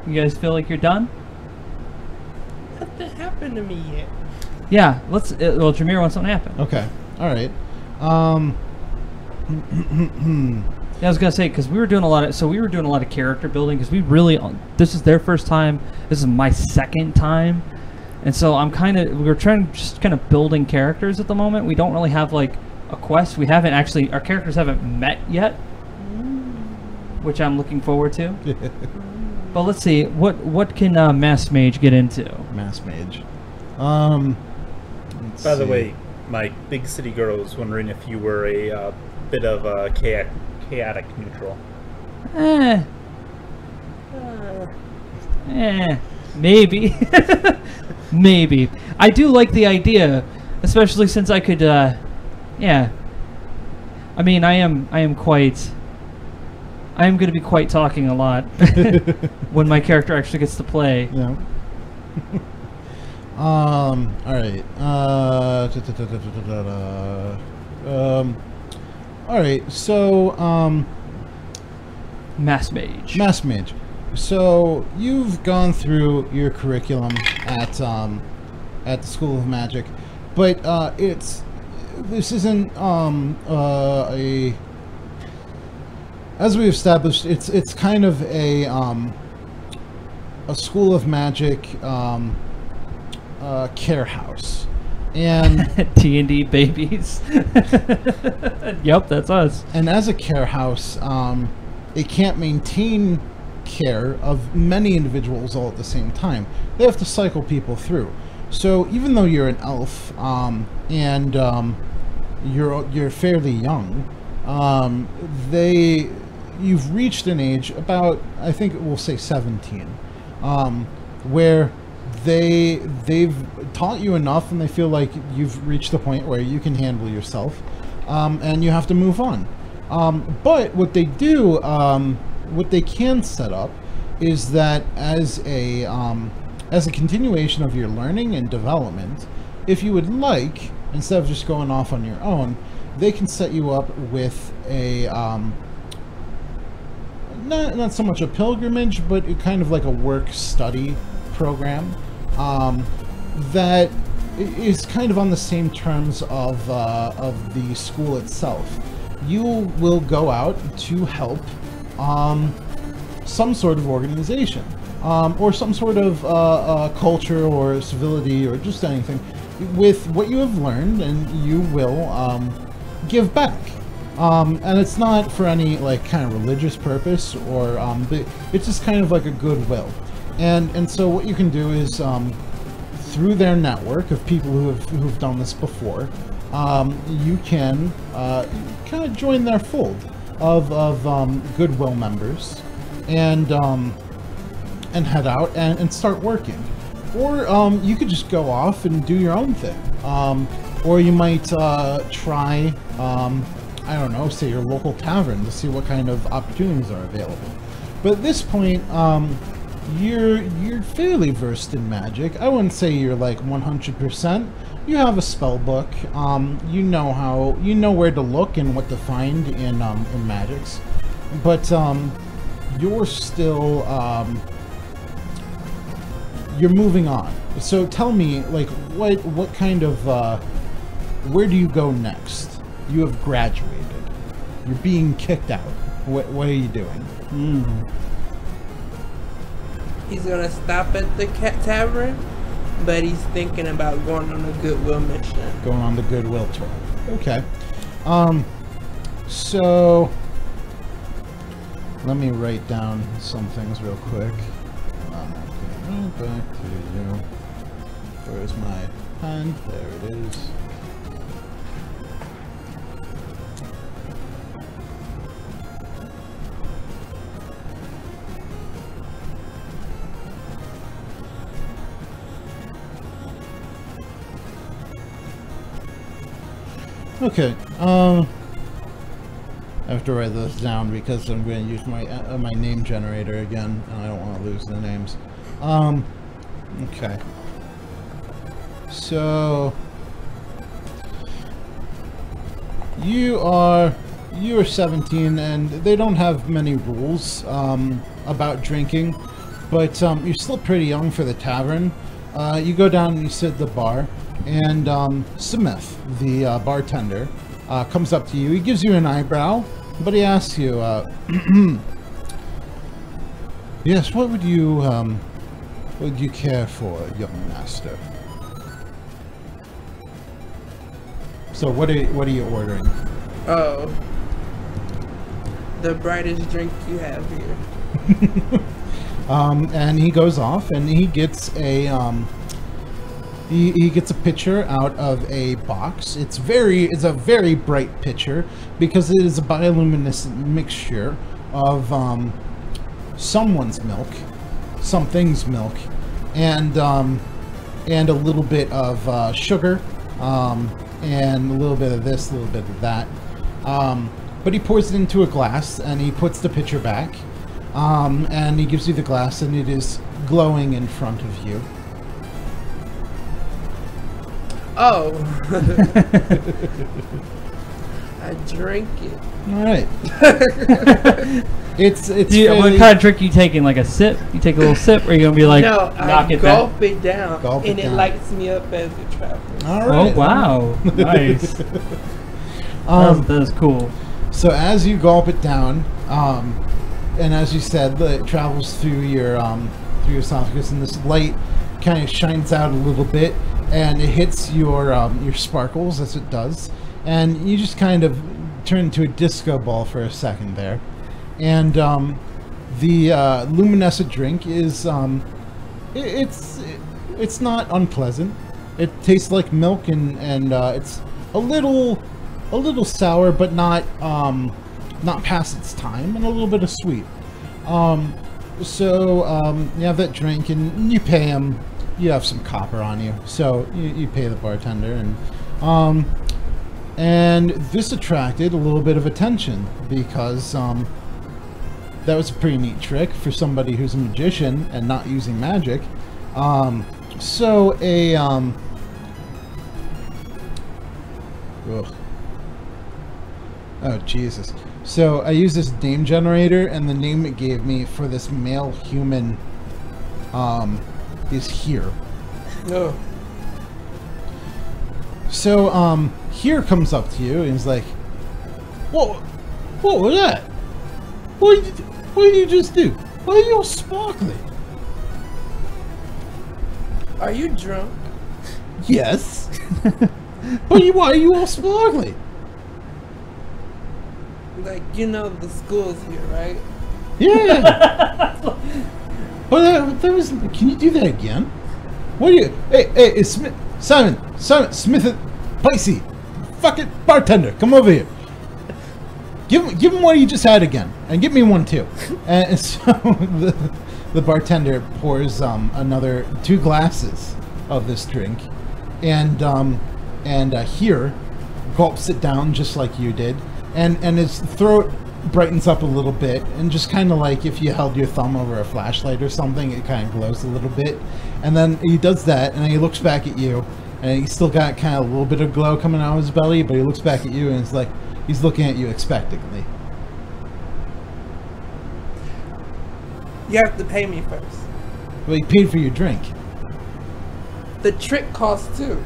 You guys feel like you're done? Nothing happened to me yet. Yeah. Let's. Well, Jamere wants something to happen. Okay. All right. Yeah, I was gonna say, because we were doing a lot of character building, because we really, this is their first time, this is my second time, and so we're just kind of building characters at the moment. We don't really have like a quest. Our characters haven't met yet, which I'm looking forward to. But let's see, what can Mass Mage get into? Mass Mage. By the way, my big city girl was wondering if you were a bit of a chaotic neutral. Maybe. Maybe. I do like the idea, especially since I could, yeah. I mean, I am going to be quite talking a lot when my character actually gets to play. Yeah. All right. All right. So, Mass Mage. Mass Mage. So you've gone through your curriculum at the School of Magic, but this isn't as we established. It's kind of a School of Magic care house, and D&D babies. Yep, that's us. And as a care house, it can't maintain care of many individuals all at the same time. They have to cycle people through. So even though you're an elf and you're fairly young, you've reached an age about, I think we'll say 17, where they've taught you enough and they feel like you've reached the point where you can handle yourself, and you have to move on. But what they do, what they can set up is that as a continuation of your learning and development, if you would like, instead of just going off on your own, they can set you up with a not so much a pilgrimage, but kind of like a work study program that is kind of on the same terms of the school itself. You will go out to help some sort of organization, or some sort of culture or civility or just anything with what you have learned, and you will give back. And it's not for any like kind of religious purpose, or but it's just kind of like a goodwill. And so what you can do is through their network of people who've done this before, you can kind of join their fold of goodwill members, and head out and start working. Or you could just go off and do your own thing. Or you might try, I don't know, say your local tavern to see what kind of opportunities are available. But at this point, you're fairly versed in magic. I wouldn't say you're like 100%. You have a spell book. You know where to look and what to find in magics. But you're still you're moving on. So tell me, like, what kind of where do you go next? You have graduated. You're being kicked out. What are you doing? He's gonna stop at the tavern, but he's thinking about going on a goodwill mission. Going on the goodwill tour. Okay. So let me write down some things real quick. Okay, back to you. Where's my pen? There it is. Okay, I have to write this down because I'm going to use my name generator again, and I don't want to lose the names. Okay. So you are 17, and they don't have many rules about drinking, but you're still pretty young for the tavern. You go down and you sit at the bar. And Smith, the bartender, comes up to you. He gives you an eyebrow, but he asks you, "Yes, what would you care for, young master?" So, what are you ordering? Oh, the brightest drink you have here. And he goes off, and he gets a He gets a pitcher out of a box. It's a very bright pitcher because it is a bioluminescent mixture of someone's milk, something's milk, and a little bit of sugar, and a little bit of this, a little bit of that. But he pours it into a glass, and he puts the pitcher back, and he gives you the glass, and it is glowing in front of you. Oh. I drink it. All right. It's what kind of drink you taking? Like a sip? You take a little sip, or are you gonna be like no, knock I it gulp back? it down, Gulp it and it down. lights me up as it travels. All right. Oh wow, nice. That's cool. So as you gulp it down, and as you said, it travels through your esophagus, and this light kind of shines out a little bit, and it hits your sparkles as it does, and you just kind of turn into a disco ball for a second there, and the luminescent drink is it's not unpleasant. It tastes like milk, and it's a little sour, but not past its time, and a little bit of sweet. So you have that drink, and you pay him. You have some copper on you, so you pay the bartender, and this attracted a little bit of attention because that was a pretty neat trick for somebody who's a magician and not using magic. So oh Jesus! So I used this name generator, and the name it gave me for this male human is here. No. So here comes up to you and he's like, what was that? What did you just do? Why are you all sparkly? Are you drunk? Yes. Why are you all sparkly? Like, you know the school's here, right? Yeah. That was. Can you do that again? What are you? Hey, it's Simon, Smith, Placey, fucking bartender, come over here. Give him what you just had again, and give me one too. And so the bartender pours another 2 glasses of this drink, and here gulps it down just like you did, and his throat brightens up a little bit, and just kind of like if you held your thumb over a flashlight or something, it kind of glows a little bit. And then he does that, and then he looks back at you, and he's still got kind of a little bit of glow coming out of his belly, but he looks back at you, and it's like he's looking at you expectantly. You have to pay me first. Well, he paid for your drink. The trick costs too.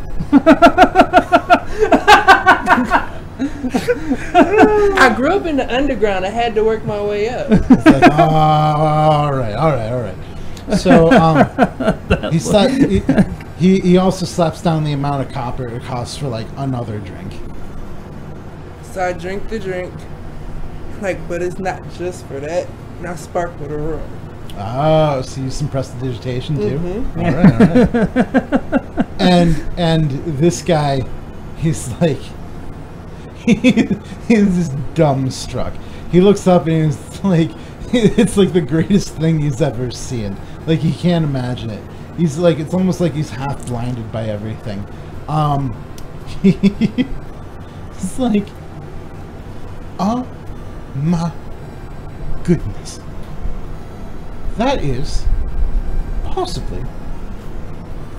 I grew up in the underground. I had to work my way up. It's like, oh, all right. So he also slaps down the amount of copper it costs for like another drink. So I drink the drink, like, but it's not just for that. And I sparkle the room. Oh, so you use some prestidigitation too? Mm-hmm. All right. And this guy, he's like, he's just dumbstruck. He looks up and he's like, it's like the greatest thing he's ever seen. Like, he can't imagine it. He's like, it's almost like he's half blinded by everything. It's like, oh my goodness. That is possibly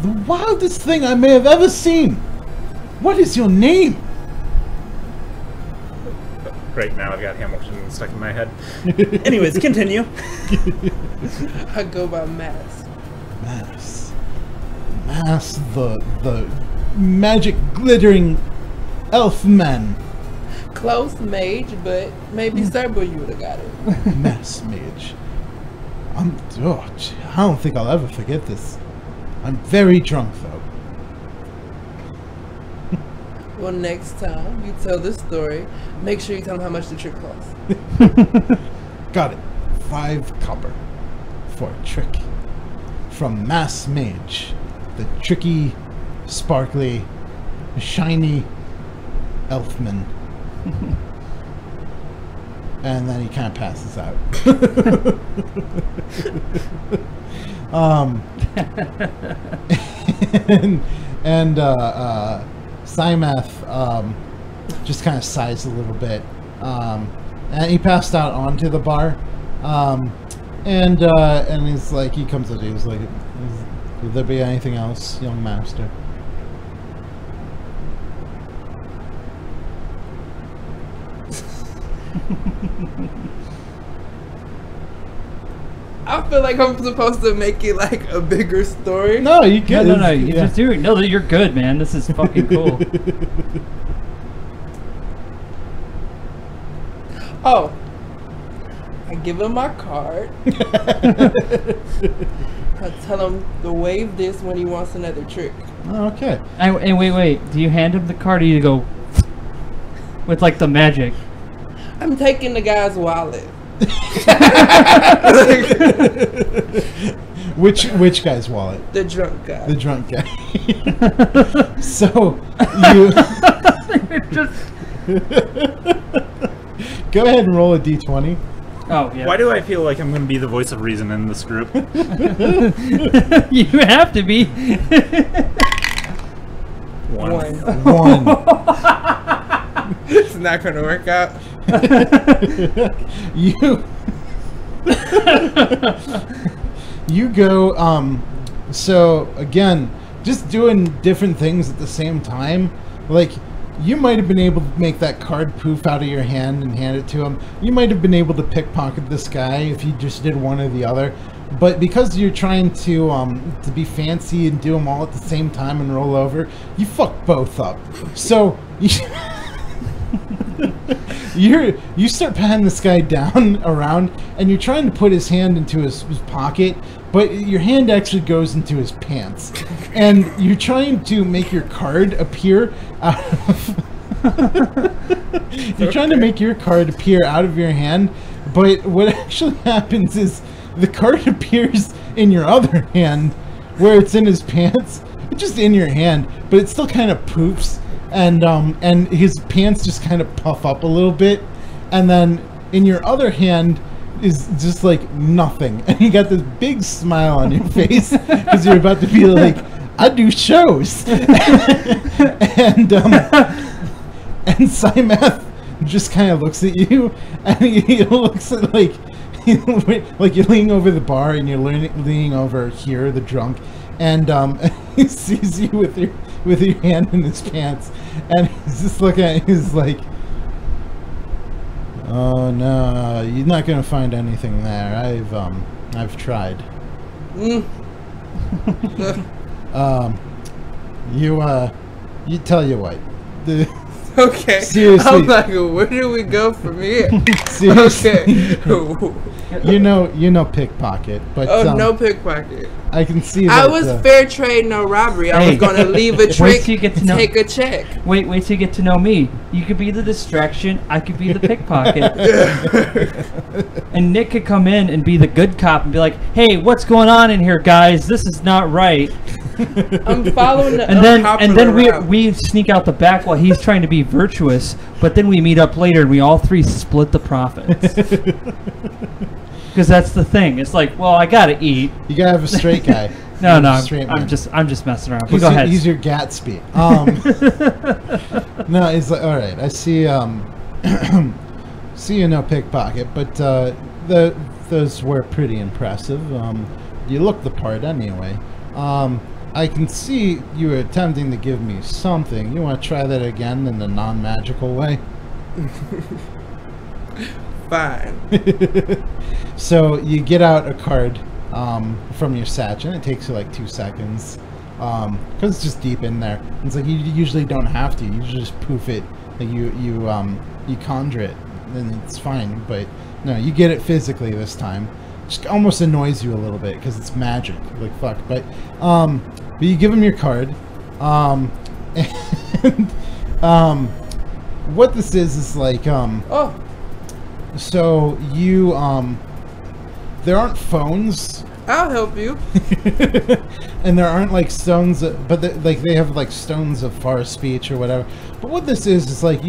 the wildest thing I may have ever seen. What is your name? Right now, I've got Hamilton stuck in my head. Anyways, continue. I go by Mass. Mass, the magic glittering elf man. Close mage, but maybe Cerber you would have got it. Mass mage. I don't think I'll ever forget this. I'm very drunk though. Well, next time you tell this story, make sure you tell them how much the trick costs. Got it. 5 copper for a trick from Mass Mage, the tricky, sparkly, shiny elfman. And then he kind of passes out. and Cymath just kind of sighs a little bit, and he passed out onto the bar, and he's like, he comes up to you, he's like, "Would there be anything else, young master?" I feel like I'm supposed to make it like a bigger story. No, you can. No. You're just doing. No, you're good, man. This is fucking cool. Oh, I give him my card. I tell him to wave this when he wants another trick. Oh, okay. And wait. Do you hand him the card, or you go with like the magic? I'm taking the guy's wallet. Which guy's wallet? The drunk guy. The drunk guy. So you go ahead and roll a d20. Oh yeah. Why do I feel like I'm going to be the voice of reason in this group? You have to be. One. It's not gonna work out. You go, so again, just doing different things at the same time. Like, you might have been able to make that card poof out of your hand and hand it to him. You might have been able to pickpocket this guy if you just did one or the other. But because you're trying to be fancy and do them all at the same time and roll over, you fuck both up. So you start patting this guy down around, and you're trying to put his hand into his pocket, but your hand actually goes into his pants, and you're trying to make your card appear out of you're trying to make your card appear out of your hand, but what actually happens is the card appears in your other hand where it's in his pants. It's just in your hand, but it still kind of poofs, and his pants just kind of puff up a little bit, and then in your other hand is just like nothing, and you got this big smile on your face because you're about to be like, I do shows. and Cymath just kind of looks at you, and he looks at like you're leaning over the bar, and you're leaning over here, the drunk, and he sees you with your hand in his pants, and he's just looking at you, he's like, "Oh no, you're not gonna find anything there. I've tried." You tell you what. Okay. Seriously. I'm like, where do we go from here? Seriously. Okay. You know pickpocket, but no pickpocket. I can see that. I was fair trade, no robbery. I was gonna leave a trick, take a check. Wait till you get to know me. You could be the distraction. I could be the pickpocket. And Nick could come in and be the good cop and be like, "Hey, what's going on in here, guys? This is not right." I'm following the and then we sneak out the back while he's trying to be virtuous, but then we meet up later and we all three split the profits. Because that's the thing. It's like, well, I gotta eat. You gotta have a straight guy. No, I'm just messing around. Go ahead. He's your Gatsby. No, he's like, all right. I see. See, you know, pickpocket, but those were pretty impressive. You look the part anyway. I can see you were attempting to give me something. You want to try that again in the non-magical way? Fine. So you get out a card from your satch, and it takes you like 2 seconds because it's just deep in there. It's like you usually don't have to. You just poof it. Like you conjure it, and it's fine. But no, you get it physically this time. Just almost annoys you a little bit because it's magic. Like fuck. But you give him your card. And what this is like oh. So you there aren't phones. I'll help you. And there aren't like stones, but they have like stones of far speech or whatever. But what this is like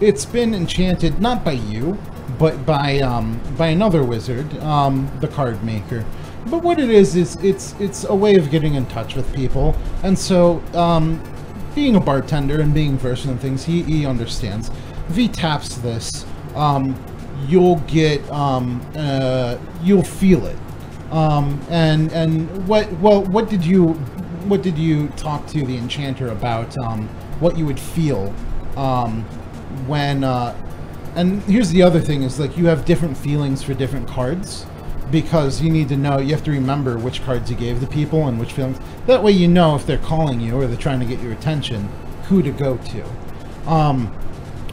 it's been enchanted not by you, but by another wizard, the card maker, But what it is it's a way of getting in touch with people, and so being a bartender and being versed in things, he understands. If he taps this, you'll get you'll feel it. And what did you talk to the enchanter about? What you would feel when and here's the other thing is like you have different feelings for different cards. Because you need to know, you have to remember which cards you gave the people and which feelings. That way you know if they're calling you or they're trying to get your attention, who to go to.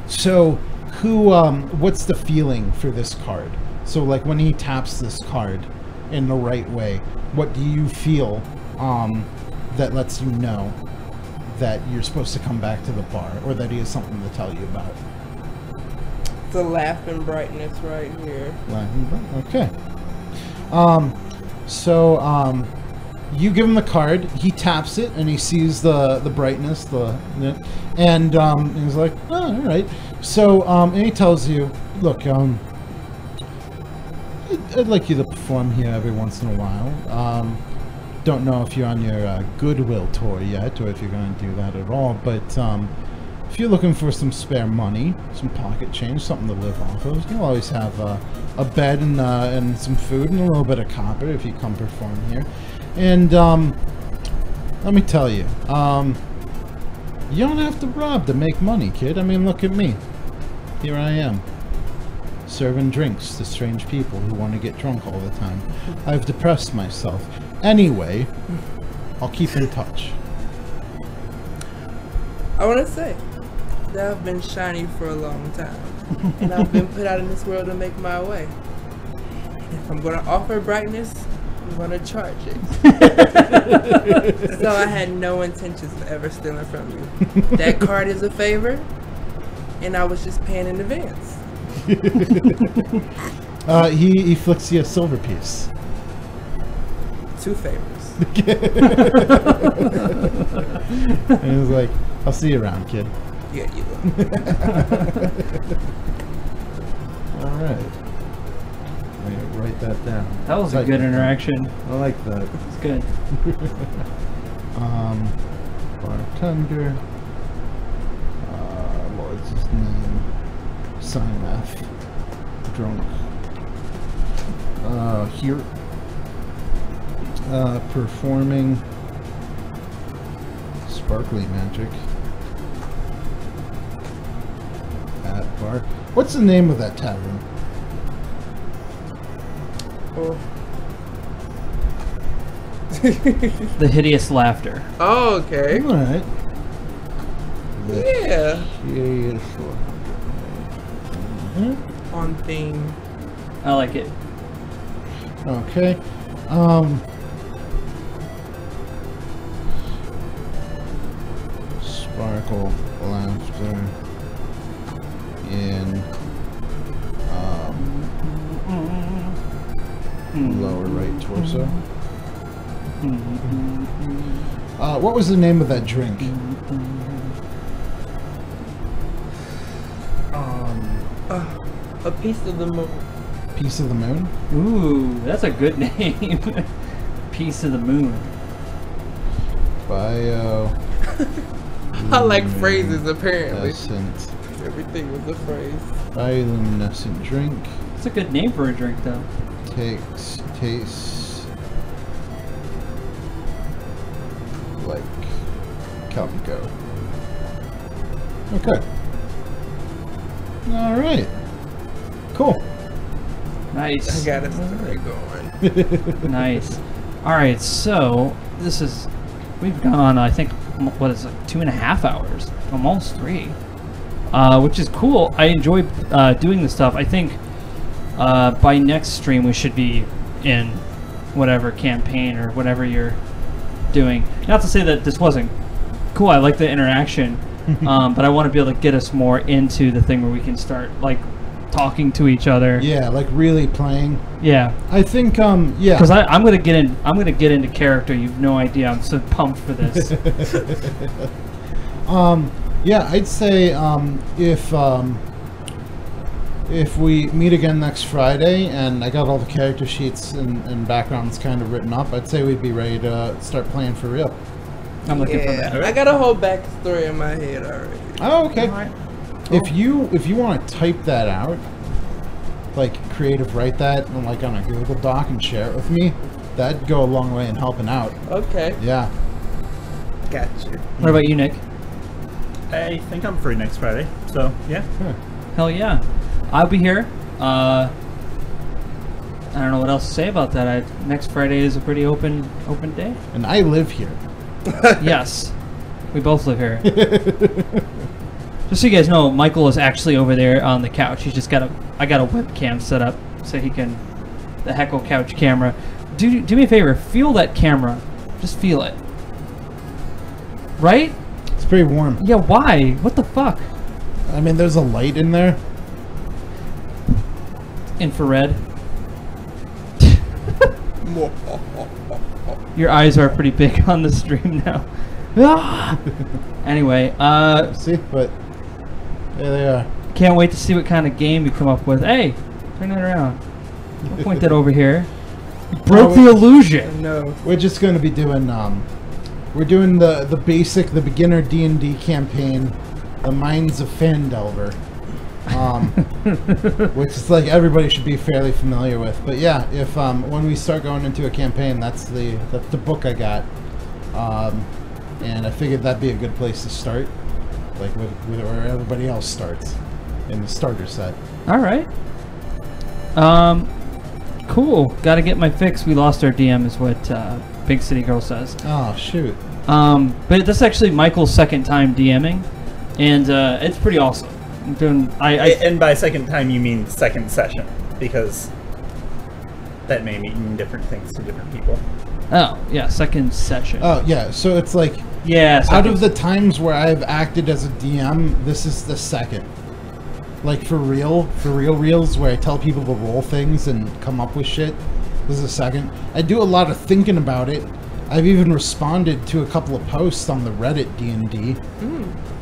So what's the feeling for this card? So like when he taps this card in the right way, what do you feel that lets you know that you're supposed to come back to the bar or that he has something to tell you about? The laughing brightness right here. Okay. You give him the card, he taps it, and he sees the brightness, and he's like, oh, all right. So, and he tells you, look, I'd like you to perform here every once in a while. Don't know if you're on your Goodwill tour yet, or if you're going to do that at all, but if you're looking for some spare money, some pocket change, something to live off of, you'll always have a bed and some food and a little bit of copper if you come perform here. And let me tell you, you don't have to rob to make money, kid. I mean, look at me. Here I am, serving drinks to strange people who want to get drunk all the time. I've depressed myself. Anyway, I'll keep in touch. I want to say that I've been shiny for a long time, and I've been put out in this world to make my way. If I'm going to offer brightness, I'm going to charge it. So I had no intentions of ever stealing from you. That card is a favor, and I was just paying in advance. He flicks you a silver piece. 2 favors. And he's like, I'll see you around, kid. Yeah, you will. All right. Write that down. That was a good interaction. I like that. It's good. Bartender. What's his name? Simath. Drunk. Here. Performing sparkly magic at bar. What's the name of that tavern? Oh. The hideous laughter. Oh, okay. All right. Yeah. Hideous laughter. On theme. I like it. Okay. Sparkle laughter in lower right torso. What was the name of that drink? A piece of the moon. Piece of the Moon? Ooh, that's a good name. Piece of the Moon. Bio. I like phrases, apparently. Luminescent. Everything was a phrase. Bioluminescent drink. It's a good name for a drink, though. Tastes like Calpico. Okay. All right. Cool. Nice. I got a story going. Nice. All right, so we've gone, I think, what is it, 2.5 hours, almost 3, which is cool. I enjoy doing this stuff. I think by next stream we should be in whatever campaign or whatever you're doing. Not to say that this wasn't cool. I like the interaction, but I want to be able to get us more into the thing where we can start like talking to each other. Yeah, like really playing. Yeah. I think yeah. Because I'm gonna get into character. You've no idea. I'm so pumped for this. Yeah, I'd say if if we meet again next Friday and I got all the character sheets and backgrounds kind of written up, I'd say we'd be ready to start playing for real. I'm looking for that. I got a whole backstory in my head already. Oh, okay. All right. If you want to type that out, like creative write that on a Google Doc and share it with me, that'd go a long way in helping out. Okay. Yeah. Gotcha. What about you, Nick? I think I'm free next Friday, so yeah. Hell yeah. I'll be here. I don't know what else to say about that. Next Friday is a pretty open day. And I live here. Yes. We both live here. Just so you guys know, Michael is actually over there on the couch. He's just I got a webcam set up so he can, the Heckle couch camera. Do me a favor, feel that camera. Just feel it. Right? It's pretty warm. Yeah, why? What the fuck? I mean, there's a light in there. Infrared. Your eyes are pretty big on the stream now. Ah! Anyway, See? But there they are. can't wait to see what kind of game you come up with. Hey, turn that around. I'll point that over here. You broke the illusion. No. We're just going to be doing, we're doing the basic, the beginner D&D campaign, the Minds of Fandelver, which is like everybody should be fairly familiar with. But yeah, if when we start going into a campaign, that's the book I got, and I figured that'd be a good place to start, like with where everybody else starts in the starter set. All right. Cool. Got to get my fix. We lost our DM, is what Big City Girl says. Oh shoot. But that's actually Michael's second time DMing, and it's pretty awesome. I'm doing. And by second time, you mean second session, because that may mean different things to different people. Oh yeah, second session. Oh yeah, so it's like, Yeah. out of the times where I've acted as a DM, this is the second. Like for reals, where I tell people to roll things and come up with shit. This is the second. I do a lot of thinking about it. I've even responded to a couple of posts on the Reddit D&D.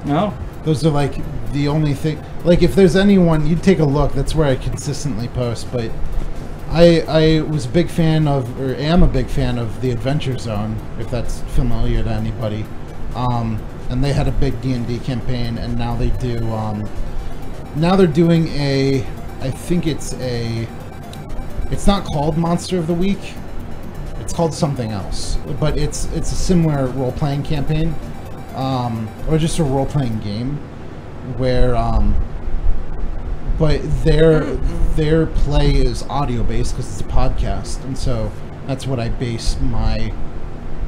No. Those are like the only thing. Like if there's anyone, you'd take a look. That's where I consistently post. But I was a big fan of, or am a big fan of the Adventure Zone, if that's familiar to anybody. And they had a big D&D campaign, and now they do. Now they're doing a. I think it's a. It's not called Monster of the Week. It's called something else, but it's a similar role-playing campaign, or just a role-playing game, where but their play is audio-based because it's a podcast, and so that's what I base my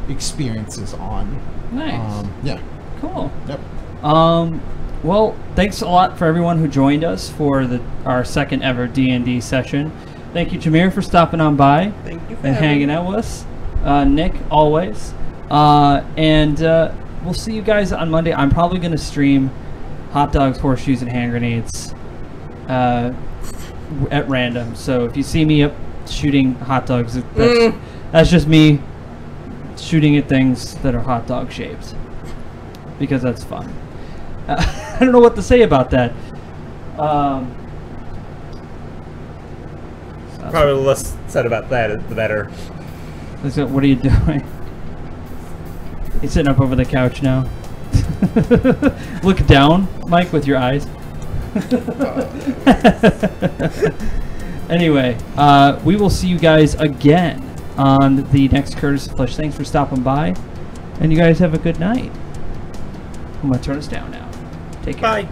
experiences on. Nice. Yeah. Cool. Yep. Well, thanks a lot for everyone who joined us for our second ever D&D session. Thank you, Jamere, for stopping on by Thank you for and hanging out with us. Nick, always. And we'll see you guys on Monday. I'm probably going to stream hot dogs, horseshoes, and hand grenades at random. So if you see me up shooting hot dogs, that's just me shooting at things that are hot dog shaped. Because that's fun. I don't know what to say about that. Probably the less said about that, the better. What are you doing? He's sitting up over the couch now. Look down, Mike, with your eyes. Anyway, we will see you guys again on the next Curtis Flesh. Thanks for stopping by, and you guys have a good night. I'm gonna turn us down now. Take care. Bye.